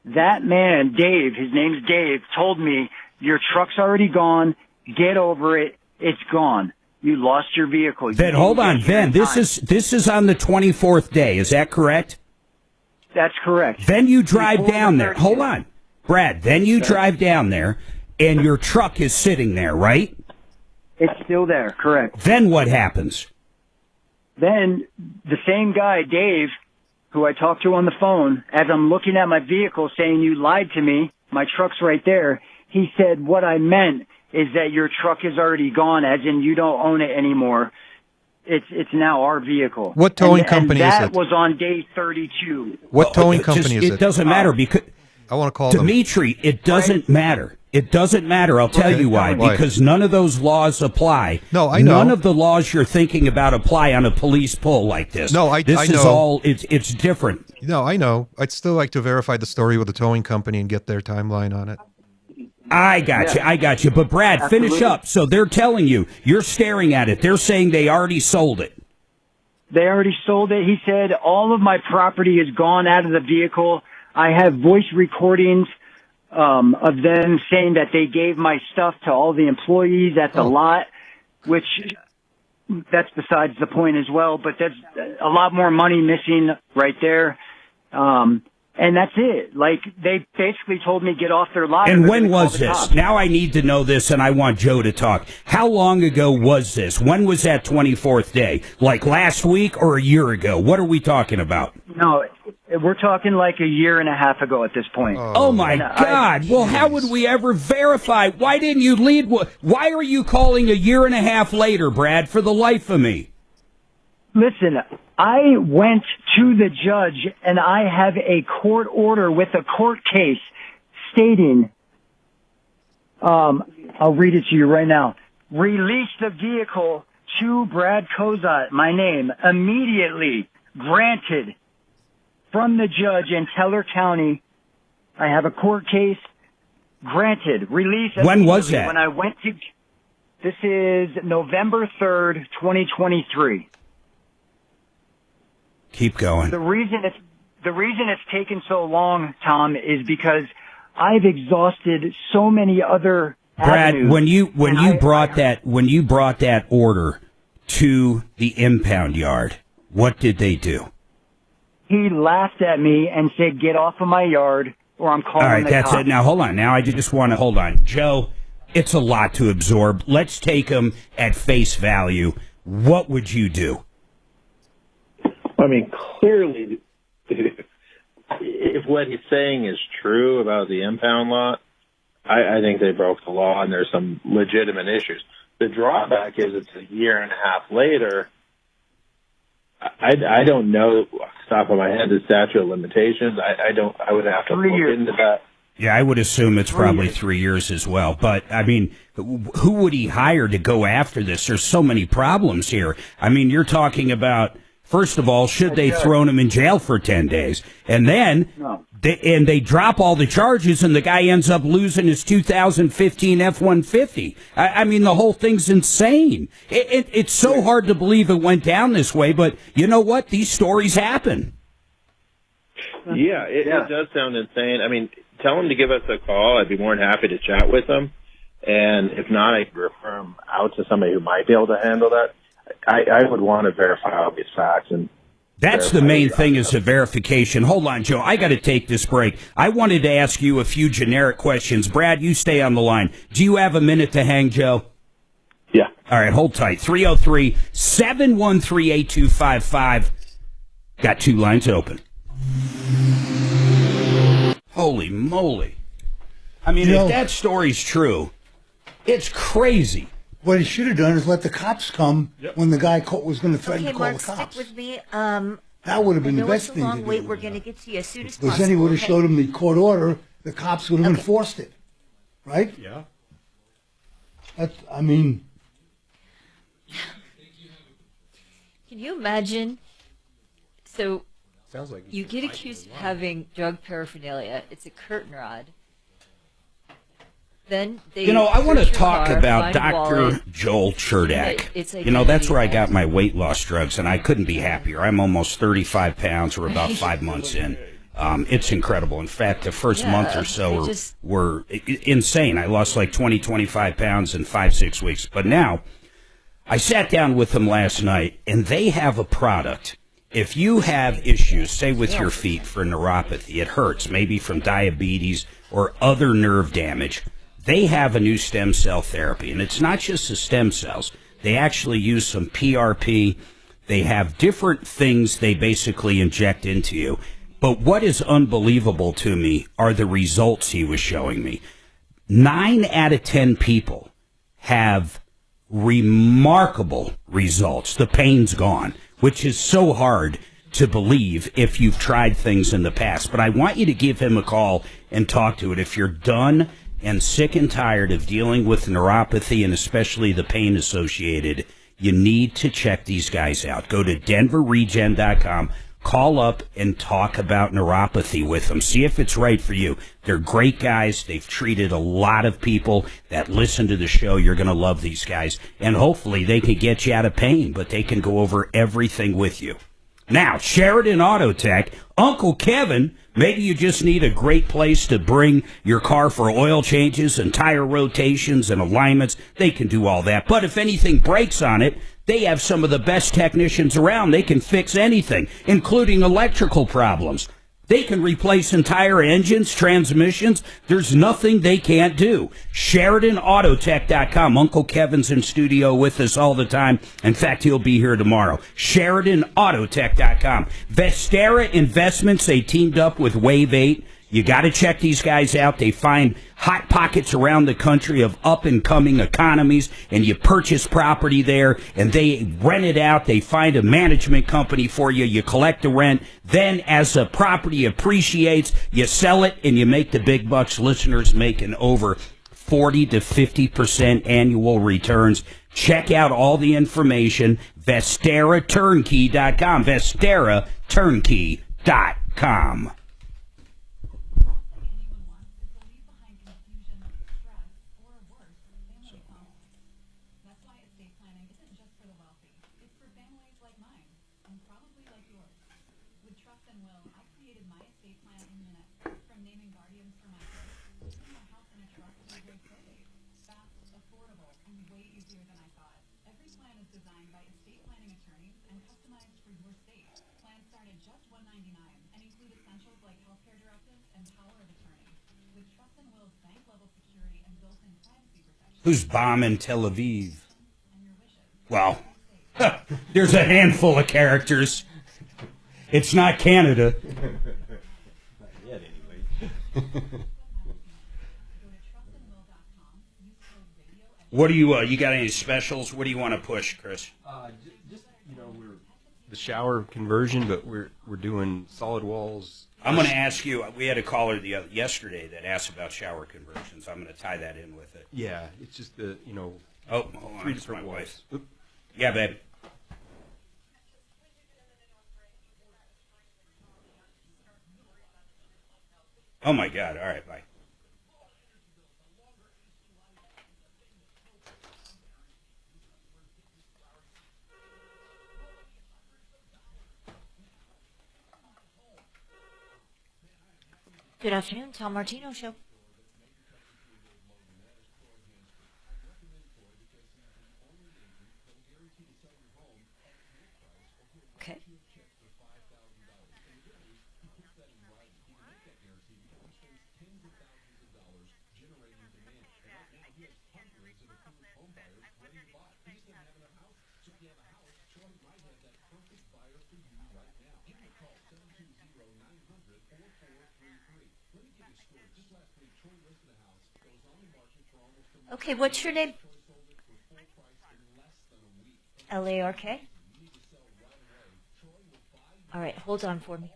That man, Dave, his name's Dave, told me, your truck's already gone. Get over it. It's gone. You lost your vehicle. Then hold on, Ben. This is on the 24th day. Is that correct? That's correct. Then you drive down there. Hold on, Brad. Then you drive down there, and your truck is sitting there, right? It's still there. Correct. Then what happens? Then the same guy, Dave, who I talked to on the phone, as I'm looking at my vehicle saying, you lied to me, my truck's right there, he said, what I meant is that your truck is already gone, as in you don't own it anymore. It's now our vehicle. What towing company is it? That was on day 32. What towing company is it? It doesn't matter because I want to call Dimitri, it doesn't matter. It doesn't matter. I'll tell you why. Because none of those laws apply. No, I know. None of the laws you're thinking about apply on a police pull like this. No, I This know. is all, it's different. No, I know. I'd still like to verify the story with the towing company and get their timeline on it. I got you. But Brad, finish up. So they're telling you, you're staring at it. They're saying they already sold it. They already sold it. He said, all of my property is gone out of the vehicle. I have voice recordings of them saying that they gave my stuff to all the employees at the lot, which that's besides the point as well. But there's a lot more money missing right there. And that's it. Like, they basically told me get off their lot. And when was this? Now I need to know this, and I want Joe to talk. How long ago was this? When was that 24th day? Like last week or a year ago? What are we talking about? No, we're talking like a year and a half ago at this point. Oh, my God. Well, how would we ever verify? Why didn't you lead? Why are you calling a year and a half later, Brad, for the life of me? Listen, I went to the judge, and I have a court order with a court case stating, I'll read it to you right now. Release the vehicle to Brad Kozat, my name, immediately, granted, from the judge in Teller County. I have a court case, granted, release. When was that? When I went to, this is November 3rd, 2023. Keep going. The reason it's taken so long, Tom, is because I've exhausted so many other Brad, avenues. when you brought that order to the impound yard, what did they do? He laughed at me and said, "Get off of my yard, or I'm calling All right, the that's cops." it. Now hold on. Now I just want to hold on, Joe. It's a lot to absorb. Let's take them at face value. What would you do? I mean, clearly, if what he's saying is true about the impound lot, I think they broke the law and there's some legitimate issues. The drawback is it's a year and a half later. I don't know off the top of my head the statute of limitations. I would have to look into that. Yeah, I would assume it's probably 3 years as well. But, I mean, who would he hire to go after this? There's so many problems here. I mean, you're talking about, first of all, should they thrown him in jail for 10 days? And then they drop all the charges and the guy ends up losing his 2015 F-150. I mean, the whole thing's insane. It's so hard to believe it went down this way, but you know what? These stories happen. Yeah, it does sound insane. I mean, tell him to give us a call. I'd be more than happy to chat with him. And if not, I could refer him out to somebody who might be able to handle that. I would want to verify all these facts. And that's the main thing is the verification. Hold on, Joe. I got to take this break. I wanted to ask you a few generic questions. Brad, you stay on the line. Do you have a minute to hang, Joe? Yeah. All right, hold tight. 303-713-8255. Got two lines open. Holy moly. I mean, if that story's true, it's crazy. What he should have done is let the cops come when the guy was going to threaten to call Mark, the cops. stick with me. That would have been I the know best it's a thing to long wait. do. We're going to get to you as soon as Because possible. then he would have okay? showed him the court order. The cops would have enforced it, right? Yeah. I mean, Can you imagine? So, Sounds like you get accused of having drug paraphernalia. It's a curtain rod. Then they. You know, I want to search your talk car, about find a Dr. wallet. Joel Cherdak. It's You know, that's where I identity got my weight loss drugs, and I couldn't be happier. I'm almost 35 pounds. We're about 5 months in. It's incredible. In fact, the first month or so were insane. I lost like 20, 25 pounds in 5-6 weeks. But now, I sat down with them last night, and they have a product. If you have issues, say with your feet for neuropathy, it hurts, maybe from diabetes or other nerve damage, they have a new stem cell therapy. And it's not just the stem cells. They actually use some PRP. They have different things they basically inject into you. But what is unbelievable to me are the results he was showing me. 9 out of 10 people have remarkable results. The pain's gone, which is so hard to believe if you've tried things in the past. But I want you to give him a call and talk to it. If you're done and sick and tired of dealing with neuropathy and especially the pain associated, you need to check these guys out. Go to denverregen.com. Call up and talk about neuropathy with them. See if it's right for you. They're great guys. They've treated a lot of people that listen to the show. You're going to love these guys. And hopefully they can get you out of pain, but they can go over everything with you. Now, Sheridan Auto Tech, Uncle Kevin, maybe you just need a great place to bring your car for oil changes and tire rotations and alignments. They can do all that. But if anything breaks on it, they have some of the best technicians around. They can fix anything, including electrical problems. They can replace entire engines, transmissions. There's nothing they can't do. SheridanAutotech.com. Uncle Kevin's in studio with us all the time. In fact, he'll be here tomorrow. SheridanAutotech.com. Vestera Investments, they teamed up with Wave 8. You got to check these guys out. They find hot pockets around the country of up-and-coming economies, and you purchase property there, and they rent it out. They find a management company for you. You collect the rent. Then, as the property appreciates, you sell it, and you make the big bucks. Listeners making over 40 to 50% annual returns. Check out all the information, VesteraTurnkey.com, VesteraTurnkey.com. Who's bombing Tel Aviv? Well, there's a handful of characters. It's not Canada. Not yet, anyway. What do you got any specials? What do you want to push, Chris? Just we're the shower conversion, but we're doing solid walls. I'm going to ask you. We had a caller yesterday that asked about shower conversions. I'm going to tie that in with it. Yeah, it's just the Oh, hold on, 3 it's different my walls. wife. Yeah, babe. Oh my God! All right, bye. Good afternoon, Tom Martino Show. Okay. Okay, what's your name? Lark. All right, hold on for me.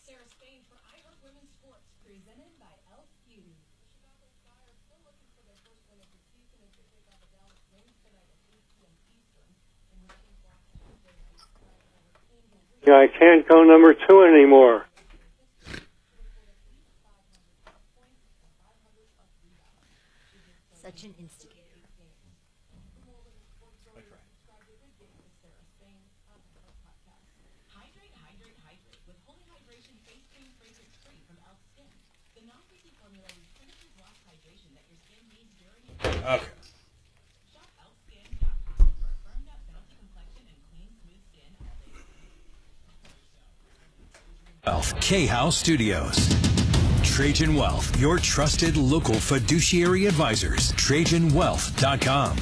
Sarah Spain for iHeart Women's Sports, presented by Elf Beauty. Chicago Fire still looking for their first win of the season as they take on the Dallas Wings tonight at 8 p.m. Eastern. And with King Black Tuesday night, I can't go number 2 anymore. Such an instigator. Hydrate, hydrate, hydrate with Holy Hydration Face Cream Fragrance Free from Elf Skin. The non-fizzy formula is critical loss hydration that your skin needs during and Okay. Shop elfskin.com for a firmed up bouncy complexion and clean, smooth skin all day long. Wealth K-House Studios. Trajan Wealth, your trusted local fiduciary advisors. TrajanWealth.com.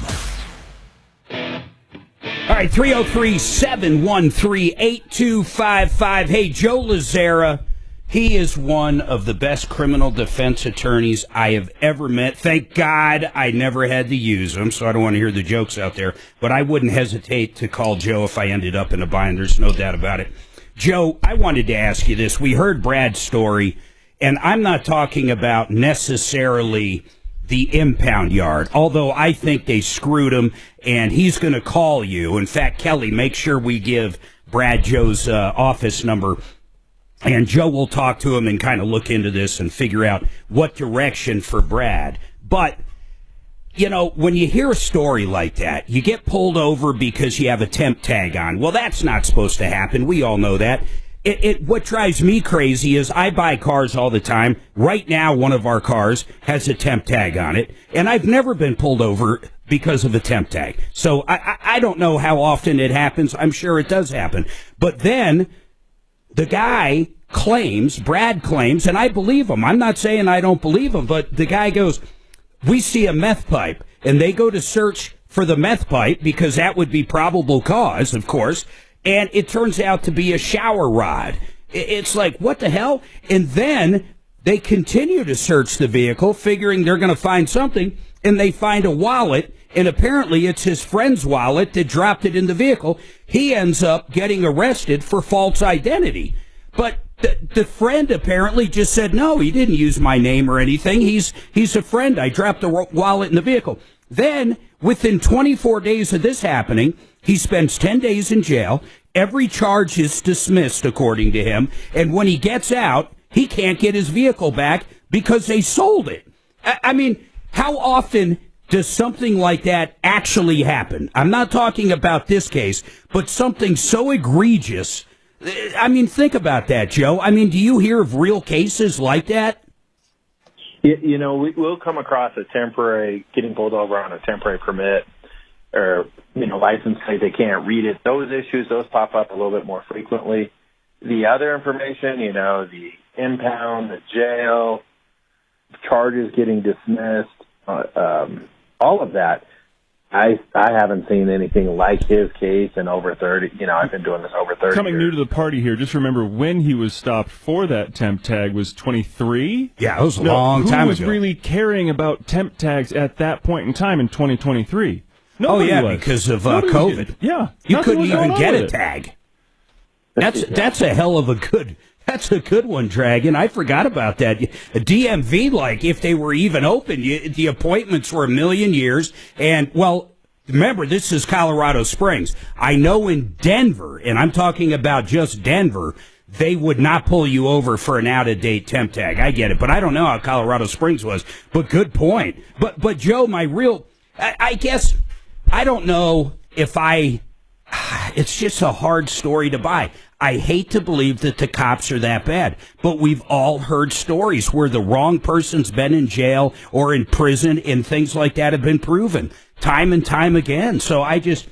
All right, 303-713-8255. Hey, Joe Lazzara, he is one of the best criminal defense attorneys I have ever met. Thank God I never had to use him, so I don't want to hear the jokes out there. But I wouldn't hesitate to call Joe if I ended up in a bind. There's no doubt about it. Joe, I wanted to ask you this. We heard Brad's story, and I'm not talking about necessarily the impound yard, although I think they screwed him, and he's going to call you. In fact, Kelly, make sure we give Brad Joe's office number, and Joe will talk to him and kind of look into this and figure out what direction for Brad. But, you know, when you hear a story like that, you get pulled over because you have a temp tag on. Well, that's not supposed to happen. We all know that. What drives me crazy is I buy cars all the time. Right now, one of our cars has a temp tag on it, and I've never been pulled over because of a temp tag. So I don't know how often it happens. I'm sure it does happen. But then the guy claims, Brad claims, and I believe him. I'm not saying I don't believe him, but the guy goes, we see a meth pipe, and they go to search for the meth pipe because that would be probable cause, of course. And it turns out to be a shower rod. It's like, what the hell? And then they continue to search the vehicle, figuring they're going to find something, and they find a wallet, and apparently it's his friend's wallet that dropped it in the vehicle. He ends up getting arrested for false identity. But the friend apparently just said, no, he didn't use my name or anything. He's a friend. I dropped the wallet in the vehicle. Then, within 24 days of this happening, he spends 10 days in jail. Every charge is dismissed, according to him. And when he gets out, he can't get his vehicle back because they sold it. I mean, how often does something like that actually happen? I'm not talking about this case, but something so egregious. I mean, think about that, Joe. I mean, do you hear of real cases like that? You know, we'll come across a temporary, getting pulled over on a temporary permit or, you know, license plate, they can't read it. Those issues, those pop up a little bit more frequently. The other information, you know, the impound, the jail, charges getting dismissed, all of that. I haven't seen anything like his case in over 30. You know, I've been doing this over 30 Coming years. new to the party here, just remember when he was stopped for that temp tag was 23. Yeah, it was a long time ago. Who was ago. really caring about temp tags at that point in time in 2023? Nobody was. Because of Nobody was COVID. getting- yeah. You nothing couldn't was even going on get with a it. tag. That's a hell of a good. That's a good one, Dragon. I forgot about that. A DMV, like, if they were even open, the appointments were a million years. And, well, remember, this is Colorado Springs. I know in Denver, and I'm talking about just Denver, they would not pull you over for an out-of-date temp tag. I get it, but I don't know how Colorado Springs was. But good point. But Joe, I guess, I don't know if it's just a hard story to buy. I hate to believe that the cops are that bad, but we've all heard stories where the wrong person's been in jail or in prison and things like that have been proven time and time again. So I just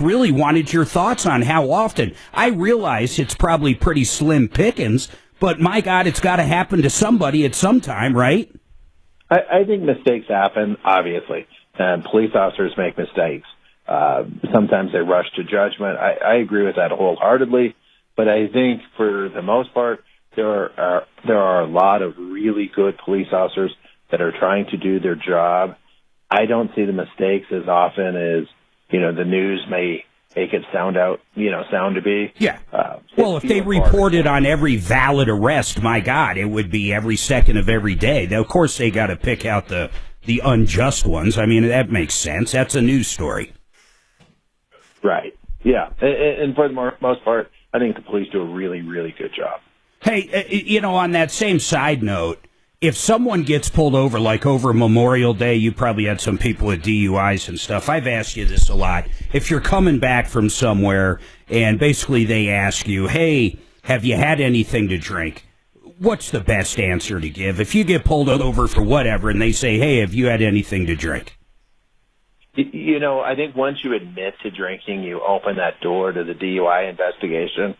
really wanted your thoughts on how often. I realize it's probably pretty slim pickings, but my God, it's got to happen to somebody at some time, right? I think mistakes happen, obviously. and police officers make mistakes. Sometimes they rush to judgment. I agree with that wholeheartedly, but I think for the most part, there are a lot of really good police officers that are trying to do their job. I don't see the mistakes as often as, the news may make it sound to be. Yeah. Well, if they reported on every valid arrest, my God, it would be every second of every day. Now, of course, they got to pick out the unjust ones. I mean, that makes sense. That's a news story. Right. Yeah. And for the most part, I think the police do a really, really good job. Hey, on that same side note, if someone gets pulled over, like over Memorial Day, you probably had some people with DUIs and stuff. I've asked you this a lot. If you're coming back from somewhere and basically they ask you, hey, have you had anything to drink? What's the best answer to give? If you get pulled over for whatever and they say, hey, have you had anything to drink? I think once you admit to drinking, you open that door to the DUI investigation.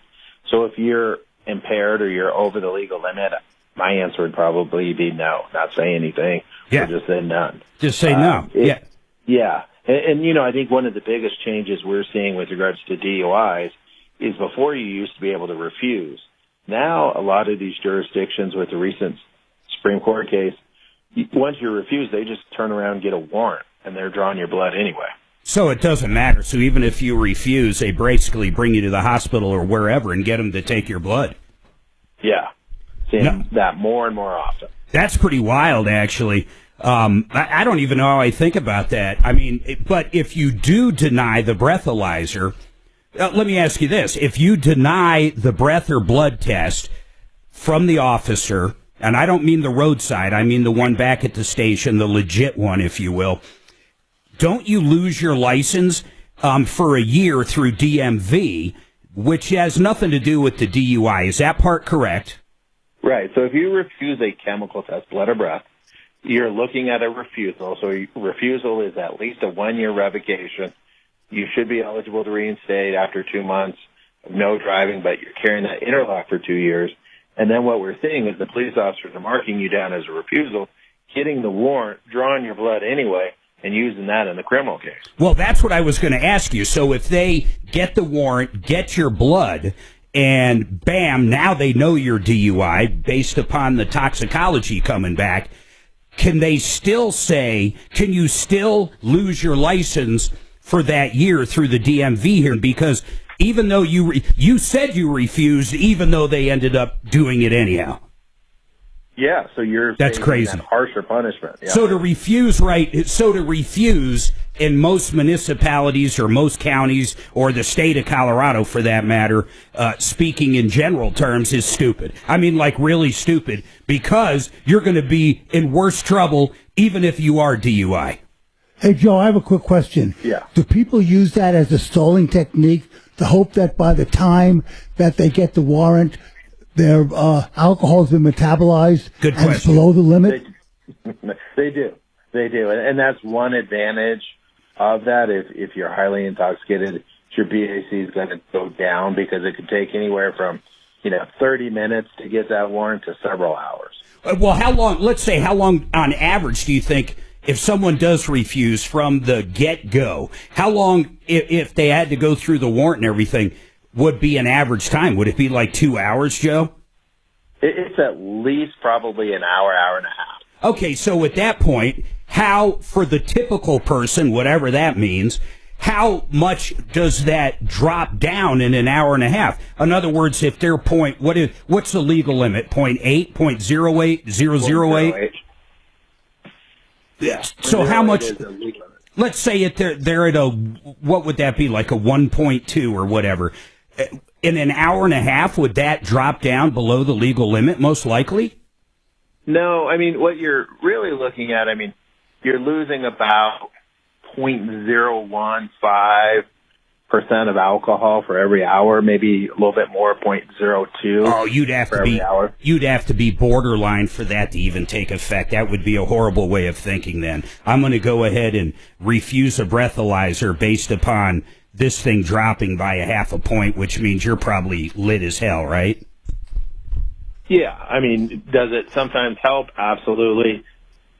So if you're impaired or you're over the legal limit, my answer would probably be no, not say anything. Yeah. Or just say none. Just say no. Yeah. Yeah. And I think one of the biggest changes we're seeing with regards to DUIs is before you used to be able to refuse. Now, a lot of these jurisdictions with the recent Supreme Court case, once you refuse, they just turn around and get a warrant, and they're drawing your blood anyway. So it doesn't matter. So even if you refuse, they basically bring you to the hospital or wherever and get them to take your blood. Yeah. Seeing that more and more often. That's pretty wild, actually. I don't even know how I think about that. I mean, but if you do deny the breathalyzer, let me ask you this. If you deny the breath or blood test from the officer, and I don't mean the roadside, I mean the one back at the station, the legit one, if you will, don't you lose your license for a year through DMV, which has nothing to do with the DUI? Is that part correct? Right. So if you refuse a chemical test, blood or breath, you're looking at a refusal. So refusal is at least a 1-year revocation. You should be eligible to reinstate after 2 months of no driving, but you're carrying that interlock for 2 years. And then what we're seeing is the police officers are marking you down as a refusal, getting the warrant, drawing your blood anyway, and using that in the criminal case. Well, that's what I was going to ask you. So if they get the warrant, get your blood, and bam, now they know your DUI based upon the toxicology coming back, can they still say, can you still lose your license for that year through the DMV here? Because even though you said you refused, even though they ended up doing it anyhow. Yeah, so that's crazy. That harsher punishment. Yeah. So to refuse in most municipalities or most counties or the state of Colorado, for that matter, speaking in general terms, is stupid. I mean, like really stupid, because you're going to be in worse trouble even if you are DUI. Hey, Joe, I have a quick question. Yeah. Do people use that as a stalling technique to hope that by the time that they get the warrant, their alcohol has been metabolized and it's below the limit? They do. And that's one advantage of that. If you're highly intoxicated, your BAC is going to go down because it could take anywhere from 30 minutes to get that warrant to several hours. Well, how long on average do you think, if someone does refuse from the get-go, how long, if they had to go through the warrant and everything, would be an average time? Would it be like 2 hours, Joe? It's at least probably an hour and a half. Okay, so at that point, how, for the typical person, whatever that means, how much does that drop down in an hour and a half? In other words, if their what's the legal limit? 0.8, 0.08, 0.008? Yeah. So how much? Let's say they're at what would that be, like a 1.2 or whatever? In an hour and a half, would that drop down below the legal limit? Most likely. No, I mean what you're really looking at. I mean, you're losing about 0.015% of alcohol for every hour, maybe a little bit more, 0.02. Oh, you'd have to be borderline for that to even take effect. That would be a horrible way of thinking. Then I'm going to go ahead and refuse a breathalyzer based upon this thing dropping by a half a point, which means you're probably lit as hell, right? Yeah, I mean, does it sometimes help? Absolutely.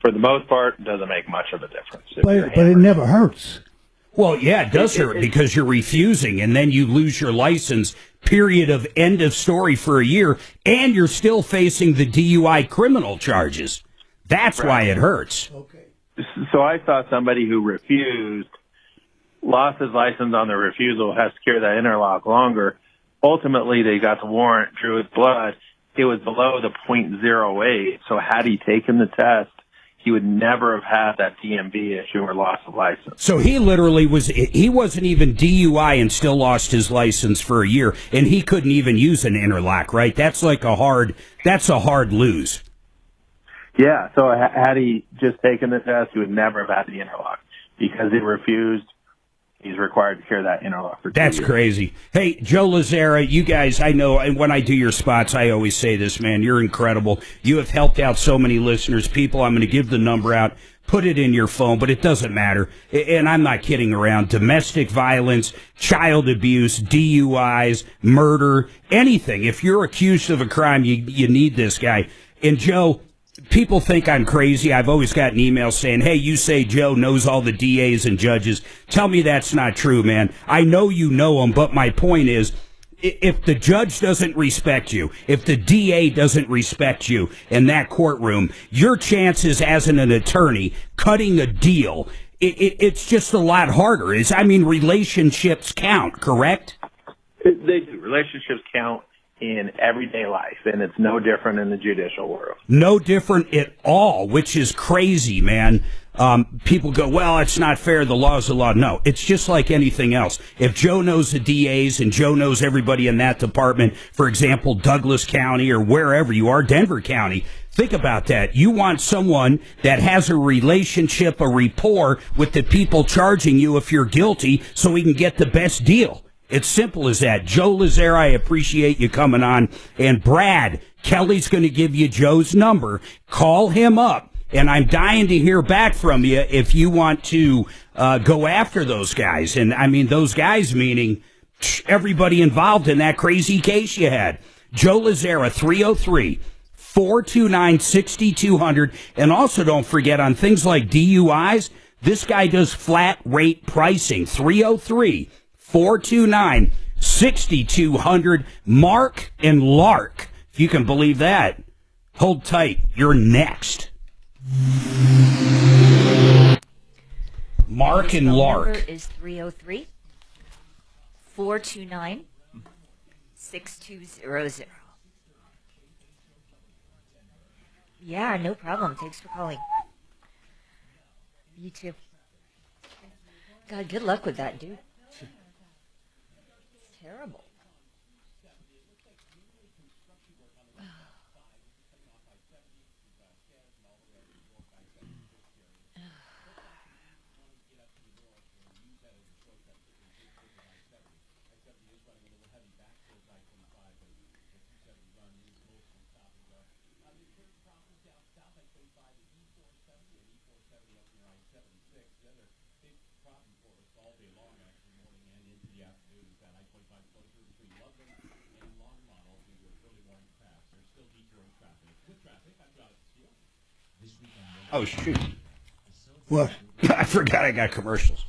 for the most part, it doesn't make much of a difference. But it never hurts. Well, yeah, it does hurt because you're refusing, and then you lose your license, period of end of story for a year, and you're still facing the DUI criminal charges. That's why it hurts. So I saw somebody who refused, lost his license on the refusal, has to carry that interlock longer. Ultimately, they got the warrant, drew his blood. It was below the .08, so had he taken the test, he would never have had that DMV issue or loss of license. So he literally he wasn't even DUI and still lost his license for a year, and he couldn't even use an interlock, right? That's a hard lose. Yeah, so had he just taken the test, he would never have had the interlock. Because he refused, he's required to carry that interlock for 2 years. That's crazy. Hey, Joe Lazzara, you guys, I know, and when I do your spots, I always say this, man, you're incredible. You have helped out so many listeners. People, I'm going to give the number out. Put it in your phone, but it doesn't matter. And I'm not kidding around. Domestic violence, child abuse, DUIs, murder, anything. If you're accused of a crime, you need this guy. And Joe, people think I'm crazy. I've always gotten emails saying, hey, you say Joe knows all the DAs and judges. Tell me that's not true, man. I know you know them, but my point is, if the judge doesn't respect you, if the DA doesn't respect you in that courtroom, your chances as an attorney cutting a deal, it's just a lot harder. Relationships count, correct? They do. Relationships count in everyday life, and it's no different in the judicial world. No different at all, which is crazy, man. People go, well, it's not fair. The law's the law. No, it's just like anything else. If Joe knows the DAs and Joe knows everybody in that department, for example, Douglas County or wherever you are, Denver County, think about that. You want someone that has a relationship, a rapport with the people charging you if you're guilty so we can get the best deal. It's simple as that. Joe Lazzara, I appreciate you coming on. And Brad, Kelly's going to give you Joe's number. Call him up. And I'm dying to hear back from you if you want to go after those guys. And, those guys meaning everybody involved in that crazy case you had. Joe Lazzara, 303-429-6200. And also don't forget on things like DUIs, this guy does flat rate pricing. 303-429-6200. Mark and Lark, if you can believe that. Hold tight. You're next. Mark and Lark. Number is 303-429-6200. Yeah, no problem. Thanks for calling. You too. God, good luck with that, dude. It's terrible. Oh, shoot. What? I forgot I got commercials.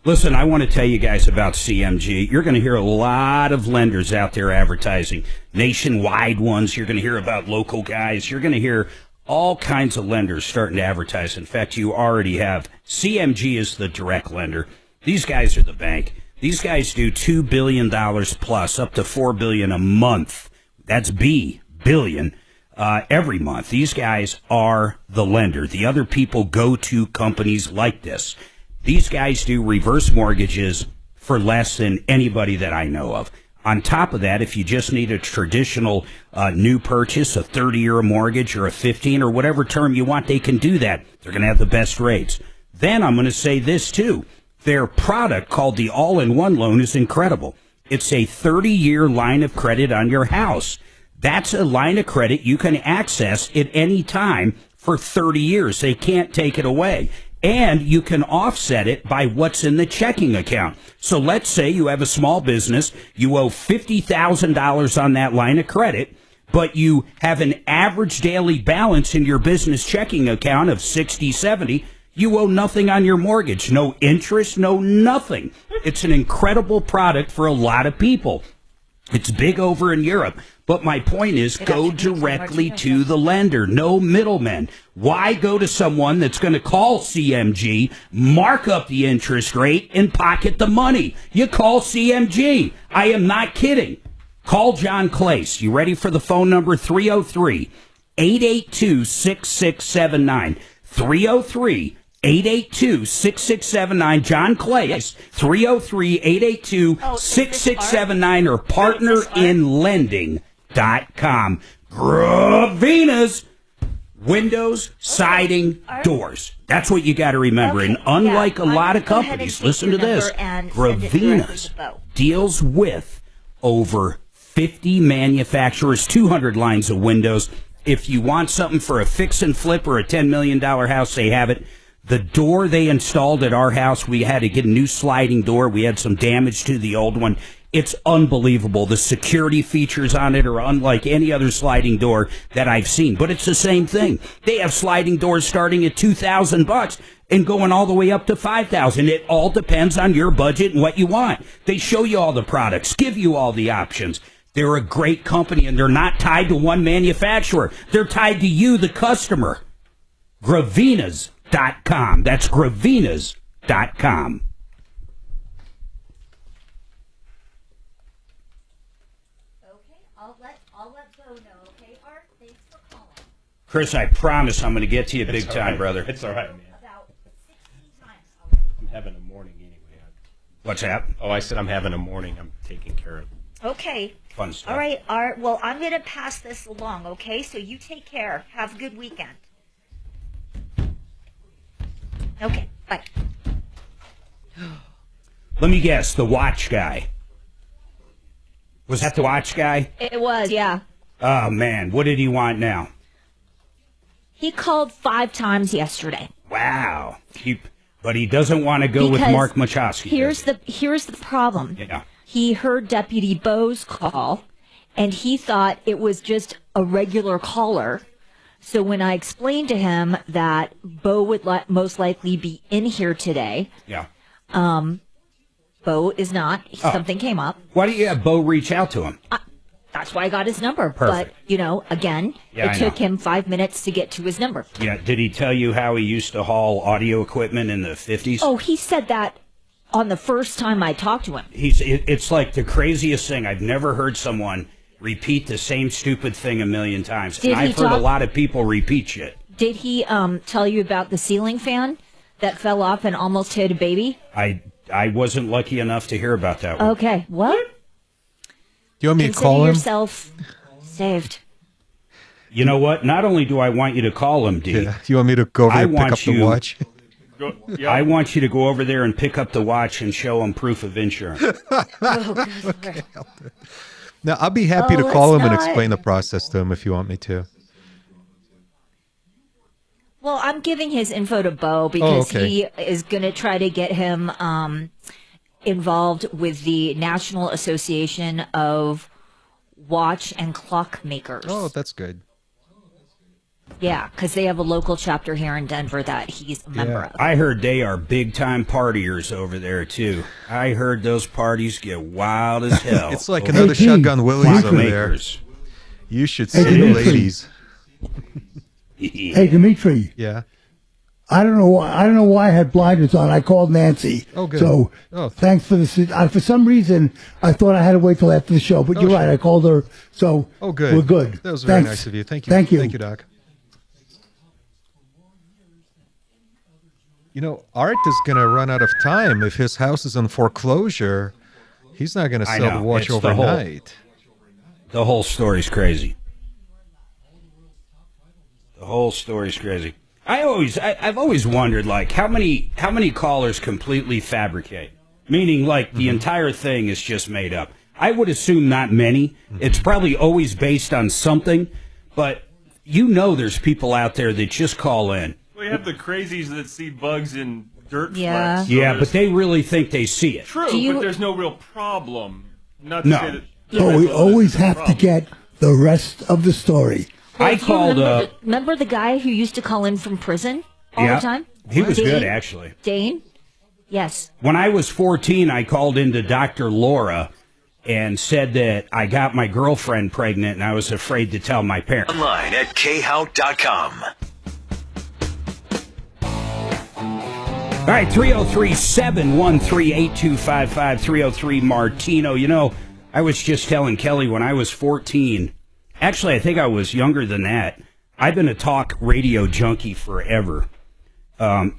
Listen, I want to tell you guys about CMG. You're going to hear a lot of lenders out there advertising, nationwide ones. You're going to hear about local guys. You're going to hear all kinds of lenders starting to advertise. In fact, you already have. CMG is the direct lender. These guys are the bank. These guys do $2 billion plus, up to $4 billion a month. That's billion, every month. These guys are the lender. The other people go to companies like this. These guys do reverse mortgages for less than anybody that I know of. On top of that, if you just need a traditional new purchase, a 30-year mortgage or a 15 or whatever term you want, they can do that. They're going to have the best rates. Then I'm going to say this, too. Their product, called the All-in-One Loan, is incredible. It's a 30-year line of credit on your house. That's a line of credit you can access at any time for 30 years. They can't take it away. And you can offset it by what's in the checking account. So let's say you have a small business, you owe $50,000 on that line of credit, but you have an average daily balance in your business checking account of $60, $70. You owe nothing on your mortgage, no interest, no nothing. It's an incredible product for a lot of people. It's big over in Europe. But my point is, go directly to the lender. No middlemen. Why go to someone that's going to call CMG, mark up the interest rate, and pocket the money? You call CMG. I am not kidding. Call John Clace. You ready for the phone number? 303-882-6679. 303-882-6679. John Clace, 303-882-6679 or partnerinlending.com. Gravina's windows, siding, doors. That's what you got to remember. And unlike a lot of companies, listen to this, Gravina's deals with over 50 manufacturers, 200 lines of windows. If you want something for a fix and flip or a $10 million house, they have it. The door they installed at our house, we had to get a new sliding door. We had some damage to the old one. It's unbelievable. The security features on it are unlike any other sliding door that I've seen. But it's the same thing. They have sliding doors starting at $2,000 and going all the way up to $5,000. It all depends on your budget and what you want. They show you all the products, give you all the options. They're a great company, and they're not tied to one manufacturer. They're tied to you, the customer. Gravinas.com. That's Gravinas.com. I'll let Bo know, okay, Art? Thanks for calling. Chris, I promise I'm going to get to you big time, brother. It's all right, man. About 16 times. I'm having a morning anyway. What's that? Oh, I said I'm having a morning. I'm taking care of. Okay. Fun stuff. All right, Art. Well, I'm going to pass this along, okay? So you take care. Have a good weekend. Okay, bye. Let me guess, the watch guy. Was that the watch guy? It was, yeah. Oh, man. What did he want now? He called 5 times yesterday. Wow. But he doesn't want to go with Marc Mager. Here's the problem. Yeah. He heard Deputy Bo's call, and he thought it was just a regular caller. So when I explained to him that Bo would most likely be in here today, Bo is not. Something came up. Why don't you have Bo reach out to him? That's why I got his number. Perfect. But, again, it took him 5 minutes to get to his number. Yeah. Did he tell you how he used to haul audio equipment in the 50s? Oh, he said that on the first time I talked to him. It's like the craziest thing. I've never heard someone repeat the same stupid thing a million times. And I've heard a lot of people repeat shit. Did he tell you about the ceiling fan that fell off and almost hit a baby? I wasn't lucky enough to hear about that one. Okay, well, Do you want me to call him? Consider yourself saved. You know what? Not only do I want you to call him, D. Yeah. Do you want me to go over there and pick up the watch? I want you to go over there and pick up the watch and show him proof of insurance. Okay. Now, I'll be happy to call him and explain the process to him if you want me to. Well, I'm giving his info to Bo because he is going to try to get him involved with the National Association of Watch and Clock Makers. Oh, that's good. Yeah, because they have a local chapter here in Denver that he's a member of. I heard they are big-time partiers over there, too. I heard those parties get wild as hell. It's like another Shotgun Willie's over there. You should see the ladies. Hey, Dimitri. Yeah. I don't know why I had blinders on. I called Nancy. Oh, good. So thanks for this. For some reason, I thought I had to wait till after the show, but you're right. I called her. So good. We're good. That was very nice of you. Thank you. Thank you. Thank you, Doc. You know, Art is going to run out of time. If his house is in foreclosure, he's not going to sell the watch overnight. The whole story's crazy. The whole story's crazy. I've always wondered, like, how many callers completely fabricate? Meaning, like, the entire thing is just made up. I would assume not many. It's probably always based on something, but there's people out there that just call in. have the crazies that see bugs in dirt Yeah. flecks. So Yeah, but they really think they see it. True, but there's no real problem. Not to No. say that. But we always have to get the rest of the story. I called. Remember the guy who used to call in from prison all Yeah. the time? He was Dane? good, actually. Dane? Yes. When I was 14, I called into Dr. Laura and said that I got my girlfriend pregnant and I was afraid to tell my parents. Online at khout.com. All right, 303-713-8255, 303 Martino. You know, I was just telling Kelly when I was 14, actually, I think I was younger than that. I've been a talk radio junkie forever.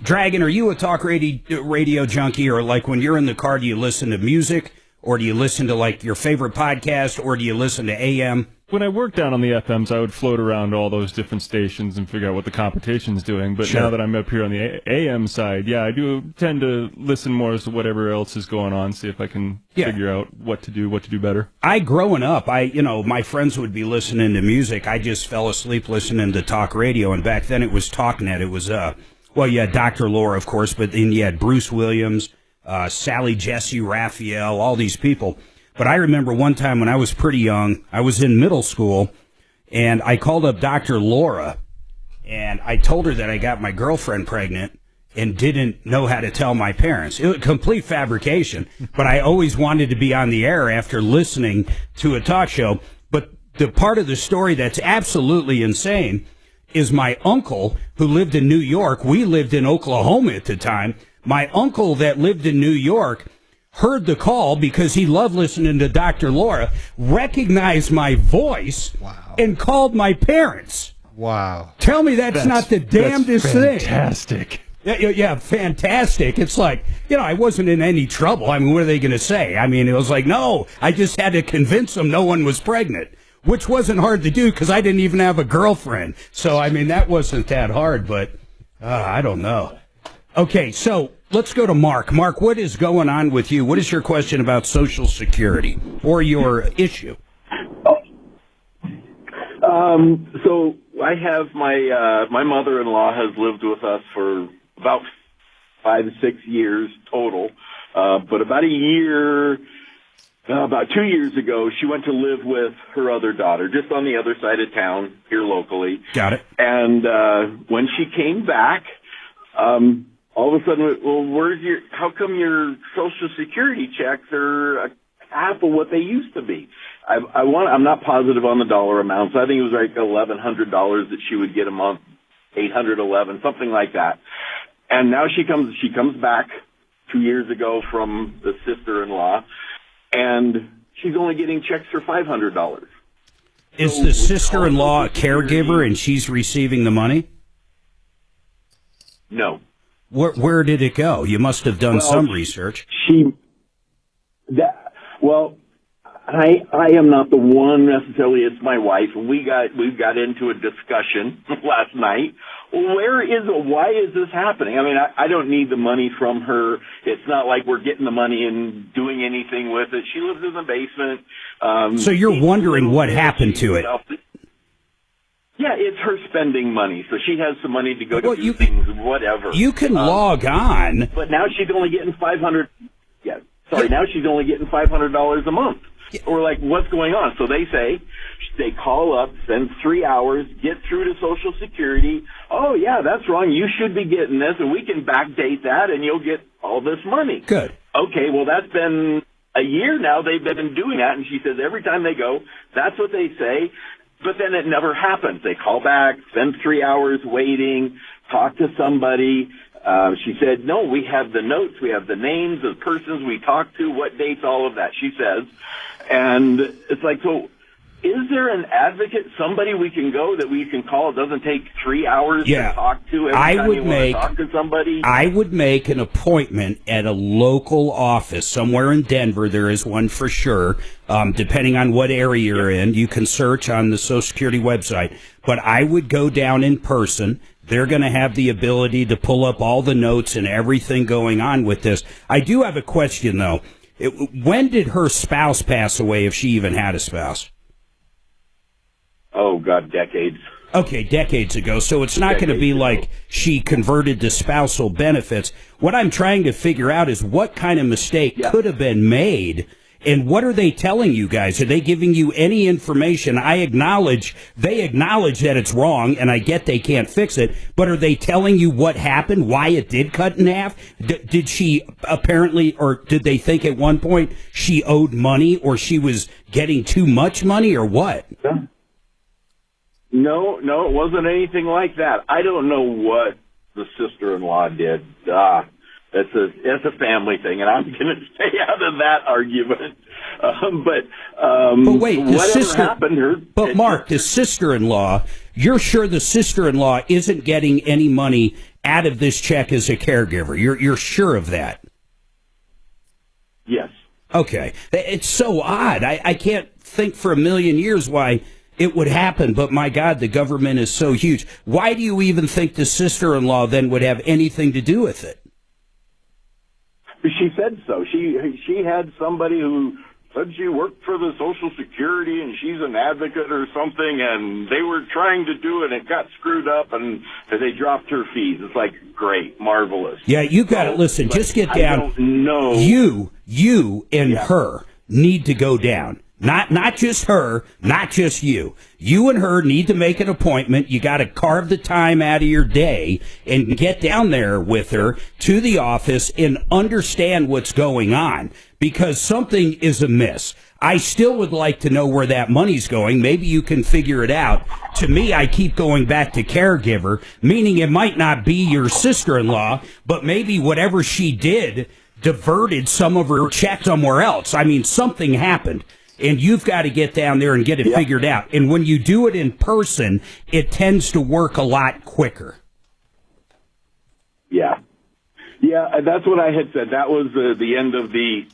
Dragon, are you a talk radio junkie, or like when you're in the car, do you listen to music, or do you listen to like your favorite podcast, or do you listen to AM? When I worked down on the FMs, I would float around all those different stations and figure out what the competition's doing. But Sure. now that I'm up here on the AM side, yeah, I do tend to listen more as to whatever else is going on, see if I can figure out what to do better. Growing up, my friends would be listening to music. I just fell asleep listening to talk radio, and back then it was TalkNet. It was, you had Dr. Laura, of course, but then you had Bruce Williams, Sally Jesse Raphael, all these people. But I remember one time when I was pretty young, I was in middle school, and I called up Dr. Laura, and I told her that I got my girlfriend pregnant and didn't know how to tell my parents. It was complete fabrication, but I always wanted to be on the air after listening to a talk show. But the part of the story that's absolutely insane is my uncle, who lived in New York. We lived in Oklahoma at the time. My uncle that lived in New York heard the call because he loved listening to Dr. Laura, recognized my voice, and called my parents. Wow. Tell me that's not the damnedest thing. Fantastic. Yeah, fantastic. It's like, I wasn't in any trouble. I mean, what are they going to say? I mean, it was like, no, I just had to convince them no one was pregnant, which wasn't hard to do because I didn't even have a girlfriend. So, I mean, that wasn't that hard, but I don't know. Okay, so let's go to Mark. Mark, what is going on with you? What is your question about Social Security or your issue? So I have my mother-in-law has lived with us for about 5 to 6 years total. But about 2 years ago, she went to live with her other daughter, just on the other side of town here locally. Got it. And when she came back, all of a sudden, well, how come your Social Security checks are half of what they used to be? I'm not positive on the dollar amounts. I think it was like $1,100 that she would get a month, $811, something like that. And now she comes back 2 years ago from the sister-in-law, and she's only getting checks for $500. Is the sister-in-law a caregiver and she's receiving the money? No. Where did it go? You must have done some research. I am not the one necessarily. It's my wife, and we've got into a discussion last night. Why is this happening? I mean, I don't need the money from her. It's not like we're getting the money and doing anything with it. She lives in the basement. So you're wondering what happened to it? Yeah, it's her spending money, so she has some money to go do things, whatever. You can log on, but now she's only getting $500. Yeah, sorry. Now she's only getting $500 a month. Or like, what's going on? So they call up, spend 3 hours, get through to Social Security. Oh yeah, that's wrong. You should be getting this, and we can backdate that, and you'll get all this money. Good. Okay, well that's been a year now. They've been doing that, and she says every time they go, that's what they say. But then it never happens. They call back, spend 3 hours waiting, talk to somebody. She said, no, we have the notes, we have the names of the persons we talked to, what dates, all of that, she says. And it's like, so is there an advocate, somebody we can go that we can call? It doesn't take 3 hours to talk to every time you want to talk to somebody? I would make an appointment at a local office somewhere in Denver. There is one for sure. Depending on what area you're in, you can search on the Social Security website. But I would go down in person. They're going to have the ability to pull up all the notes and everything going on with this. I do have a question, though. When did her spouse pass away, if she even had a spouse? Oh, God, decades. Okay, decades ago. So it's not going to be like she converted to spousal benefits. What I'm trying to figure out is what kind of mistake could have been made, and what are they telling you guys? Are they giving you any information? They acknowledge that it's wrong, and I get they can't fix it, but are they telling you what happened, why it did cut in half? Did she apparently, or did they think at one point she owed money, or she was getting too much money, or what? No, it wasn't anything like that. I don't know what the sister-in-law did. It's a family thing, and I'm going to stay out of that argument. But wait, Mark, the sister-in-law, you're sure the sister-in-law isn't getting any money out of this check as a caregiver? You're sure of that? Yes. Okay. It's so odd. I can't think for a million years why it would happen, but my God, the government is so huge. Why do you even think the sister-in-law then would have anything to do with it? She said so. She had somebody who said she worked for the Social Security and she's an advocate or something, and they were trying to do it and it got screwed up and they dropped her fees. It's like, great, marvelous. Yeah, you got to listen. Just get down. I don't know. You and her need to go down. Not just her, not just you. You and her need to make an appointment. You got to carve the time out of your day and get down there with her to the office and understand what's going on, because something is amiss. I still would like to know where that money's going. Maybe you can figure it out. To me, I keep going back to caregiver, meaning it might not be your sister-in-law, but maybe whatever she did diverted some of her check somewhere else. I mean, something happened. And you've got to get down there and get it figured out. And when you do it in person, it tends to work a lot quicker. Yeah, that's what I had said. That was the end of the,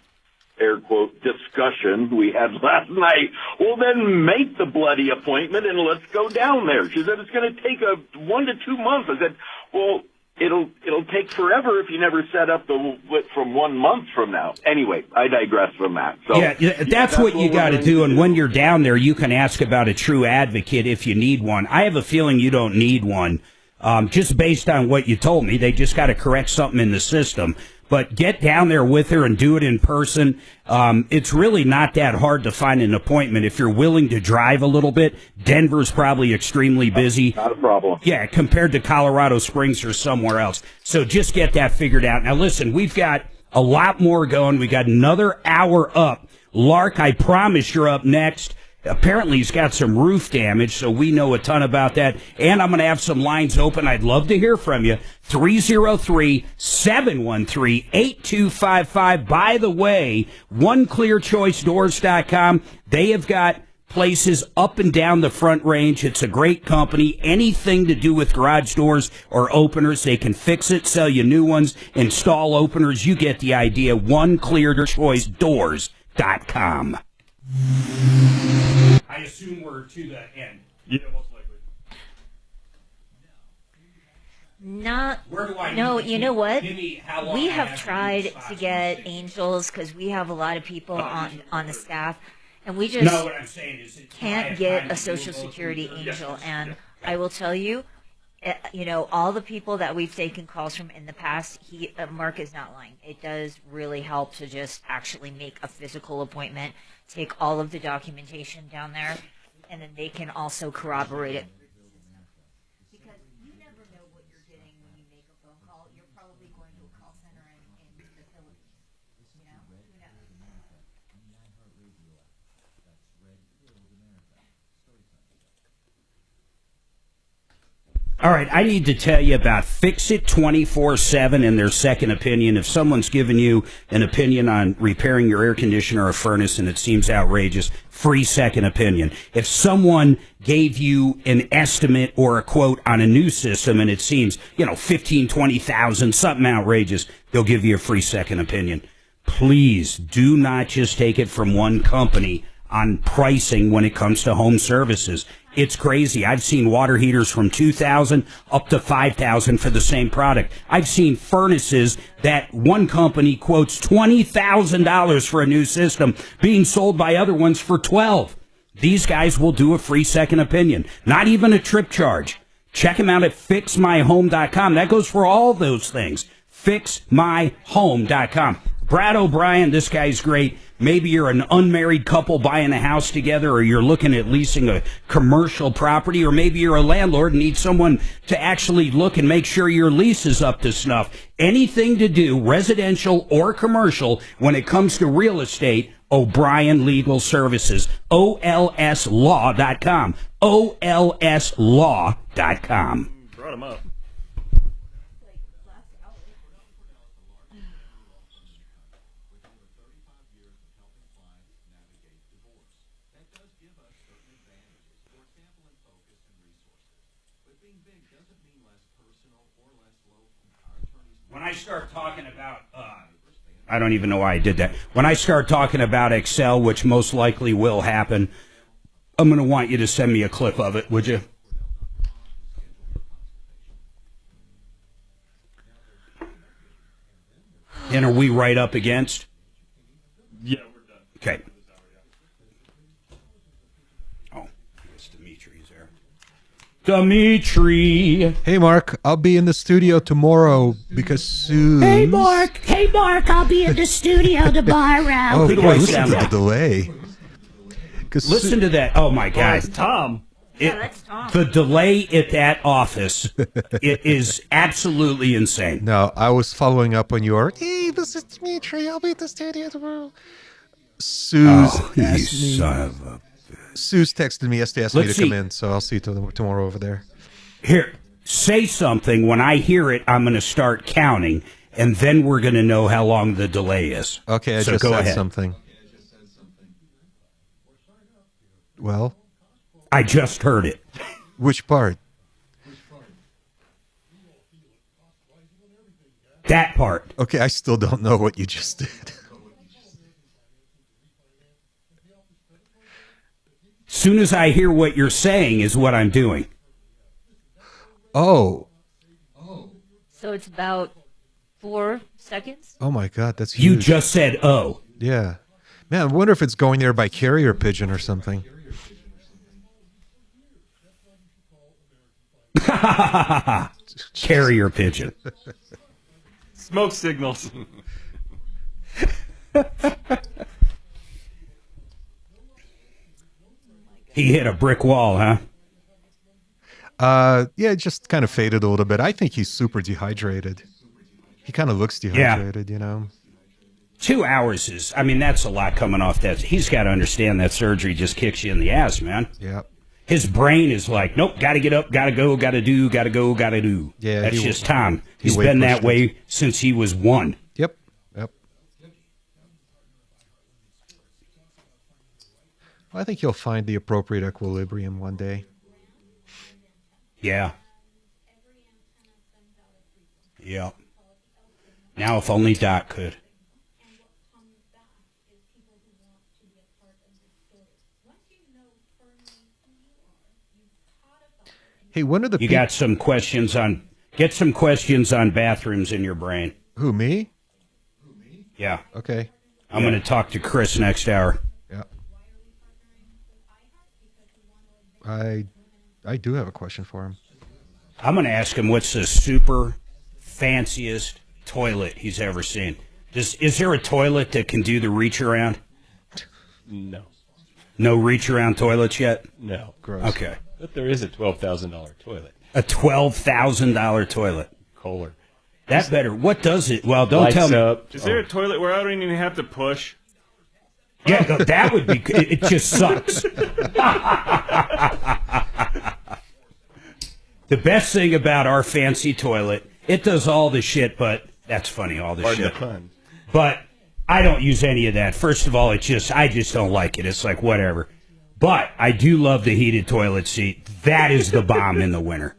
air quote, discussion we had last night. Well, then make the bloody appointment and let's go down there. She said it's going to take 1 to 2 months. I said, well, it'll take forever if you never set up from 1 month from now. Anyway, I digress from that. So that's what you got to do. And when you're down there, you can ask about a true advocate if you need one. I have a feeling you don't need one, just based on what you told me. They just got to correct something in the system. But get down there with her and do it in person. It's really not that hard to find an appointment. If you're willing to drive a little bit, Denver's probably extremely busy. Not a problem. Yeah, compared to Colorado Springs or somewhere else. So just get that figured out. Now, listen, we've got a lot more going. We got another hour up. Lark, I promise you're up next. Apparently he's got some roof damage, so we know a ton about that. And I'm going to have some lines open. I'd love to hear from you. 303-713-8255. By the way, OneClearChoiceDoors.com. They have got places up and down the Front Range. It's a great company. Anything to do with garage doors or openers, they can fix it, sell you new ones, install openers. You get the idea. OneClearChoiceDoors.com. I assume we're to the end. Yeah, most likely. No, you know what? We have tried to get angels because we have a lot of people on the staff, and we just what I'm saying is can't get a Social Security angel. And I will tell you, all the people that we've taken calls from in the past, Mark is not lying. It does really help to just actually make a physical appointment, take all of the documentation down there, and then they can also corroborate it. Because you never know what you're getting when you make a phone call. You're probably going to a call center in the Philippines. Who knows? All right, I need to tell you about Fix It 24/7 and their second opinion. If someone's given you an opinion on repairing your air conditioner or furnace and it seems outrageous, free second opinion. If someone gave you an estimate or a quote on a new system and it seems, 15, 20,000, something outrageous, they'll give you a free second opinion. Please do not just take it from one company on pricing when it comes to home services. It's crazy. I've seen water heaters from $2,000 up to $5,000 for the same product. I've seen furnaces that one company quotes $20,000 for a new system being sold by other ones for $12,000. These guys will do a free second opinion, not even a trip charge. Check them out at fixmyhome.com. That goes for all those things. Fixmyhome.com. Brad O'Brien, this guy's great. Maybe you're an unmarried couple buying a house together, or you're looking at leasing a commercial property, or maybe you're a landlord and need someone to actually look and make sure your lease is up to snuff. Anything to do, residential or commercial, when it comes to real estate, O'Brien Legal Services. OLSlaw.com. OLSlaw.com. Brought him up. When I start talking about, I don't even know why I did that. When I start talking about Excel, which most likely will happen, I'm going to want you to send me a clip of it, would you? And are we right up against? Yeah, we're done. Okay. Oh, it's Dimitri's there. Dimitri. Hey, Mark, I'll be in the studio tomorrow because Suze... Hey, Mark, I'll be in the studio tomorrow. Oh, Who do boy, I listen sound to the like? delay. Listen to that. Oh, my God. It's Tom. That's Tom. The delay at that office, it is absolutely insane. No, I was following up on your, hey, this is Dimitri, I'll be at the studio tomorrow. Suze asked me... son of a... Suze texted me yesterday, asked me Let's to come see. in, so I'll see you tomorrow over there. Here, say something. When I hear it, I'm going to start counting, and then we're going to know how long the delay is. Okay, I So just go said ahead. something. Well? I just heard it. Which part? That part. Okay, I still don't know what you just did. Soon as I hear what you're saying is what I'm doing. Oh. So it's about 4 seconds? Oh, my God, that's You huge. just said, oh. Yeah. Man, I wonder if it's going there by carrier pigeon or something. Carrier pigeon. Smoke signals. He hit a brick wall, huh? Yeah, it just kind of faded a little bit. I think he's super dehydrated. He kind of looks dehydrated, you know. 2 hours is, I mean, that's a lot coming off that. He's got to understand that surgery just kicks you in the ass, man. Yeah. His brain is like, nope, got to get up, got to go, got to do, got to go, got to do. Yeah, that's he- just Tom. he He's way been that pushed way since he was 1. Yep. Yep. I think he'll find the appropriate equilibrium one day. Yeah. Yeah. Now, if only Doc could. Hey, when are the You got some questions on, get some questions on bathrooms in your brain. Who, me? Yeah. Okay. I'm going to talk to Chris next hour. Yeah. I do have a question for him. I'm going to ask him what's the super fanciest toilet he's ever seen. Is there a toilet that can do the reach around? No. No reach around toilets yet? No. Gross. Okay. But there is a $12,000 toilet. A $12,000 toilet. Kohler. That better. What does it? Well, don't Lights tell me. up. Is there a toilet where I don't even have to push? Yeah, no, that would be. It just sucks. The best thing about our fancy toilet, it does all the shit, but that's funny, all the Pardon shit. the pun. But I don't use any of that. First of all, I just don't like it. It's like whatever. But I do love the heated toilet seat. That is the bomb in the winter.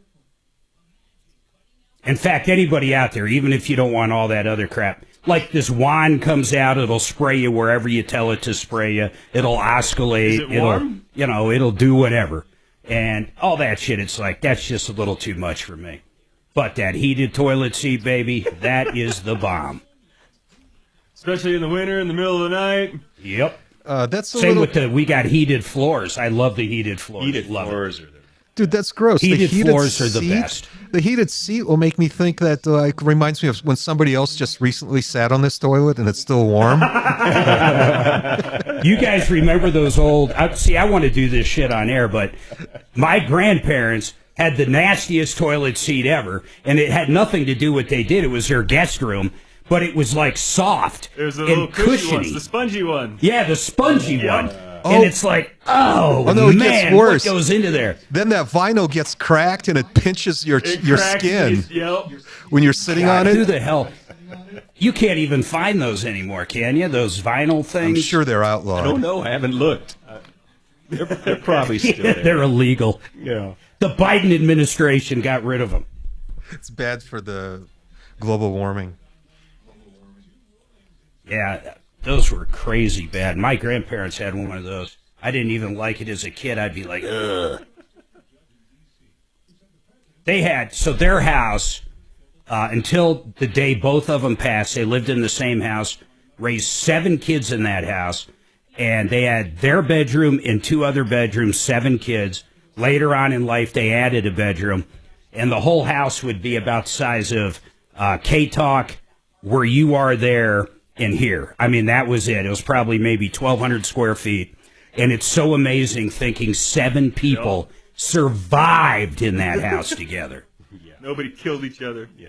In fact, anybody out there, even if you don't want all that other crap, like this wand comes out, it'll spray you wherever you tell it to spray you. It'll oscillate. Is it warm? It'll do whatever. And all that shit, it's like, that's just a little too much for me. But that heated toilet seat, baby, that is the bomb. Especially in the winter, in the middle of the night. Yep. That's a Same little... with we got heated floors. I love the heated floors. Heated love floors it. Dude, that's gross. Heated the heated floors are the seat, best. The heated seat will make me think that reminds me of when somebody else just recently sat on this toilet and it's still warm. You guys remember those old... I want to do this shit on air, but my grandparents had the nastiest toilet seat ever, and it had nothing to do with what they did. It was their guest room, but it was like soft There's the and little cushy cushiony. ones, the spongy one. Yeah, the spongy one. Oh. And it's like, no, it man, gets worse. what goes into there? Then that vinyl gets cracked and it pinches your skin when you're sitting God, on it. Who the hell? You can't even find those anymore, can you? Those vinyl things? I'm sure they're outlawed. I don't know. I haven't looked. They're probably still there. They're illegal. Yeah. The Biden administration got rid of them. It's bad for the global warming. Yeah, those were crazy bad. My grandparents had one of those. I didn't even like it as a kid. I'd be like, ugh. They had, so their house, until the day both of them passed, they lived in the same house, raised 7 kids in that house, and they had their bedroom and 2 other bedrooms, 7 kids. Later on in life, they added a bedroom, and the whole house would be about the size of K-Talk, where you are there, and here. I mean, that was it. It was probably maybe 1,200 square feet. And it's so amazing thinking 7 people survived in that house together. Yeah. Nobody killed each other. Yeah.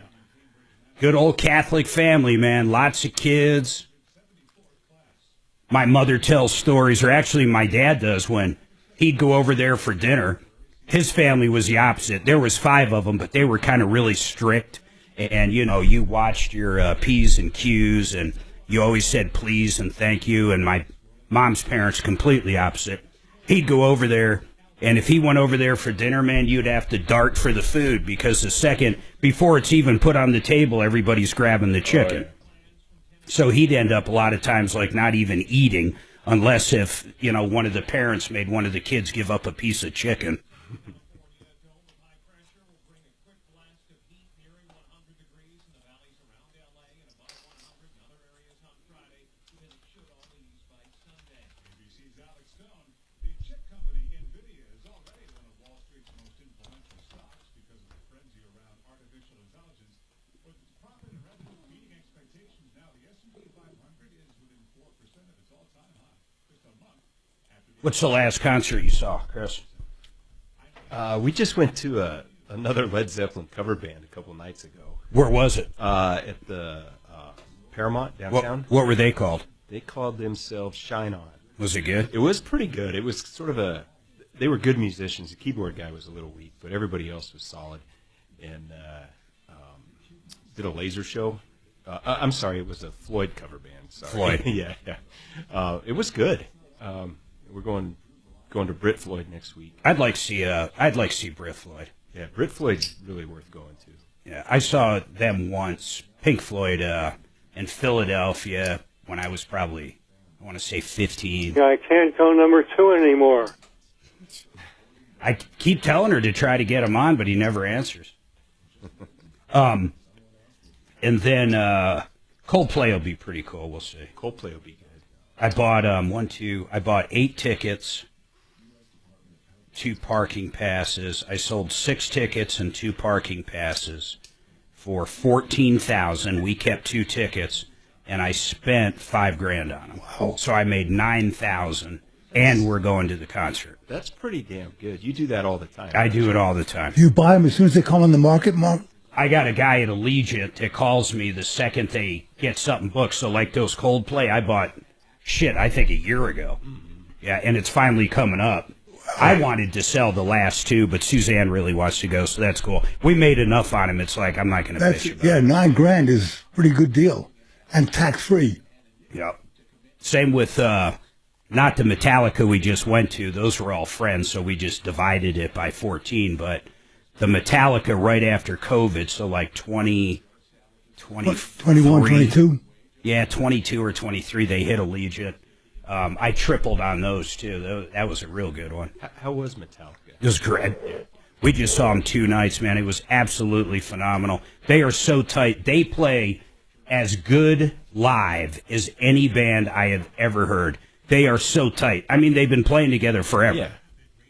Good old Catholic family, man. Lots of kids. My mother tells stories, or actually my dad does, when he'd go over there for dinner. His family was the opposite. There was 5 of them, but they were kind of really strict. And, you know, you watched your P's and Q's, and you always said please and thank you. And my mom's parents, completely opposite. He'd go over there, and if he went over there for dinner, man, you'd have to dart for the food, because the second, before it's even put on the table, everybody's grabbing the chicken. Right. So he'd end up a lot of times like not even eating, unless if, you know, one of the parents made one of the kids give up a piece of chicken. What's the last concert you saw, Chris? We just went to another Led Zeppelin cover band a couple nights ago. Where was it? At the Paramount downtown. What were they called? They called themselves Shine On. Was it good? It was pretty good. It was sort of they were good musicians. The keyboard guy was a little weak, but everybody else was solid. And did a laser show. I'm sorry, it was a Floyd cover band. Sorry. Floyd. yeah. It was good. We're going to Brit Floyd next week. I'd like to see Brit Floyd. Yeah, Brit Floyd's really worth going to. Yeah, I saw them once, Pink Floyd, in Philadelphia when I was probably, I want to say 15. Yeah, I can't go number 2 anymore. I keep telling her to try to get him on, but he never answers. And then Coldplay will be pretty cool. We'll see. Coldplay will be good. I bought I bought 8 tickets, 2 parking passes. I sold 6 tickets and 2 parking passes for $14,000. We kept 2 tickets, and I spent $5,000 on them. Wow. So I made $9,000, and we're going to the concert. That's pretty damn good. You do that all the time. I do it all the time. Do you buy them as soon as they come on the market, Mark? I got a guy at Allegiant that calls me the second they get something booked. So like those Coldplay, I bought, I think a year ago. Yeah, and it's finally coming up. I wanted to sell the last 2, but Suzanne really wants to go, so that's cool. We made enough on him. It's like, I'm not going to bitch about it. Yeah, $9,000 is a pretty good deal, and tax-free. Yep. Same with, not the Metallica we just went to. Those were all friends, so we just divided it by 14, but the Metallica right after COVID, so like 20, 21, 22? Yeah, 22 or 23, they hit Allegiant. I tripled on those, too. That was a real good one. How was Metallica? It was great. We just saw them 2 nights, man. It was absolutely phenomenal. They are so tight. They play as good live as any band I have ever heard. They are so tight. I mean, they've been playing together forever.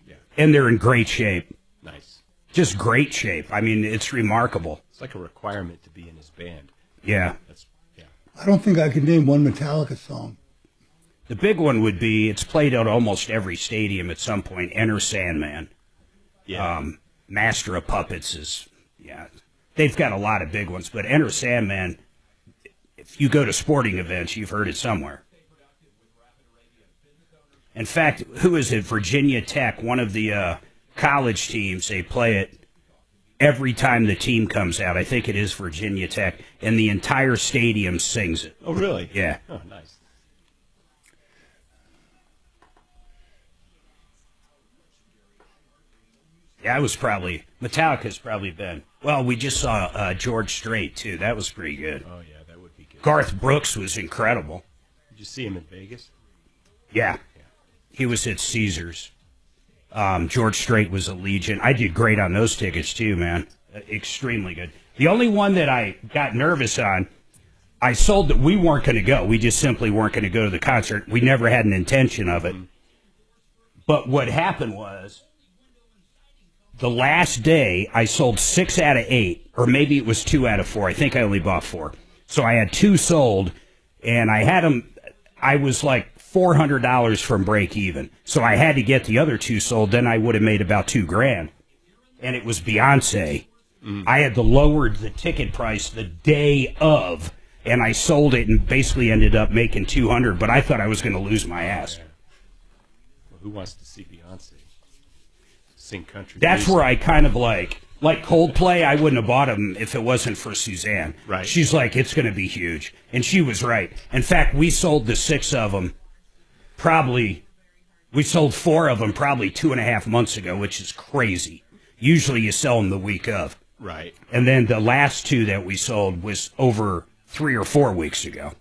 Yeah. And they're in great shape. Nice. Just great shape. I mean, it's remarkable. It's like a requirement to be in his band. Yeah. I don't think I can name one Metallica song. The big one would be, it's played at almost every stadium at some point, Enter Sandman. Yeah. Master of Puppets is, they've got a lot of big ones, but Enter Sandman, if you go to sporting events, you've heard it somewhere. In fact, who is it? Virginia Tech, one of the college teams, they play it every time the team comes out. I think it is Virginia Tech, and the entire stadium sings it. Oh, really? Yeah. Oh, nice. Yeah, Metallica's probably been. Well, we just saw George Strait, too. That was pretty good. Oh, yeah, that would be good. Garth Brooks was incredible. Did you see him in Vegas? Yeah. He was at Caesars. George Strait was Allegiant. I did great on those tickets, too, man. Extremely good. The only one that I got nervous on, I sold that we weren't going to go. We just simply weren't going to go to the concert. We never had an intention of it. But what happened was, the last day, I sold 6 out of 8, or maybe it was 2 out of 4. I think I only bought 4. So I had 2 sold, and I had them, I was like $400 from break even. So I had to get the other 2 sold, then I would have made about $2,000. And it was Beyonce. I had to lower the ticket price the day of, and I sold it and basically ended up making $200, but I thought I was going to lose my ass. Well, who wants to see Beyonce sing country That's music? where I kind of like Coldplay, I wouldn't have bought them if it wasn't for Suzanne. Right. She's like, it's going to be huge. And she was right. In fact, we sold the 6 of them we sold 4 of them probably 2.5 months ago, which is crazy. Usually you sell them the week of. Right. And then the last 2 that we sold was over 3 or 4 weeks ago.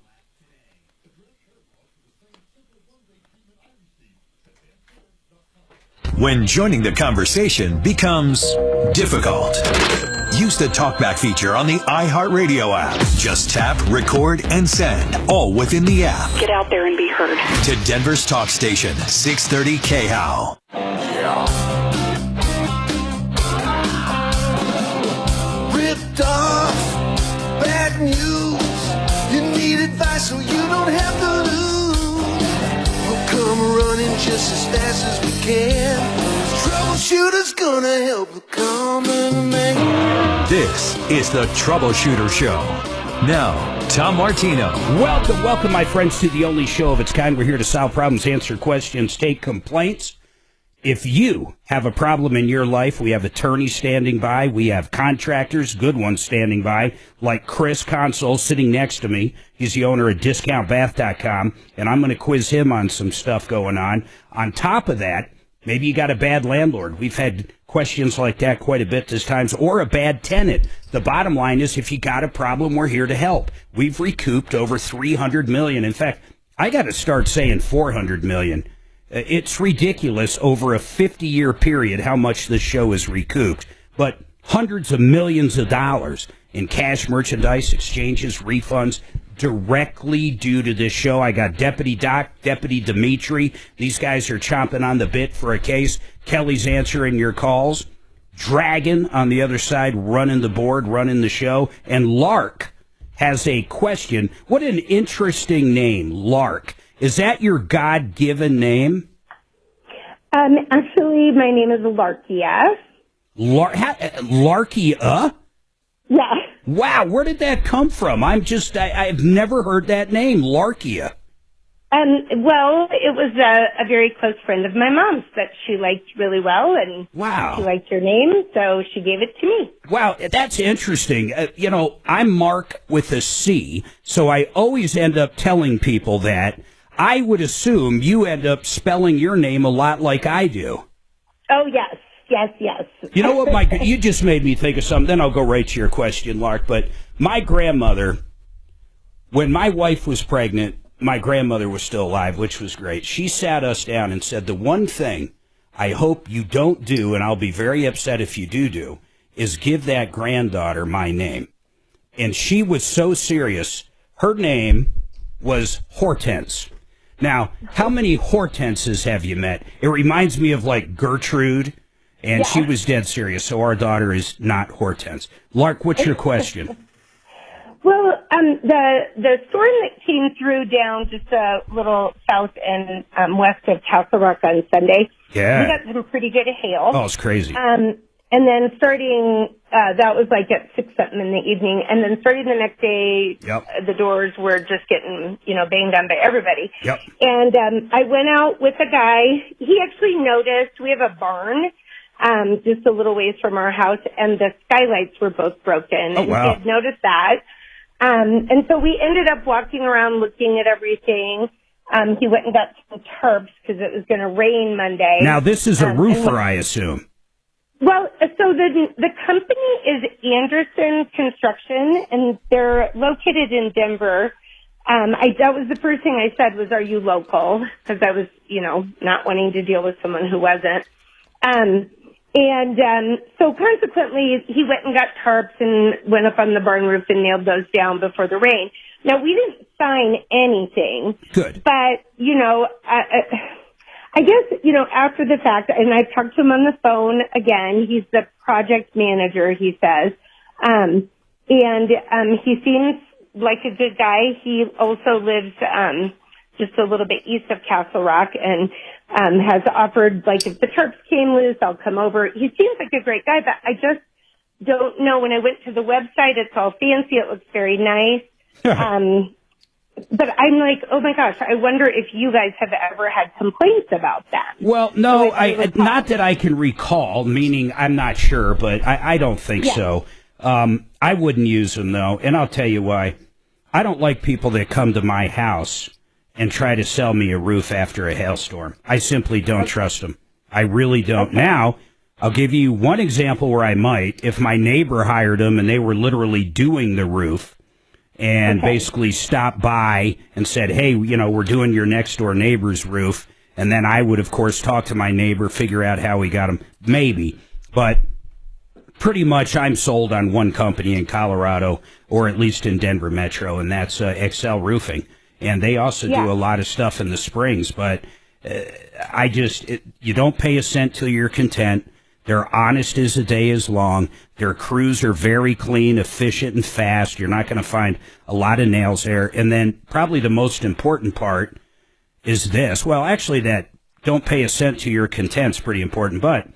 When joining the conversation becomes difficult, use the talkback feature on the iHeartRadio app. Just tap, record, and send, all within the app. Get out there and be heard. To Denver's talk station, 630 KHOW. Ripped off, bad news. You need advice so you don't have to lose. We'll come running just as fast as we can. Troubleshooter's gonna help the common man. This is the Troubleshooter Show. Now, Tom Martino. Welcome, my friends, to the only show of its kind. We're here to solve problems, answer questions, take complaints. If you have a problem in your life, we have attorneys standing by. We have contractors, good ones standing by, like Chris Console sitting next to me. He's the owner of DiscountBath.com, and I'm going to quiz him on some stuff going on. On top of that, maybe you got a bad landlord. We've had questions like that quite a bit this time, or a bad tenant. The bottom line is, if you got a problem, we're here to help. We've recouped over $300 million. In fact, I got to start saying $400 million. It's ridiculous over a 50-year period how much this show has recouped. But hundreds of millions of dollars in cash, merchandise, exchanges, refunds, directly due to this show. I got Deputy Doc, Deputy Dimitri. These guys are chomping on the bit for a case. Kelly's answering your calls. Dragon on the other side running the board, running the show. And Lark has a question. What an interesting name, Lark. Is that your God-given name? Actually, my name is Larkia. Larkia? Yeah. Wow, where did that come from? I've never heard that name, Larkia. Well, it was a very close friend of my mom's that she liked really well, and wow, she liked your name, so she gave it to me. Wow, that's interesting. I'm Mark with a C, so I always end up telling people that. I would assume you end up spelling your name a lot like I do. Oh, yes. Yes. You know what, you just made me think of something. Then I'll go right to your question, Lark. But my grandmother, when my wife was pregnant, my grandmother was still alive, which was great. She sat us down and said, the one thing I hope you don't do, and I'll be very upset if you do, is give that granddaughter my name. And she was so serious. Her name was Hortense. Now, how many Hortenses have you met? It reminds me of like Gertrude, and she was dead serious, so our daughter is not Hortense. Lark, what's your question? Well, the storm that came through down just a little south and west of Castle Rock on Sunday, Yeah. we got some pretty good hail. Oh, it's crazy. And then starting, that was like at 6-something in the evening, and then starting the next day, the doors were just getting, banged on by everybody. Yep. And I went out with a guy. He actually noticed we have a barn just a little ways from our house, and the skylights were both broken. Oh, wow. And he had noticed that. And so we ended up walking around looking at everything. He went and got some tarps because it was going to rain Monday. Now, this is a roofer, I assume. Well, so the company is Anderson Construction, and they're located in Denver. That was the first thing I said was, "Are you local?" Because I was, not wanting to deal with someone who wasn't. So consequently, he went and got tarps and went up on the barn roof and nailed those down before the rain. Now, we didn't sign anything. Good. But, I guess, after the fact, and I've talked to him on the phone again, he's the project manager, he says. He seems like a good guy. He also lives, just a little bit east of Castle Rock and, has offered, like, if the tarps came loose, I'll come over. He seems like a great guy, but I just don't know. When I went to the website, it's all fancy. It looks very nice. But I'm like, oh my gosh, I wonder if you guys have ever had complaints about that. Well, no, not that I can recall, meaning I'm not sure, but I don't think so. I wouldn't use them, though, and I'll tell you why. I don't like people that come to my house and try to sell me a roof after a hailstorm. I simply don't trust them. I really don't. Now, I'll give you one example where I might. If my neighbor hired them and they were literally doing the roof, and basically stopped by and said, hey, we're doing your next door neighbor's roof. And then I would, of course, talk to my neighbor, figure out how we got him. Maybe. But pretty much I'm sold on one company in Colorado, or at least in Denver Metro, and that's Excel Roofing. And they also do a lot of stuff in the springs. But you don't pay a cent till you're content. They're honest as the day is long. Their crews are very clean, efficient, and fast. You're not going to find a lot of nails there. And then probably the most important part is this. Well, actually, that don't pay a cent to your content's pretty important. But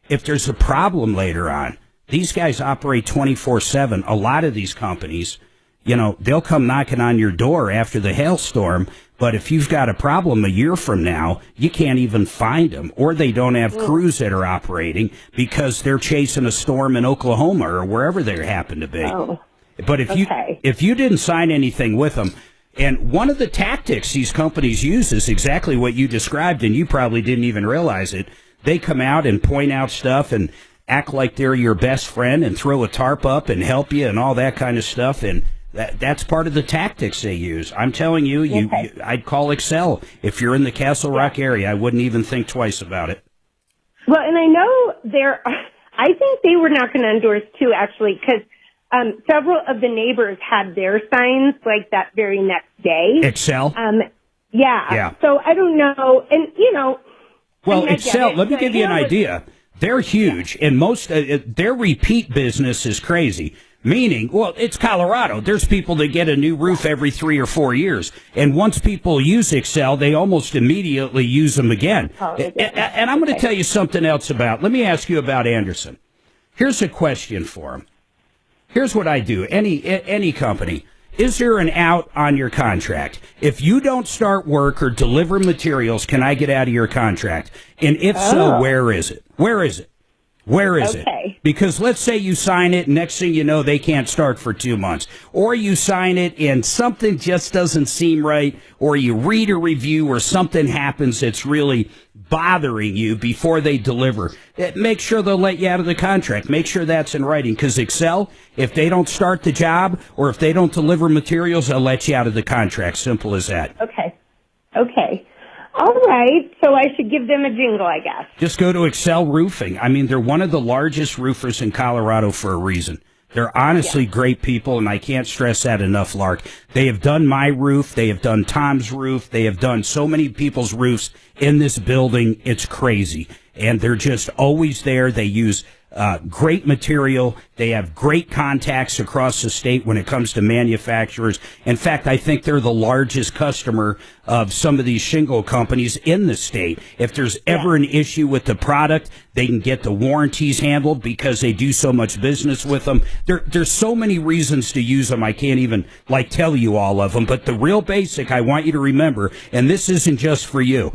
if there's a problem later on, these guys operate 24/7. A lot of these companies, they'll come knocking on your door after the hailstorm. But if you've got a problem a year from now, you can't even find them, or they don't have crews that are operating because they're chasing a storm in Oklahoma or wherever they happen to be. But if you didn't sign anything with them, and one of the tactics these companies use is exactly what you described, and you probably didn't even realize it. They come out and point out stuff and act like they're your best friend and throw a tarp up and help you and all that kind of stuff, and that's part of the tactics they use. I'm telling you, I'd call Excel. If you're in the Castle Rock area, I wouldn't even think twice about it. Well, and I know I think they were not going to endorse too, actually, because several of the neighbors had their signs like that very next day. Excel? Yeah. So I don't know. And, Well, Excel, let me give you an idea. They're huge, and most their repeat business is crazy. Meaning, well, it's Colorado. There's people that get a new roof every 3 or 4 years. And once people use Excel, they almost immediately use them again. And I'm going to tell you something else let me ask you about Anderson. Here's a question for him. Here's what I do. Any company. Is there an out on your contract? If you don't start work or deliver materials, can I get out of your contract? And if so, where is it? Where is it? Where is it? Because let's say you sign it, and next thing you know, they can't start for 2 months. Or you sign it, and something just doesn't seem right, or you read a review, or something happens that's really bothering you before they deliver. Make sure they'll let you out of the contract. Make sure that's in writing. Because Excel, if they don't start the job, or if they don't deliver materials, they'll let you out of the contract. Simple as that. Okay. All right, so I should give them a jingle, I guess. Just go to Excel Roofing. I mean, they're one of the largest roofers in Colorado for a reason. They're honestly great people, and I can't stress that enough, Lark. They have done my roof. They have done Tom's roof. They have done so many people's roofs in this building. It's crazy. And they're just always there. They use great material. They have great contacts across the state when it comes to manufacturers. In fact, I think they're the largest customer of some of these shingle companies in the state. If there's ever an issue with the product, they can get the warranties handled because they do so much business with them. There's so many reasons to use them. I can't even tell you all of them. But the real basic I want you to remember, and this isn't just for you,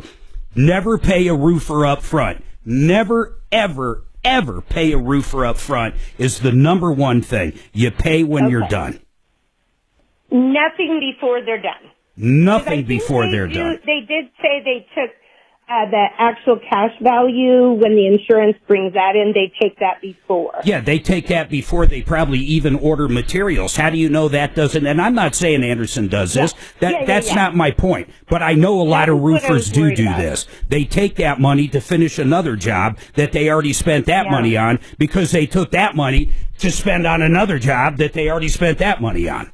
never pay a roofer up front. Never, ever, ever pay a roofer up front is the number one thing. You pay when you're done. Nothing before they're done. Nothing before they're done. They did say they took the actual cash value when the insurance brings that in. They take that before. Yeah, they take that before they probably even order materials. How do you know that doesn't? And I'm not saying Anderson does this. That's not my point. But I know a lot of roofers do this. They take that money to finish another job that they already spent that money on because they took that money to spend on another job that they already spent that money on.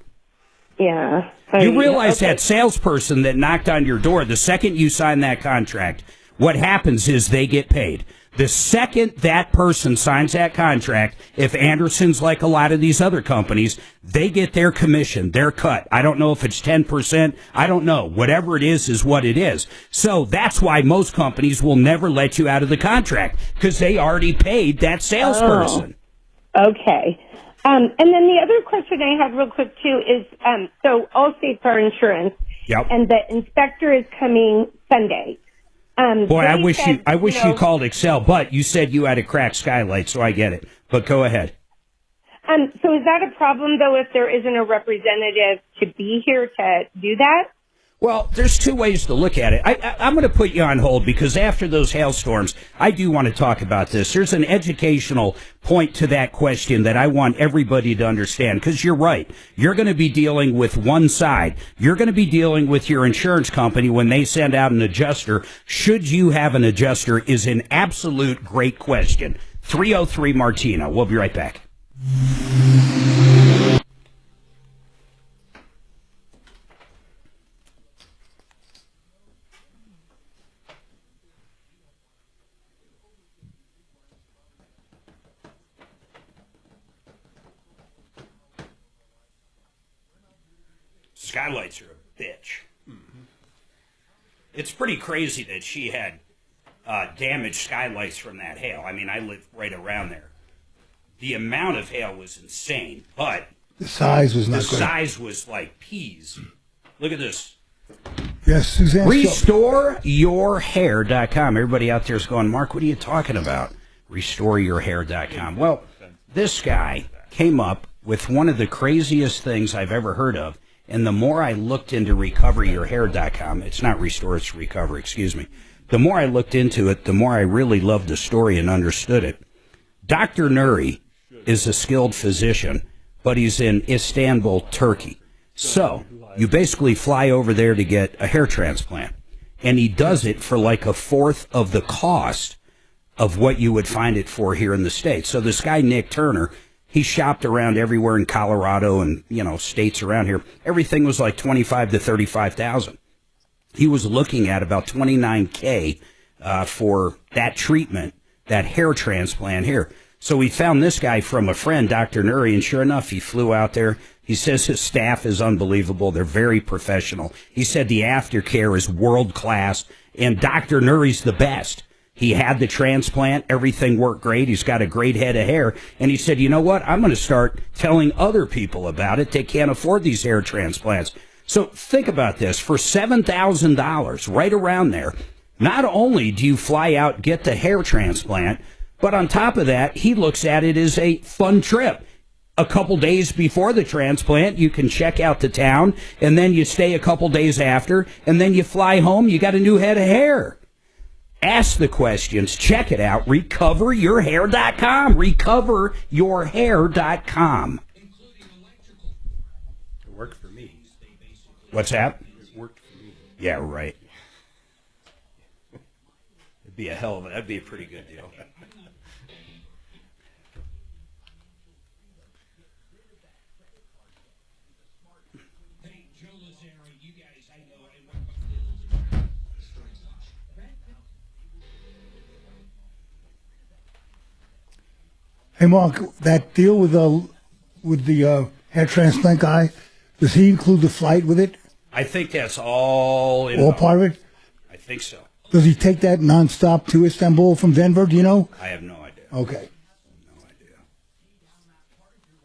Yeah. You realize that salesperson that knocked on your door, the second you sign that contract, what happens is they get paid. The second that person signs that contract, if Anderson's like a lot of these other companies, they get their commission, their cut. I don't know if it's 10%. I don't know. Whatever it is what it is. So that's why most companies will never let you out of the contract because they already paid that salesperson. Oh, okay. And then the other question I had real quick too is, so Allstate's our insurance, and the inspector is coming Sunday. Boy, I wish you called Excel, but you said you had a cracked skylight, so I get it. But go ahead. So is that a problem though if there isn't a representative to be here to do that? Well, there's two ways to look at it. I'm going to put you on hold because after those hailstorms, I do want to talk about this. There's an educational point to that question that I want everybody to understand because you're right. You're going to be dealing with one side. You're going to be dealing with your insurance company when they send out an adjuster. Should you have an adjuster is an absolute great question. 303 Martino. We'll be right back. Skylights are a bitch. Mm-hmm. It's pretty crazy that she had damaged skylights from that hail. I mean, I live right around there. The amount of hail was insane, but the size was not good. The size was like peas. Look at this. Yes, Suzanne. RestoreYourHair.com. Everybody out there is going, Mark, what are you talking about? RestoreYourHair.com. Well, this guy came up with one of the craziest things I've ever heard of. And the more I looked into RecoverYourHair.com, it's not Restore, it's Recover, excuse me. The more I looked into it, the more I really loved the story and understood it. Dr. Nuri is a skilled physician, but he's in Istanbul, Turkey. So you basically fly over there to get a hair transplant. And he does it for like a fourth of the cost of what you would find it for here in the States. So this guy, Nick Turner, he shopped around everywhere in Colorado and, states around here. Everything was like $25,000 to $35,000. He was looking at about $29,000 for that treatment, that hair transplant here. So we found this guy from a friend, Dr. Nuri, and sure enough, he flew out there. He says his staff is unbelievable. They're very professional. He said the aftercare is world class, and Dr. Nuri's the best. He had the transplant. Everything worked great. He's got a great head of hair. And he said, you know what? I'm going to start telling other people about it. They can't afford these hair transplants. So think about this. For $7,000, right around there, not only do you fly out, get the hair transplant, but on top of that, he looks at it as a fun trip. A couple days before the transplant, you can check out the town, and then you stay a couple days after, and then you fly home. You got a new head of hair. Ask the questions. Check it out. RecoverYourHair.com. RecoverYourHair.com. It worked for me. What's that? It worked for me. Yeah, right. It'd be that'd be a pretty good deal. Hey, Mark, that deal with the hair transplant guy, does he include the flight with it? I think that's all All part of it? I think so. Does he take that nonstop to Istanbul from Denver? Do you know? I have no idea. Okay.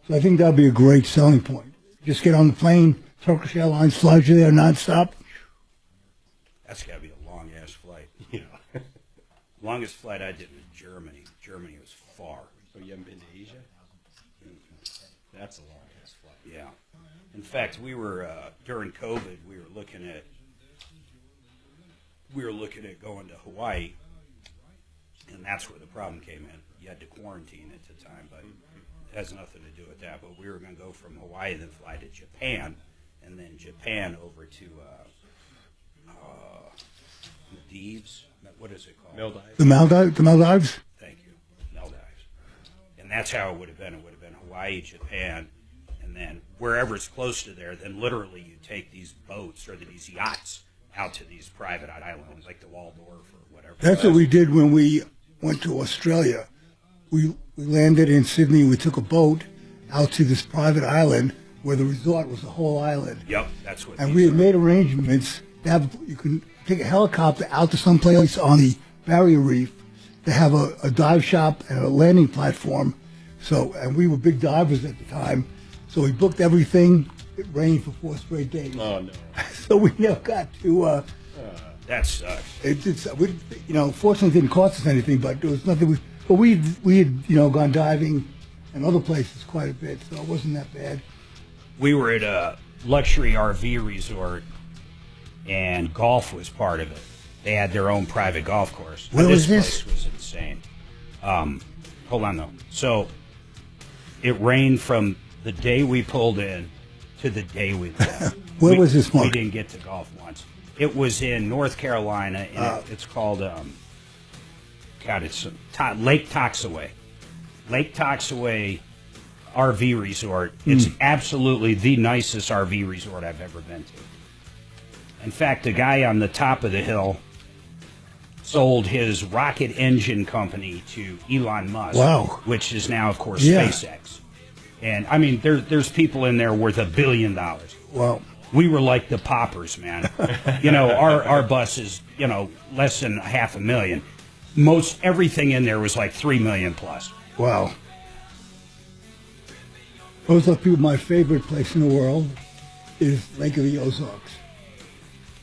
So I think that'll be a great selling point. Just get on the plane, Turkish Airlines flies you there nonstop. That's got to be a long-ass flight. Longest flight I did was Germany. Germany was far. So you haven't been to Asia? That's a long-ass flight. Yeah. In fact, we were, during COVID, we were looking at going to Hawaii, and that's where the problem came in. You had to quarantine at the time, but it has nothing to do with that. But we were going to go from Hawaii, then fly to Japan, and then Japan over to Maldives. What is it called? Maldives. The Maldives? Thank you. Maldives. And that's how it would have been. It would have been Hawaii, Japan, and then wherever's close to there, then literally you take these boats or these yachts out to these private islands, like the Waldorf or whatever. That's what we did when we went to Australia. We landed in Sydney. We took a boat out to this private island where the resort was the whole island. Yep, that's what. And we had made arrangements to have, you can take a helicopter out to some place on the barrier reef to have a dive shop and a landing platform. So, and we were big divers at the time, so we booked everything. It rained for 4 straight days. Oh no! So we never got to. That sucks. Fortunately, it didn't cost us anything, but there was nothing. But we had gone diving and other places quite a bit, so it wasn't that bad. We were at a luxury RV resort, and golf was part of it. They had their own private golf course. Where was this? Place was insane. Hold on, though. So it rained from the day we pulled in to the day we left. Where was this, Mark? We didn't get to golf once. It was in North Carolina, and it's called, it's Lake Toxaway. Lake Toxaway RV Resort. It's absolutely the nicest RV resort I've ever been to. In fact, the guy on the top of the hill sold his rocket engine company to Elon Musk, Wow. which is now, of course, Yeah. SpaceX. And, I mean, there's people in there worth $1 billion. Wow. We were like the paupers, man. Our bus is, less than $500,000. Most everything in there was like $3 million plus. Wow. Those are my favorite place in the world is Lake of the Ozarks.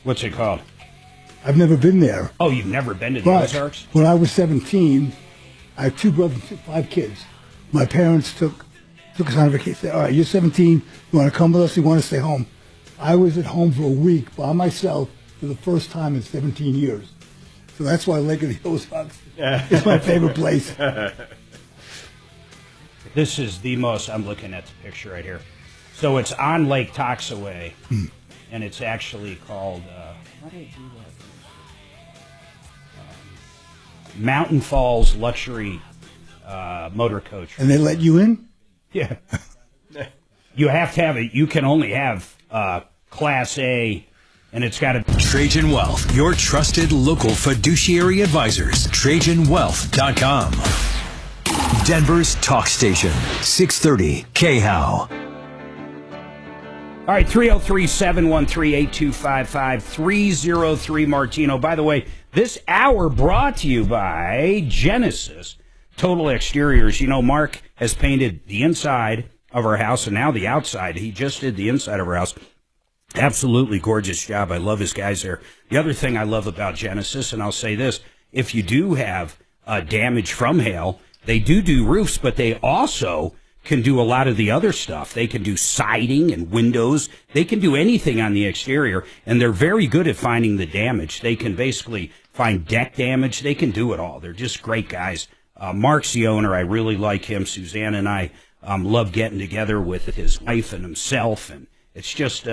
What's it called? I've never been there. Oh, you've never been to the But Ozarks? when I was 17, I have 2 brothers and 5 kids. My parents took us on vacation. Said, all right, you're 17. You want to come with us? You want to stay home? I was at home for a week by myself for the first time in 17 years. So that's why Lake of the Ozarks is my favorite place. This is the most, I'm looking at the picture right here. So it's on Lake Toxaway, and it's actually called, how do I do that? Mountain Falls Luxury Motor Coach. And they let you in? Yeah. You have to have it. You can only have Class A, and it's got a... Trajan Wealth, your trusted local fiduciary advisors. TrajanWealth.com. Denver's talk station, 630 KHOW. All right, 303-713-8255, 303 Martino. By the way, this hour brought to you by Genesis Total Exteriors. Mark has painted the inside of our house and now the outside. He just did the inside of our house. Absolutely gorgeous job. I love his guys there. The other thing I love about Genesis, and I'll say this, if you do have damage from hail, they do roofs, but they also can do a lot of the other stuff. They can do siding and windows. They can do anything on the exterior, and they're very good at finding the damage. They can basically find deck damage. They can do it all. They're just great guys. Mark's the owner. I really like him. Suzanne and I love getting together with his wife and himself, and it's just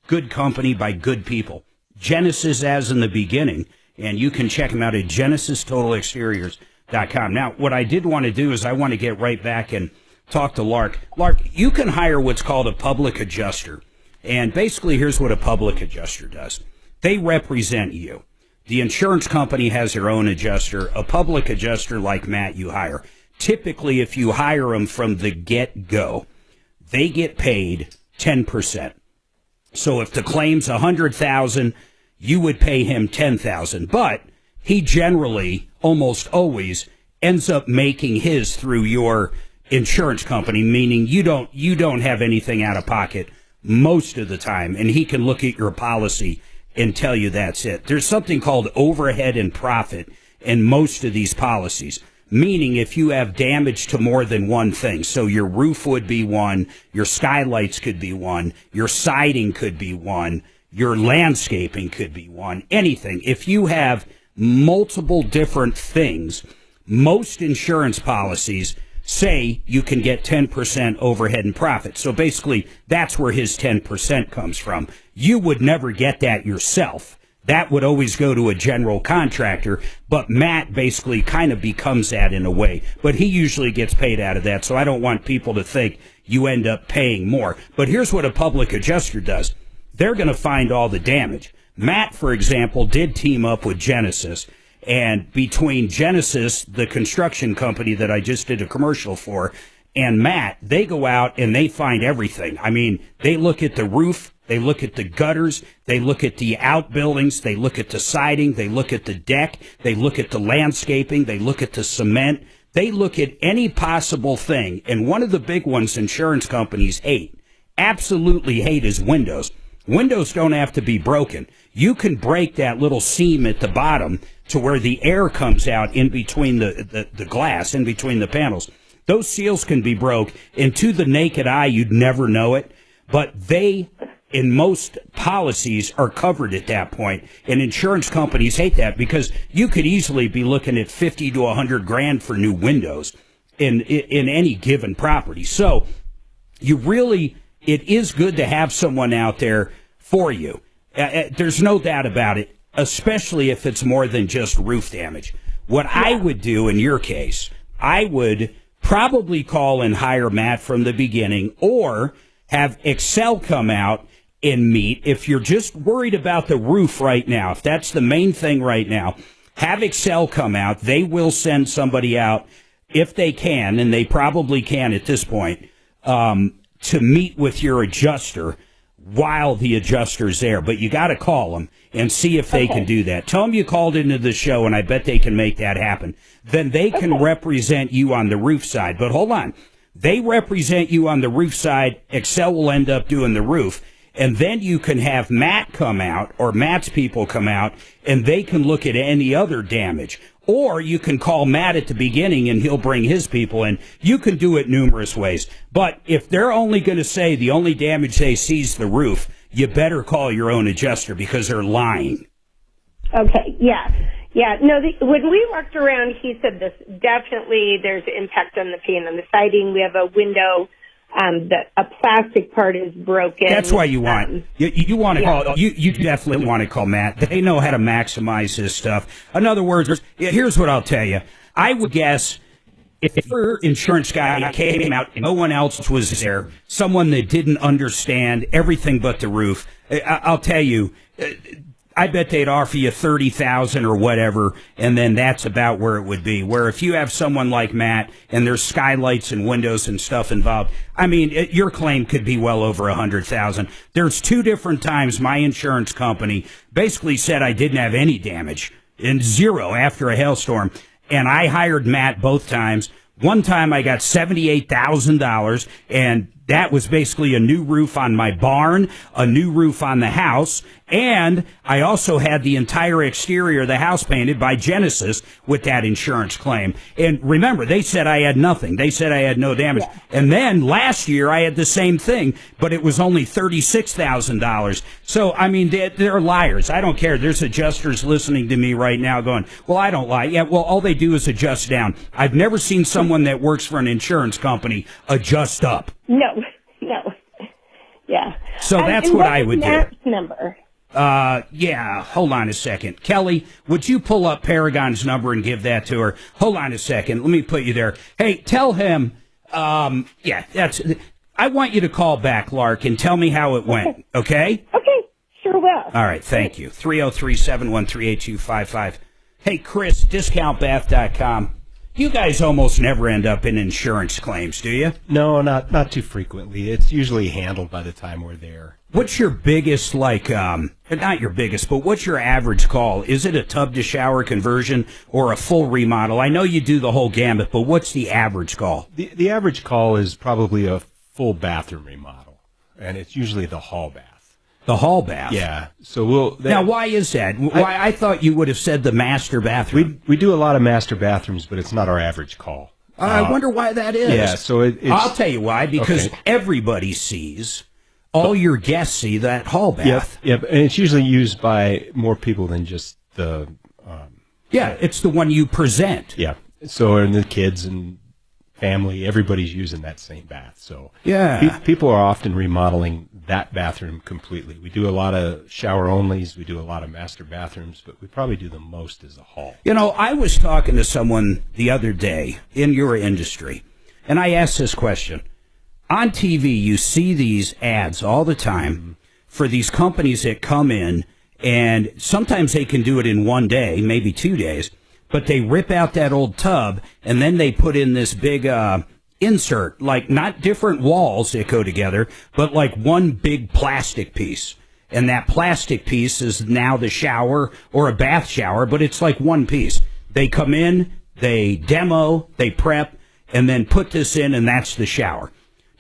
good company by good people. Genesis as in the beginning, and you can check them out at GenesisTotalExteriors.com. Now, what I did want to do is I want to get right back and talk to Lark. Lark, you can hire what's called a public adjuster, and basically here's what a public adjuster does. They represent you. The insurance company has their own adjuster. A public adjuster like Matt you hire typically, if you hire them from the get-go, they get paid 10%. So if the claim's $100,000, you would pay him $10,000. But he generally, almost always, ends up making his through your insurance company, meaning you don't have anything out of pocket most of the time, and he can look at your policy and tell you that's it. There's something called overhead and profit in most of these policies, meaning if you have damage to more than one thing, so your roof would be one, your skylights could be one, your siding could be one, your landscaping could be one, anything. If you have multiple different things, most insurance policies say you can get 10% overhead and profit. So basically, that's where his 10% comes from. You would never get that yourself. That would always go to a general contractor, but Matt basically kind of becomes that in a way. But he usually gets paid out of that, so I don't want people to think you end up paying more. But here's what a public adjuster does. They're going to find all the damage. Matt, for example, did team up with Genesis. And between Genesis, the construction company that I just did a commercial for, and Matt, they go out and they find everything. I mean, they look at the roof, they look at the gutters, they look at the outbuildings, they look at the siding, they look at the deck, they look at the landscaping, they look at the cement, they look at any possible thing. And one of the big ones insurance companies hate, absolutely hate, is windows. Windows don't have to be broken. You can break that little seam at the bottom to where the air comes out in between the glass, in between the panels. Those seals can be broke, and to the naked eye, you'd never know it. But they, in most policies, are covered at that point. And insurance companies hate that because you could easily be looking at 50 to 100 grand for new windows in any given property. So you really, it is good to have someone out there for you. There's no doubt about it, especially if it's more than just roof damage. What I would do in your case, I would probably call and hire Matt from the beginning, or have Excel come out and meet. If you're just worried about the roof right now, if that's the main thing right now, have Excel come out. They will send somebody out if they can, and they probably can at this point, to meet with your adjuster while the adjuster's there. But you got to call them and see if they can do that. Tell them you called into the show, and I bet they can make that happen. Then they can represent you on the roof side. But hold on. They represent you on the roof side. Excel will end up doing the roof. And then you can have Matt come out, or Matt's people come out, and they can look at any other damage. Or you can call Matt at the beginning, and he'll bring his people in. You can do it numerous ways. But if they're only going to say the only damage they see is the roof, you better call your own adjuster, because they're lying. Okay, yeah. Yeah, no, when we walked around, he said this, definitely there's impact on the pane on the siding. We have a window, a plastic part is broken. That's why you want, you want to call, you definitely want to call Matt. They know how to maximize this stuff. In other words, here's what I'll tell you. I would guess if your insurance guy came out and no one else was there, someone that didn't understand everything but the roof, I'll tell you, I bet they'd offer you $30,000 or whatever, and then that's about where it would be. Where if you have someone like Matt and there's skylights and windows and stuff involved, I mean, your claim could be well over $100,000. There's 2 different times my insurance company basically said I didn't have any damage, and 0 after a hailstorm, and I hired Matt both times. One time I got $78,000, and that was basically a new roof on my barn, a new roof on the house, and I also had the entire exterior of the house painted by Genesis with that insurance claim. And remember, they said I had nothing. They said I had no damage. Yeah. And then last year I had the same thing, but it was only $36,000. So, I mean, they're liars. I don't care. There's adjusters listening to me right now going, well, I don't lie. Yeah, well, all they do is adjust down. I've never seen someone that works for an insurance company adjust up. No. Yeah. So that's what I would do. Matt's number? Yeah, hold on a second. Kelly, would you pull up Paragon's number and give that to her? Hold on a second. Let me put you there. Hey, tell him, I want you to call back, Lark, and tell me how it went, okay? Okay, sure will. All right, thank you. 303-713-8255. Hey, Chris, discountbath.com. You guys almost never end up in insurance claims, do you? No, not too frequently. It's usually handled by the time we're there. What's your biggest, not your biggest, but what's your average call? Is it a tub-to-shower conversion or a full remodel? I know you do the whole gamut, but what's the average call? The average call is probably a full bathroom remodel, and it's usually the hall bath. The hall bath? Yeah. So now, why is that? Why I thought you would have said the master bathroom. We do a lot of master bathrooms, but it's not our average call. I wonder why that is. Yeah, so it's... I'll tell you why, because everybody sees, all your guests see that hall bath. Yep, and it's usually used by more people than just the... it's the one you present. Yeah, so and the kids and family, everybody's using that same bath. So people are often remodeling that bathroom completely. We do a lot of shower onlys, we do a lot of master bathrooms, but we probably do the most as a hall. You know, I was talking to someone the other day in your industry, and I asked this question. On TV, you see these ads all the time for these companies that come in, and sometimes they can do it in one day, maybe 2 days, but they rip out that old tub, and then they put in this big insert, like not different walls that go together, but like one big plastic piece. And that plastic piece is now the shower or a bath shower, but it's like one piece. They come in, they demo, they prep, and then put this in, and that's the shower.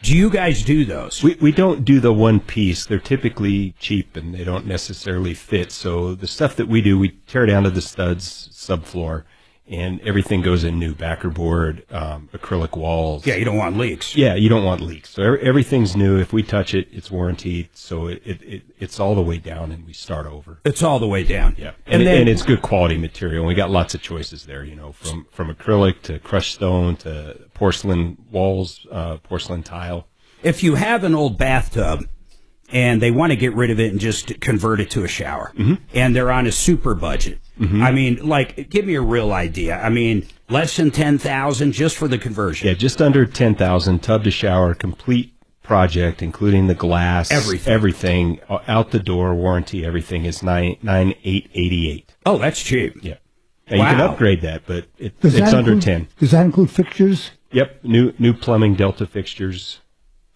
Do you guys do those? We don't do the one piece. They're typically cheap, and they don't necessarily fit. So the stuff that we do, we tear down to the studs, subfloor, and everything goes in new, backer board, acrylic walls. Yeah, you don't want leaks. Yeah, you don't want leaks. So everything's new. If we touch it, it's warranted. So it's all the way down, and we start over. It's all the way down. Yeah, and it's good quality material. We got lots of choices there, you know, from acrylic to crushed stone to porcelain walls, porcelain tile. If you have an old bathtub and they want to get rid of it and just convert it to a shower, and they're on a super budget, I mean, like, give me a real idea. I mean, less than $10,000 just for the conversion. Yeah, just under $10,000, tub to shower, complete project, including the glass, everything out the door, warranty, everything is $9,888. Oh, that's cheap. Yeah, now, you can upgrade that, but it's under 10. Does that include fixtures? Yep, new plumbing, Delta fixtures.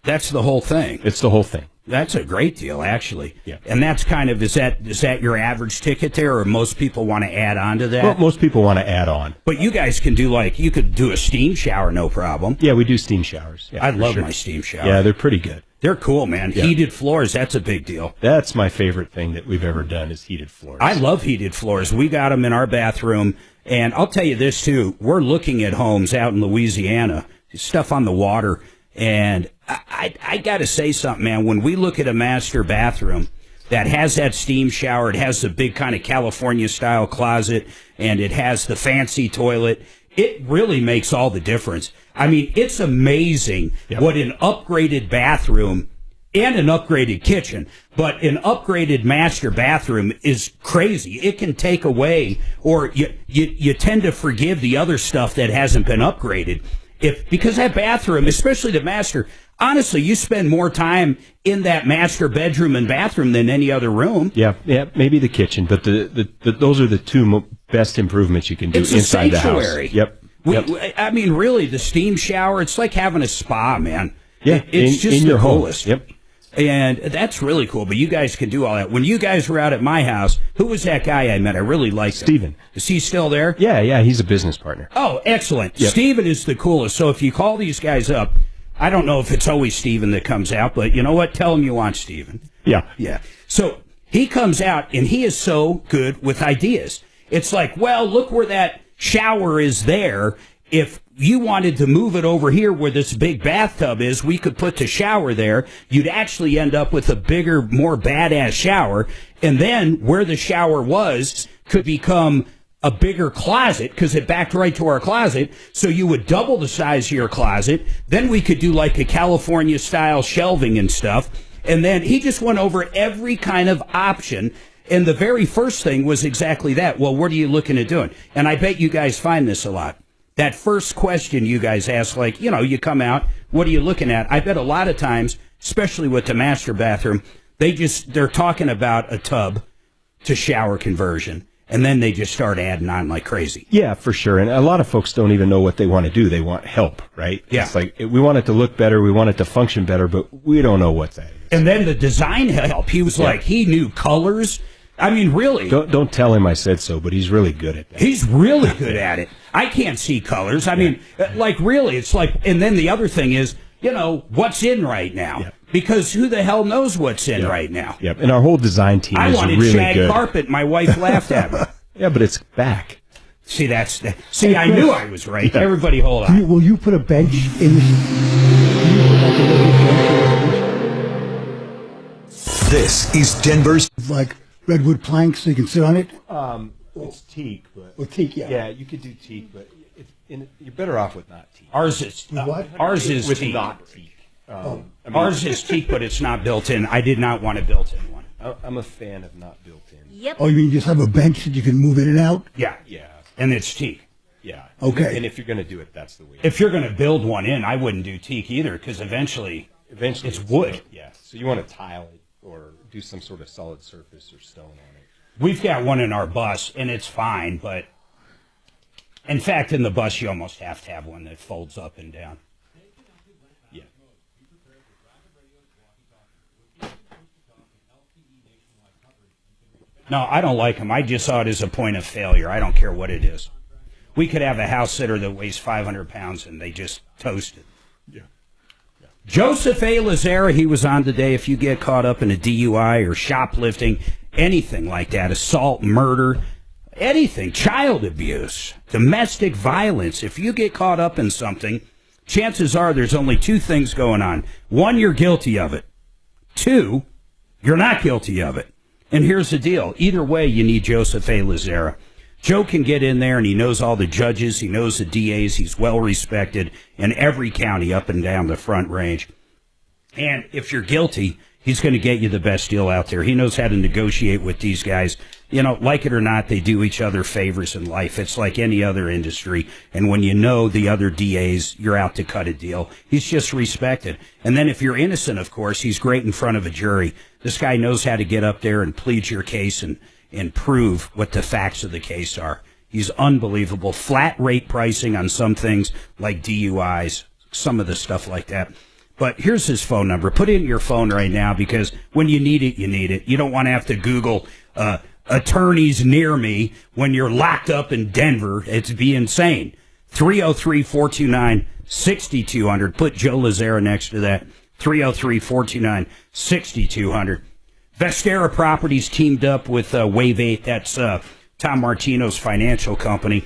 That's the whole thing. It's the whole thing. That's a great deal, actually. Yeah. And that's kind of, is that your average ticket there, or most people want to add on to that? Well, most people want to add on. But you guys can do, you could do a steam shower, no problem. Yeah, we do steam showers. Yeah, I love my steam shower. Yeah, they're pretty good. They're cool, man. Yeah. Heated floors, that's a big deal. That's my favorite thing that we've ever done is heated floors. I love heated floors. We got them in our bathroom. And I'll tell you this, too. We're looking at homes out in Louisiana, stuff on the water. And I got to say something, man. When we look at a master bathroom that has that steam shower, it has the big kind of California-style closet, and it has the fancy toilet, it really makes all the difference. I mean, it's amazing what an upgraded bathroom and an upgraded kitchen, but an upgraded master bathroom is crazy. It can take away, or you tend to forgive the other stuff that hasn't been upgraded. Because that bathroom, especially the master, honestly, you spend more time in that master bedroom and bathroom than any other room. Yeah, maybe the kitchen, but those are the two best improvements you can do inside the house. Yep. I mean, really, the steam shower, it's like having a spa, man. Yeah, it's just in the your coolest. Home. Yep. And that's really cool, but you guys can do all that. When you guys were out at my house, who was that guy I met? I really liked Steven. him. Is he still there? Yeah, he's a business partner. Oh, excellent. Yep. Steven is the coolest. So if you call these guys up, I don't know if it's always Steven that comes out, but you know what? Tell him you want Steven. Yeah. Yeah. So he comes out, and he is so good with ideas. It's like, well, look where that shower is there. If you wanted to move it over here where this big bathtub is, we could put the shower there. You'd actually end up with a bigger, more badass shower. And then where the shower was could become a bigger closet because it backed right to our closet. So you would double the size of your closet. Then we could do like a California style shelving and stuff. And then he just went over every kind of option. And the very first thing was exactly that. Well, what are you looking at doing? And I bet you guys find this a lot. That first question you guys ask, like, you know, you come out, what are you looking at? I bet a lot of times, especially with the master bathroom, they're talking about a tub to shower conversion. and then they just start adding on like crazy. Yeah, for sure. And a lot of folks don't even know what they want to do. They want help, right? Yeah. It's like, we want it to look better, we want it to function better, but we don't know what that is. And then the design help. He was like, he knew colors. I mean, really. Don't tell him I said so, but he's really good at that. He's really good at it. I can't see colors. I mean, like, really, it's like, and then the other thing is, you know, what's in right now? Yeah. Because who the hell knows what's in right now? Yep. And our whole design team I is wanted really shag good. carpet. My wife laughed at me. Yeah, but it's back. See, I knew I was right. Everybody hold on. Will you put a bench in This is Denver's. Like redwood planks so you can sit on it? It's teak, but Well, teak, yeah. yeah, you could do teak, but you're better off with not teak. Ours is what? Ours is with teak. not teak. I mean, Ours is teak, but it's not built in. I did not want a built-in one. I'm a fan of not built in. Yep. Oh, you mean just have a bench that you can move in and out? Yeah, Yeah, and it's teak. yeah. Okay. And if you're going to do it, that's the way. If you're going to build one in, I wouldn't do teak either, because eventually it's wood. Yeah. So you want to tile it or do some sort of solid surface or stone on it. We've got one in our bus, and it's fine, but in fact, in the bus, you almost have to have one that folds up and down. Yeah. No, I don't like them. I just saw it as a point of failure. I don't care what it is. We could have a house sitter that weighs 500 pounds, and they just toast it. Yeah. Joseph A. Lazara, he was on today. If you get caught up in a DUI or shoplifting, anything like that, assault, murder, anything, child abuse, domestic violence, if you get caught up in something, chances are there's only two things going on. One, you're guilty of it. Two, you're not guilty of it. And here's the deal. Either way, you need Joseph A. Lazara. Joe can get in there, and he knows all the judges. He knows the DAs. He's well-respected in every county up and down the Front Range. And if you're guilty, he's going to get you the best deal out there. He knows how to negotiate with these guys. You know, like it or not, they do each other favors in life. It's like any other industry. And when you know the other DAs, you're out to cut a deal. He's just respected. And then if you're innocent, of course, he's great in front of a jury. This guy knows how to get up there and plead your case and prove what the facts of the case are. He's unbelievable. Flat rate pricing on some things like DUIs, some of the stuff like that. But here's his phone number. Put it in your phone right now, because when you need it, you need it. You don't want to have to Google attorneys near me when you're locked up in Denver. It'd be insane. 303-429-6200. Put Joe Lazara next to that. 303-429-6200. Vestera Properties teamed up with Wave 8. That's Tom Martino's financial company.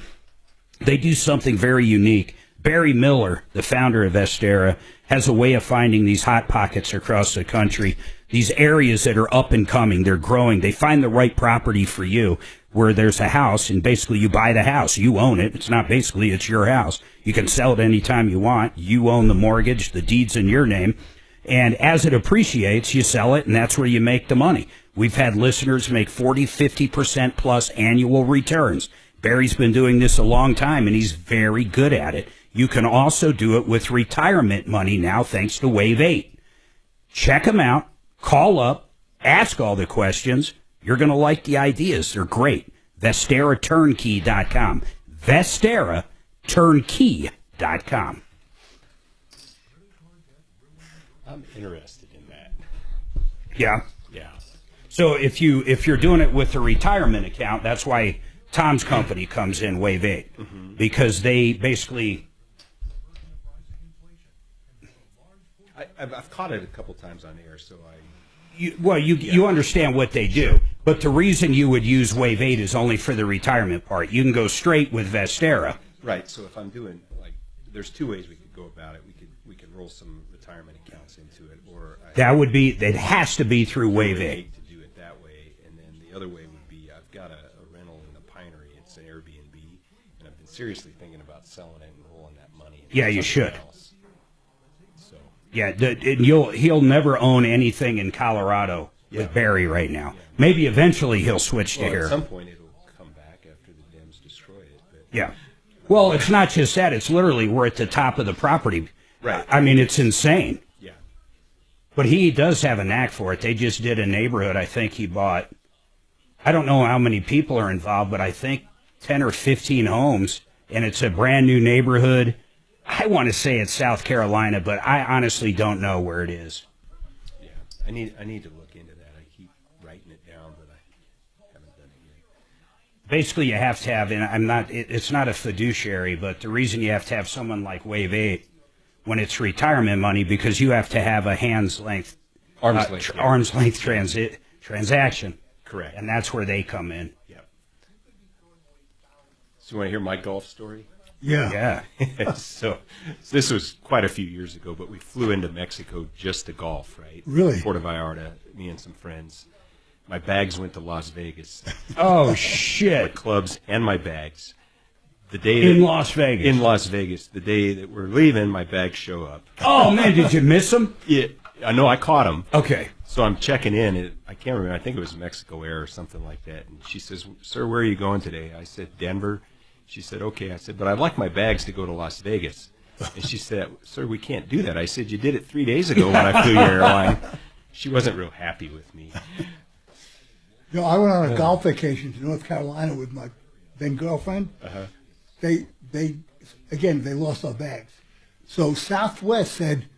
They do something very unique. Barry Miller, the founder of Vestera, has a way of finding these hot pockets across the country, these areas that are up and coming. They're growing. They find the right property for you, where there's a house, and basically you buy the house. You own it. It's not basically, it's your house. You can sell it anytime you want. You own the mortgage. The deed's in your name. And as it appreciates, you sell it, and that's where you make the money. We've had listeners make 40, 50% plus annual returns. Barry's been doing this a long time, and he's very good at it. You can also do it with retirement money now, thanks to Wave 8. Check them out. Call up. Ask all the questions. You're going to like the ideas. They're great. VesteraTurnkey.com. VesteraTurnkey.com. I'm interested in that. Yeah. Yeah. So if you're doing it with a retirement account, that's why Tom's company comes in, Wave 8, because they basically. I've caught it a couple times on air, so you understand what they do, but the reason you would use Wave 8 is only for the retirement part. You can go straight with Vestera. Right. So if I'm doing, like, there's two ways we could go about it. We could roll some retirement accounts into it, or It has to be through Wave 8 to do it that way. And then the other way would be, I've got a rental in the Pinery. It's an Airbnb, and I've been seriously thinking about selling it and rolling that money into Yeah, you should. else. Yeah, he'll never own anything in Colorado with Barry right now. Yeah. Maybe eventually he'll switch to here. At some point it'll come back after the Dems destroy it. But. Yeah. Well, it's not just that. It's literally we're at the top of the property. Right. I mean, it's insane. Yeah. But he does have a knack for it. They just did a neighborhood I think he bought I don't know how many people are involved, but I think 10 or 15 homes, and it's a brand new neighborhood. I want to say it's South Carolina, but I honestly don't know where it is. Yeah, I need to look into that. I keep writing it down, but I haven't done it yet. Basically, you have to have, and it's not a fiduciary, but the reason you have to have someone like Wave 8 when it's retirement money, because you have to have a arm's length transaction. Correct. And that's where they come in. Yep. So you want to hear my golf story? Yeah. So this was quite a few years ago, but we flew into Mexico just to golf, right? Really? Puerto Vallarta, me and some friends. My bags went to Las Vegas. Oh, shit. My clubs and my bags. The day In Las Vegas. In Las Vegas. The day that we're leaving, my bags show up. Oh, man, did you miss them? Yeah, I know. I caught them. Okay. So I'm checking in. I can't remember. I think it was Mexico Air or something like that. And she says, "Sir, where are you going today?" I said, "Denver." She said, "Okay." I said, "But I'd like my bags to go to Las Vegas." And she said, "Sir, we can't do that." I said, "You did it 3 days ago when I flew your airline." She wasn't real happy with me. I went on a golf vacation to North Carolina with my then girlfriend. Uh-huh. They lost our bags. So Southwest said,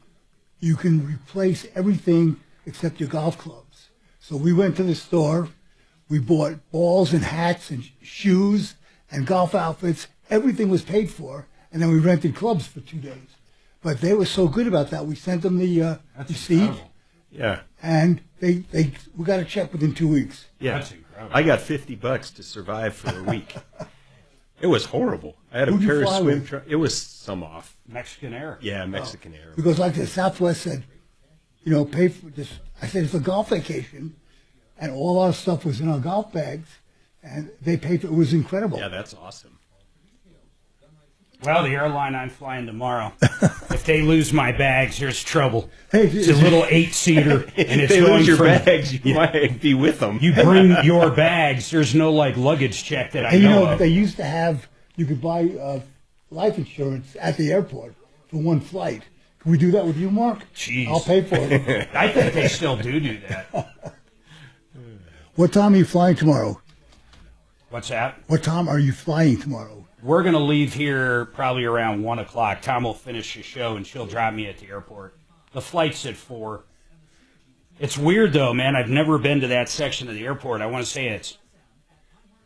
you can replace everything except your golf clubs. So we went to the store. We bought balls and hats and shoes and golf outfits. Everything was paid for. And then we rented clubs for 2 days. But they were so good about that. We sent them the receipt. Yeah. And we got a check within 2 weeks. Yeah. That's incredible. I got $50 to survive for a week. It was horrible. I had a pair of swim trunks. It was some off. Mexican Air. Yeah, Mexican Air. Because like the Southwest said, pay for this. I said, it's a golf vacation, and all our stuff was in our golf bags, and they paid for it. It was incredible. Yeah, that's awesome. Well, the airline I'm flying tomorrow, if they lose my bags, there's trouble. Hey, it's a little 8-seater, and if it's they going lose your from, bags, you might be with them. You bring your bags. There's no luggage check that I know of. They used to have, you could buy life insurance at the airport for one flight. Can we do that with you, Mark? Jeez. I'll pay for it. I think they still do that. What time are you flying tomorrow? What's that? What time are you flying tomorrow? We're going to leave here probably around 1 o'clock. Tom will finish the show, and she'll drop me at the airport. The flight's at 4. It's weird, though, man. I've never been to that section of the airport. I want to say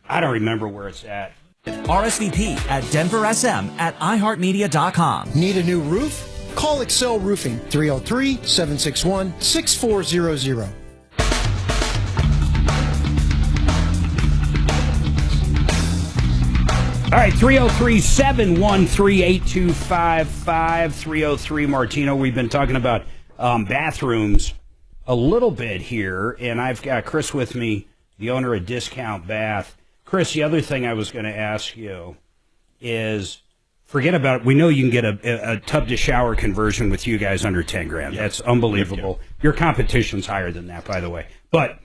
I don't remember where it's at. RSVP at DenverSM@iHeartMedia.com. Need a new roof? Call Excel Roofing, 303-761-6400. All right, 303-713-8255, 303 Martino. We've been talking about bathrooms a little bit here, and I've got Chris with me, the owner of Discount Bath. Chris, the other thing I was going to ask you is, forget about it. We know you can get a tub-to-shower conversion with you guys under 10 grand. Yep. That's unbelievable. Yep. Your competition's higher than that, by the way. But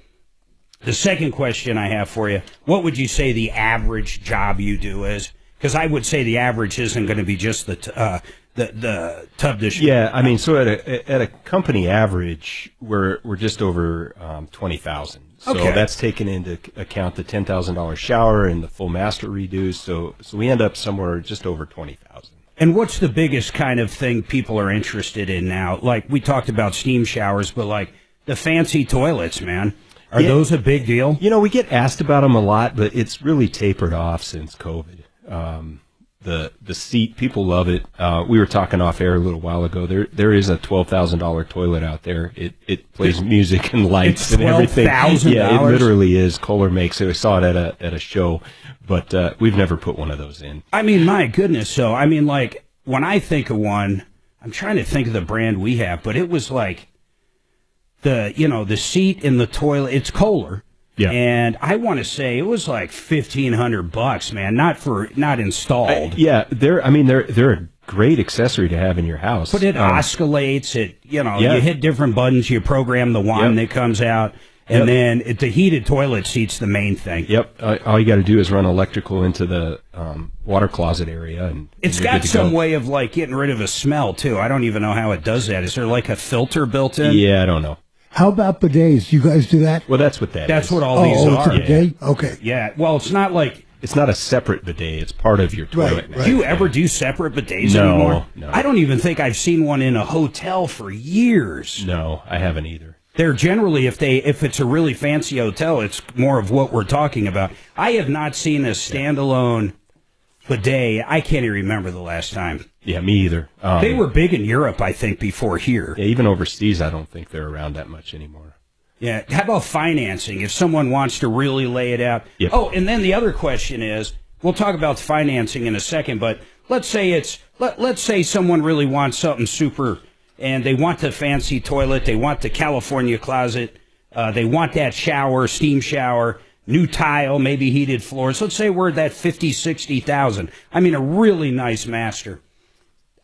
the second question I have for you, what would you say the average job you do is? Because I would say the average isn't going to be just the tub dish. Yeah, I mean, so at a company average, we're just over 20,000. So Okay. That's taken into account the $10,000 shower and the full master redos. So we end up somewhere just over 20,000. And what's the biggest kind of thing people are interested in now? Like, we talked about steam showers, but like the fancy toilets, man. Are those a big deal? We get asked about them a lot, but it's really tapered off since COVID. The seat, people love it. We were talking off air a little while ago. There is a $12,000 toilet out there. It plays music and lights and everything. $12,000? Yeah, it literally is. Kohler makes it. I saw it at a show, but we've never put one of those in. I mean, my goodness. So, I mean, like, when I think of one, I'm trying to think of the brand we have, but it was like the seat in the toilet. It's Kohler. Yeah. And I want to say it was like $1,500, man. Not installed. They're a great accessory to have in your house. But it oscillates. You hit different buttons. You program the wand that comes out. And then the heated toilet seat's the main thing. Yep. All you got to do is run electrical into the water closet area, and it's got some way of like getting rid of a smell too. I don't even know how it does that. Is there like a filter built in? Yeah, I don't know. How about bidets? You guys do that? Well, that's what That's what all these it's are. a bidet? Okay. Yeah. Well, it's not like it's not a separate bidet. It's part of your toilet. Do you ever do separate bidets anymore? No. I don't even think I've seen one in a hotel for years. No, I haven't either. They're generally, if it's a really fancy hotel, it's more of what we're talking about. I have not seen a standalone bidet. I can't even remember the last time. Yeah, me either. They were big in Europe, I think, before here. Yeah, even overseas, I don't think they're around that much anymore. Yeah. How about financing? If someone wants to really lay it out. Yep. Oh, and then the other question is, we'll talk about financing in a second, but let's say someone really wants something super, and they want the fancy toilet, they want the California closet, they want that shower, steam shower, new tile, maybe heated floors. Let's say we're at that $50,000-$60,000. I mean, a really nice master.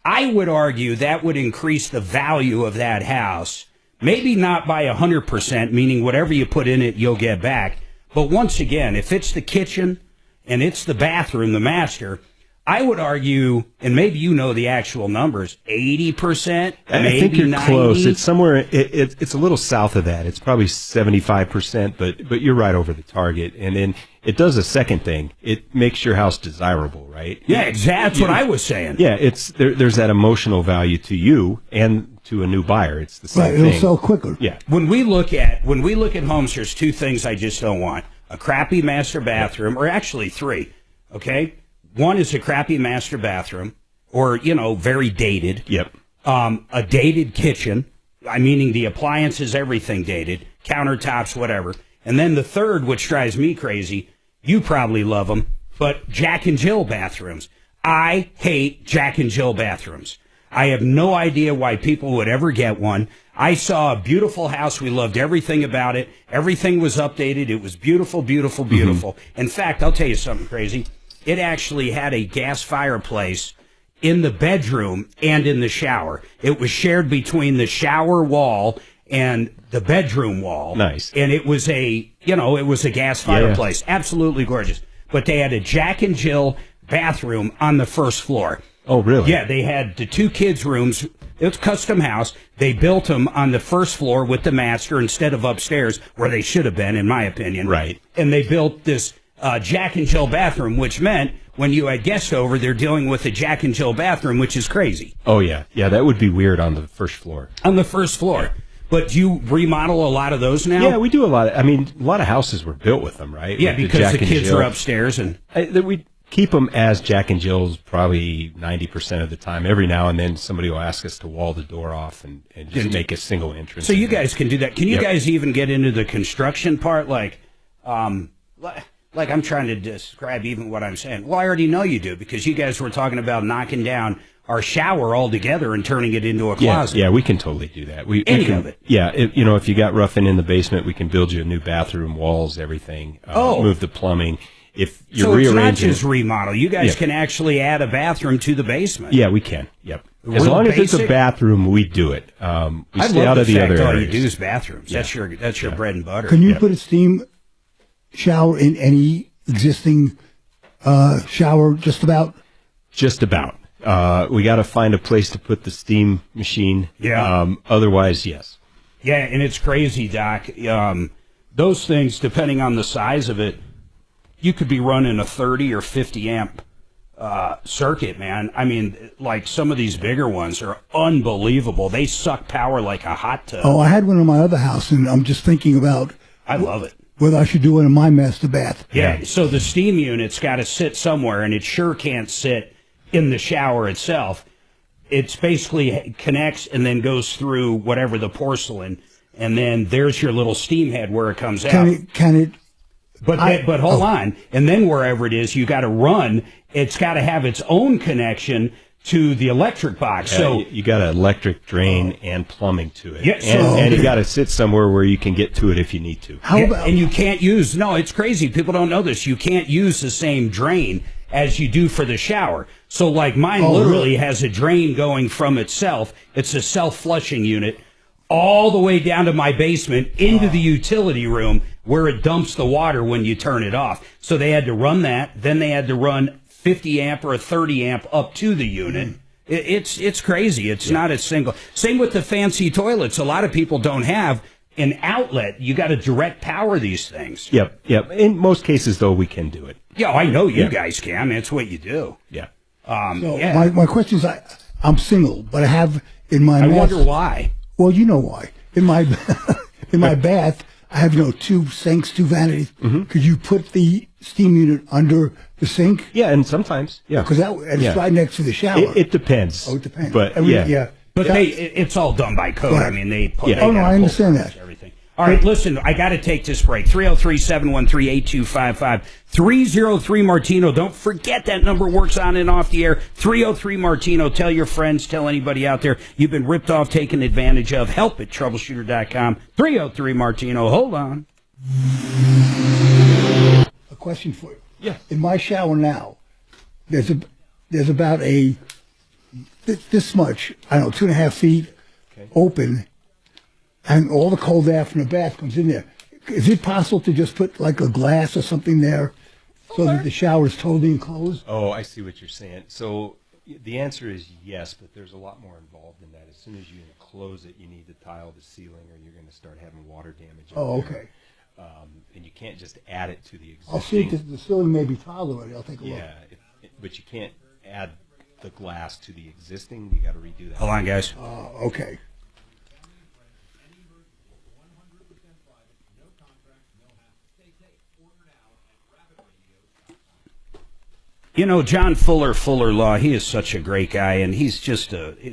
I would argue that would increase the value of that house. Maybe not by 100%, meaning whatever you put in it, you'll get back. But once again, if it's the kitchen and it's the bathroom, the master, I would argue, and maybe you know the actual numbers, 80%, I maybe think you're 90%. close. It's somewhere. It's a little south of that. It's probably 75%, but you're right over the target. And then it does a second thing. It makes your house desirable, right? Yeah, exactly. That's what I was saying. Yeah, there's that emotional value to you and to a new buyer. It's the same thing. It'll sell quicker. Yeah. When we look at homes, there's two things I just don't want: a crappy master bathroom, or actually three. Okay. One is a crappy master bathroom, or, very dated. Yep. A dated kitchen, meaning the appliances, everything dated, countertops, whatever. And then the third, which drives me crazy, you probably love them, but Jack and Jill bathrooms. I hate Jack and Jill bathrooms. I have no idea why people would ever get one. I saw a beautiful house. We loved everything about it. Everything was updated. It was beautiful, beautiful, beautiful. Mm-hmm. In fact, I'll tell you something crazy. It actually had a gas fireplace in the bedroom and in the shower. It was shared between the shower wall and the bedroom wall. Nice. And it was a gas fireplace. Yeah. Absolutely gorgeous. But they had a Jack and Jill bathroom on the first floor. Oh, really? Yeah, they had the two kids' rooms. It was a custom house. They built them on the first floor with the master instead of upstairs, where they should have been, in my opinion. Right. And they built this Jack and Jill bathroom, which meant when you had guests over, they're dealing with a Jack and Jill bathroom, which is crazy. Oh, yeah. Yeah, that would be weird on the first floor. On the first floor. Yeah. But do you remodel a lot of those now? Yeah, we do a lot. A lot of houses were built with them, right? Yeah, with because the kids are upstairs. And we keep them as Jack and Jill's probably 90% of the time. Every now and then somebody will ask us to wall the door off and just make a single entrance. So you guys can do that. Can you guys even get into the construction part? Like I'm trying to describe even what I'm saying. Well, I already know you do, because you guys were talking about knocking down our shower altogether and turning it into a closet. Yeah, we can totally do that. Any of it. Yeah, if you got roughing in the basement, we can build you a new bathroom, walls, everything. Move the plumbing. If you're rearranging, it's not just remodel. You guys can actually add a bathroom to the basement. Yeah, we can. Yep. As long as it's a bathroom, we do it. We stay out of the other areas. All you do is bathrooms. Yeah. That's your bread and butter. Can you put a steam shower in any existing shower? Just about. Just about. We got to find a place to put the steam machine. Yeah. Otherwise, yes. Yeah, and it's crazy, Doc. Those things, depending on the size of it, you could be running a 30 or 50 amp circuit, man. I mean, like some of these bigger ones are unbelievable. They suck power like a hot tub. Oh, I had one in my other house, and I'm just thinking about. I love it. Whether I should do one in my master bath. Yeah. So the steam unit's got to sit somewhere, and it sure can't sit in the shower itself. It's basically connects and then goes through whatever the porcelain, and then there's your little steam head where it comes out. Can it? But hold on, and then wherever it is, you got to run. It's got to have its own connection to the electric box. So you got an electric drain and plumbing to it. Yeah, and you got to sit somewhere where you can get to it if you need to. And you can't use. No, it's crazy. People don't know this. You can't use the same drain as you do for the shower. So like mine literally has a drain going from itself. It's a self-flushing unit all the way down to my basement into the utility room where it dumps the water when you turn it off. So they had to run that. Then they had to run 50 amp or a 30 amp up to the unit. It's crazy. It's not a single. Same with the fancy toilets. A lot of people don't have an outlet. You got to direct power these things. Yep. In most cases, though, we can do it. Yeah, I know you guys can. That's what you do. Yeah. So my question is, I'm single, but I have in my. I wonder why. Well, you know why. In my in my bath, I have 2 sinks, 2 vanities. Could you put the steam unit under the sink? Yeah, and sometimes, yeah, because it's right next to the shower. It depends. Oh, it depends. But But it's all done by code. Right. I mean, they put. Yeah. Oh no, I understand that. Everything. All right, listen, I got to take this break. 303-713-8255. 303 Martino. Don't forget that number works on and off the air. 303 Martino. Tell your friends, tell anybody out there you've been ripped off, taken advantage of. Help at troubleshooter.com. 303 Martino. Hold on. A question for you. Yeah. In my shower now, there's about this much, I don't know, 2.5 feet open, and all the cold air from the bath comes in there. Is it possible to just put like a glass or something there so that the shower is totally enclosed? Oh, I see what you're saying. So the answer is yes, but there's a lot more involved in that. As soon as you enclose it, you need to tile the ceiling or you're going to start having water damage. Oh, okay. And you can't just add it to the existing. I'll see, because the ceiling may be tiled already. I'll take a look. Yeah, but you can't add the glass to the existing. You got to redo that. Hold on, guys. Okay. John Fuller Law, he is such a great guy, and he's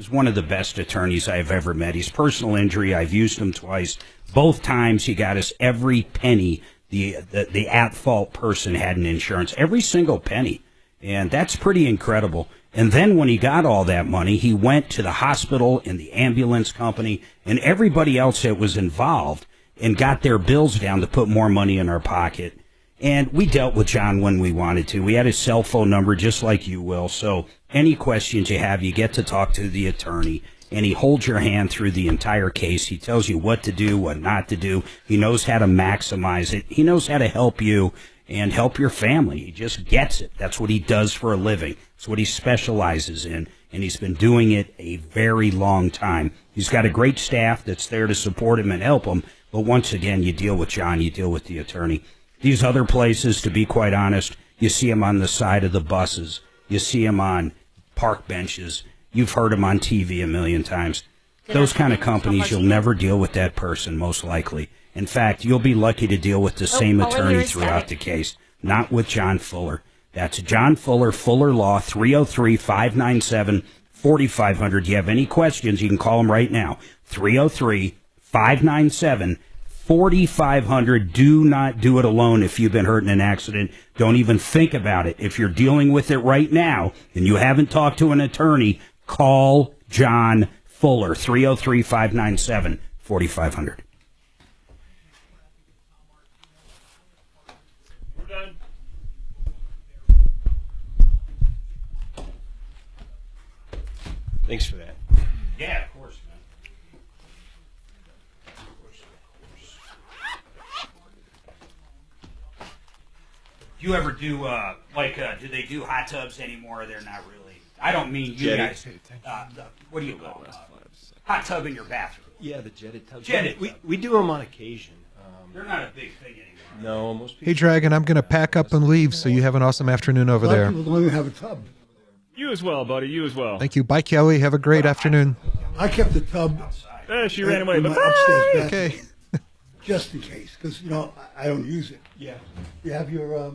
one of the best attorneys I've ever met. He's personal injury. I've used him twice. Both times he got us every penny the at-fault person had in insurance, every single penny, and that's pretty incredible. And then when he got all that money, he went to the hospital and the ambulance company and everybody else that was involved and got their bills down to put more money in our pocket. And we dealt with John when we wanted to. We had his cell phone number just like you will. So any questions you have, you get to talk to the attorney. And he holds your hand through the entire case. He tells you what to do, what not to do. He knows how to maximize it. He knows how to help you and help your family. He just gets it. That's what he does for a living. It's what he specializes in. And he's been doing it a very long time. He's got a great staff that's there to support him and help him. But once again, you deal with John, you deal with the attorney. These other places, to be quite honest, you see him on the side of the buses. You see him on park benches. You've heard him on TV a million times. Those kind of companies, you'll never deal with that person, most likely. In fact, you'll be lucky to deal with the same attorney throughout the case, not with John Fuller. That's John Fuller, Fuller Law, 303-597-4500. You have any questions, you can call him right now, 303-597-4500. Do not do it alone if you've been hurt in an accident. Don't even think about it. If you're dealing with it right now and you haven't talked to an attorney, call John Fuller, 303-597-4500. We're done. Thanks for that. Yeah, of course, man. Do you ever do, do they do hot tubs anymore? They're not really. I don't mean you guys. What do you call it? Hot tub in your bathroom. Yeah, the jetted tubs. Jetted. We do them on occasion. They're not a big thing anymore. No, most people. Hey, Dragon, I'm going to pack up and leave, so you have an awesome afternoon over there. People don't even have a tub. You as well, buddy. You as well. Thank you. Bye, Kelly. Have a great afternoon. I kept the tub. She ran away. in my But upstairs bathroom, Okay. just in case, because I don't use it. Yeah. You have your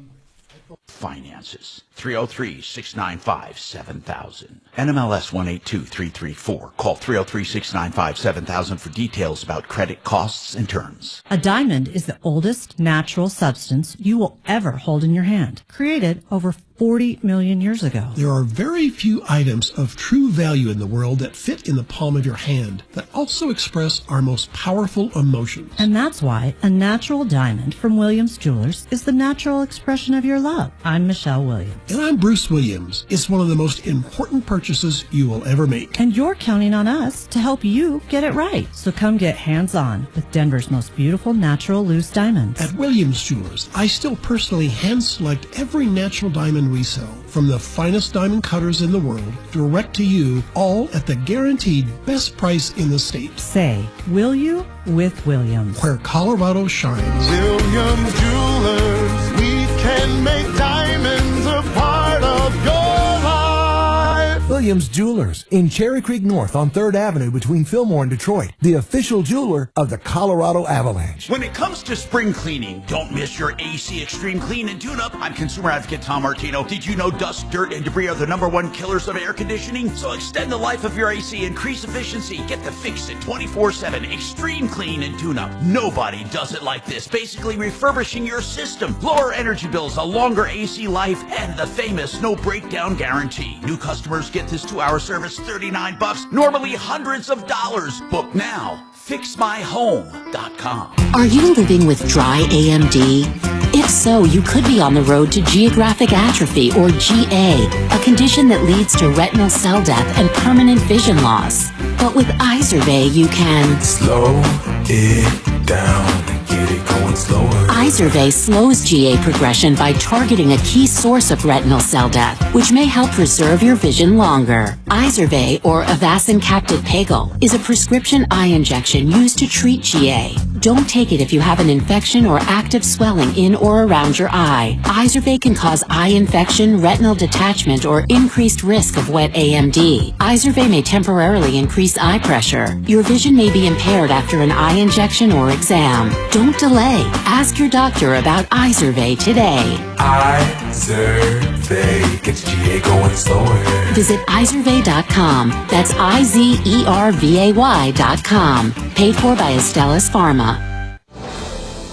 Finances. 303-695-7000. NMLS 182334. Call 303-695-7000 for details about credit costs and terms. A diamond is the oldest natural substance you will ever hold in your hand. Created over 40 million years ago. There are very few items of true value in the world that fit in the palm of your hand that also express our most powerful emotions. And that's why a natural diamond from Williams Jewelers is the natural expression of your love. I'm Michelle Williams. And I'm Bruce Williams. It's one of the most important purchases you will ever make. And you're counting on us to help you get it right. So come get hands-on with Denver's most beautiful natural loose diamonds. At Williams Jewelers, I still personally hand-select every natural diamond we sell, from the finest diamond cutters in the world, direct to you, all at the guaranteed best price in the state. Say, will you with Williams? Where Colorado shines. Williams Jewelers, we can make diamonds a part of your life. Williams Jewelers in Cherry Creek North on 3rd Avenue between Fillmore and Detroit, the official jeweler of the Colorado Avalanche. When it comes to spring cleaning, don't miss your AC Extreme Clean and Tune-Up. I'm consumer advocate Tom Martino. Did you know dust, dirt, and debris are the #1 killers of air conditioning? So extend the life of your AC, increase efficiency, get the fix-it 24/7 Extreme Clean and Tune-Up. Nobody does it like this, basically refurbishing your system. Lower energy bills, a longer AC life, and the famous no breakdown guarantee. New customers get this 2-hour service, $39, normally hundreds of dollars. Book now. FixMyHome.com. Are you living with dry AMD? If so, you could be on the road to geographic atrophy, or GA, a condition that leads to retinal cell death and permanent vision loss. But with Izervay, you can slow it down and get it going slower. Izervay slows GA progression by targeting a key source of retinal cell death, which may help preserve your vision longer. Izervay, or Avastin Capted Pagel, is a prescription eye injection used to treat GA. Don't take it if you have an infection or active swelling in or around your eye. Izervay can cause eye infection, retinal detachment, or increased risk of wet AMD. Izervay may temporarily increase eye pressure. Your vision may be impaired after an eye injection or exam. Don't delay. Ask your doctor about Izervay today. Izervay gets GA going slower. Visit Izervay.com. That's IZERVAY.com. Paid for by Astellas Pharma.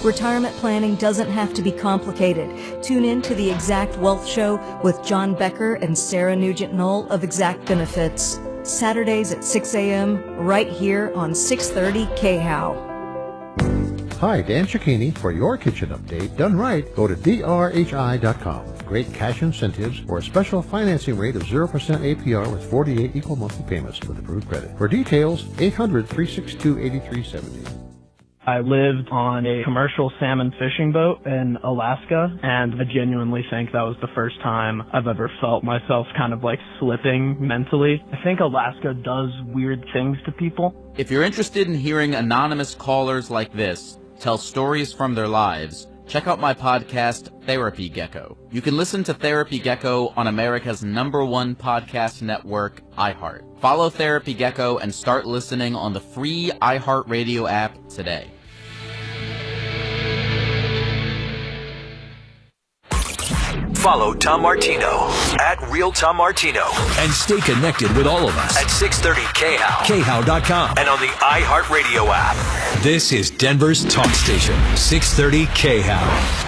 Retirement planning doesn't have to be complicated. Tune in to the Exact Wealth Show with John Becker and Sarah Nugent-Knoll of Exact Benefits. Saturdays at 6 a.m. right here on 630 KHOW. Hi, Dan Cicchini. For your kitchen update done right, go to drhi.com. Great cash incentives or a special financing rate of 0% APR with 48 equal monthly payments with approved credit. For details, 800-362-8370. I lived on a commercial salmon fishing boat in Alaska, and I genuinely think that was the first time I've ever felt myself kind of like slipping mentally. I think Alaska does weird things to people. If you're interested in hearing anonymous callers like this tell stories from their lives, check out my podcast, Therapy Gecko. You can listen to Therapy Gecko on America's #1 podcast network, iHeart. Follow Therapy Gecko and start listening on the free iHeartRadio app today. Follow Tom Martino at Real Tom Martino. And stay connected with all of us at 630 KHOW, KHOW.com, and on the iHeartRadio app. This is Denver's talk station, 630 KHOW.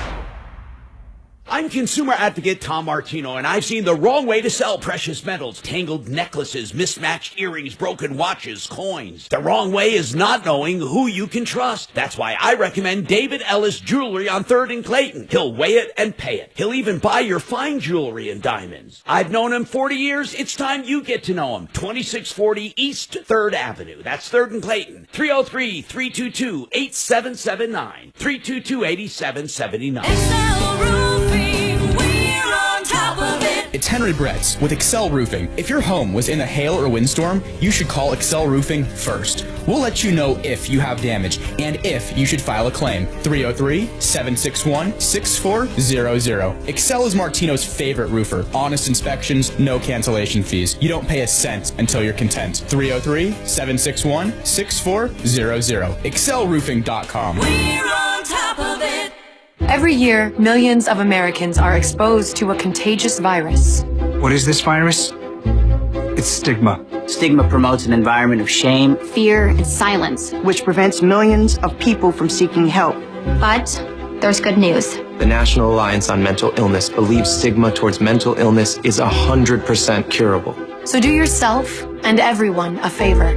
I'm consumer advocate Tom Martino, and I've seen the wrong way to sell precious metals, tangled necklaces, mismatched earrings, broken watches, coins. The wrong way is not knowing who you can trust. That's why I recommend David Ellis Jewelry on 3rd and Clayton. He'll weigh it and pay it. He'll even buy your fine jewelry and diamonds. I've known him 40 years. It's time you get to know him. 2640 East 3rd Avenue. That's 3rd and Clayton. 303-322-8779. 322-8779. It's Henry Bretz with Excel Roofing. If your home was in a hail or windstorm, you should call Excel Roofing first. We'll let you know if you have damage and if you should file a claim. 303-761-6400. Excel is Martino's favorite roofer. Honest inspections, no cancellation fees. You don't pay a cent until you're content. 303-761-6400. ExcelRoofing.com. We're on top of it. Every year, millions of Americans are exposed to a contagious virus. What is this virus? It's stigma. Stigma promotes an environment of shame, fear, and silence, which prevents millions of people from seeking help. But there's good news. The National Alliance on Mental Illness believes stigma towards mental illness is 100% curable. So do yourself and everyone a favor.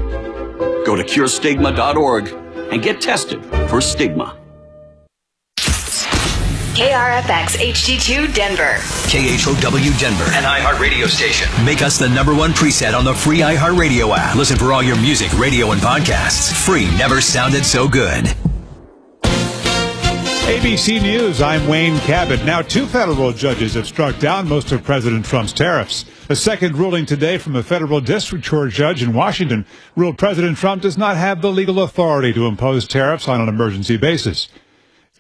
Go to curestigma.org and get tested for stigma. KRFX HD2 Denver. KHOW Denver, an iHeart radio station. Make us the #1 preset on the free iHeart radio app. Listen for all your music, radio, and podcasts. Free never sounded so good. ABC News, I'm Wayne Cabot. Now, 2 federal judges have struck down most of President Trump's tariffs. A second ruling today from a federal district court judge in Washington ruled President Trump does not have the legal authority to impose tariffs on an emergency basis.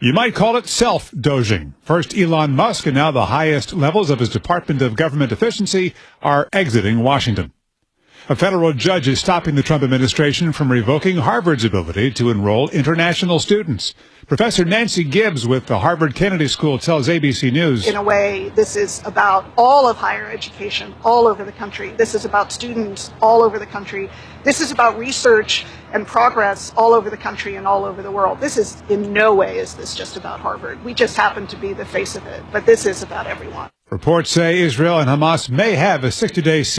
You might call it self-doging. First, Elon Musk and now the highest levels of his Department of Government Efficiency are exiting Washington. A federal judge is stopping the Trump administration from revoking Harvard's ability to enroll international students. Professor Nancy Gibbs with the Harvard Kennedy School tells ABC News. In a way, this is about all of higher education all over the country. This is about students all over the country. This is about research and progress all over the country and all over the world. This is in no way is this just about Harvard. We just happen to be the face of it, but this is about everyone. Reports say Israel and Hamas may have a 60-day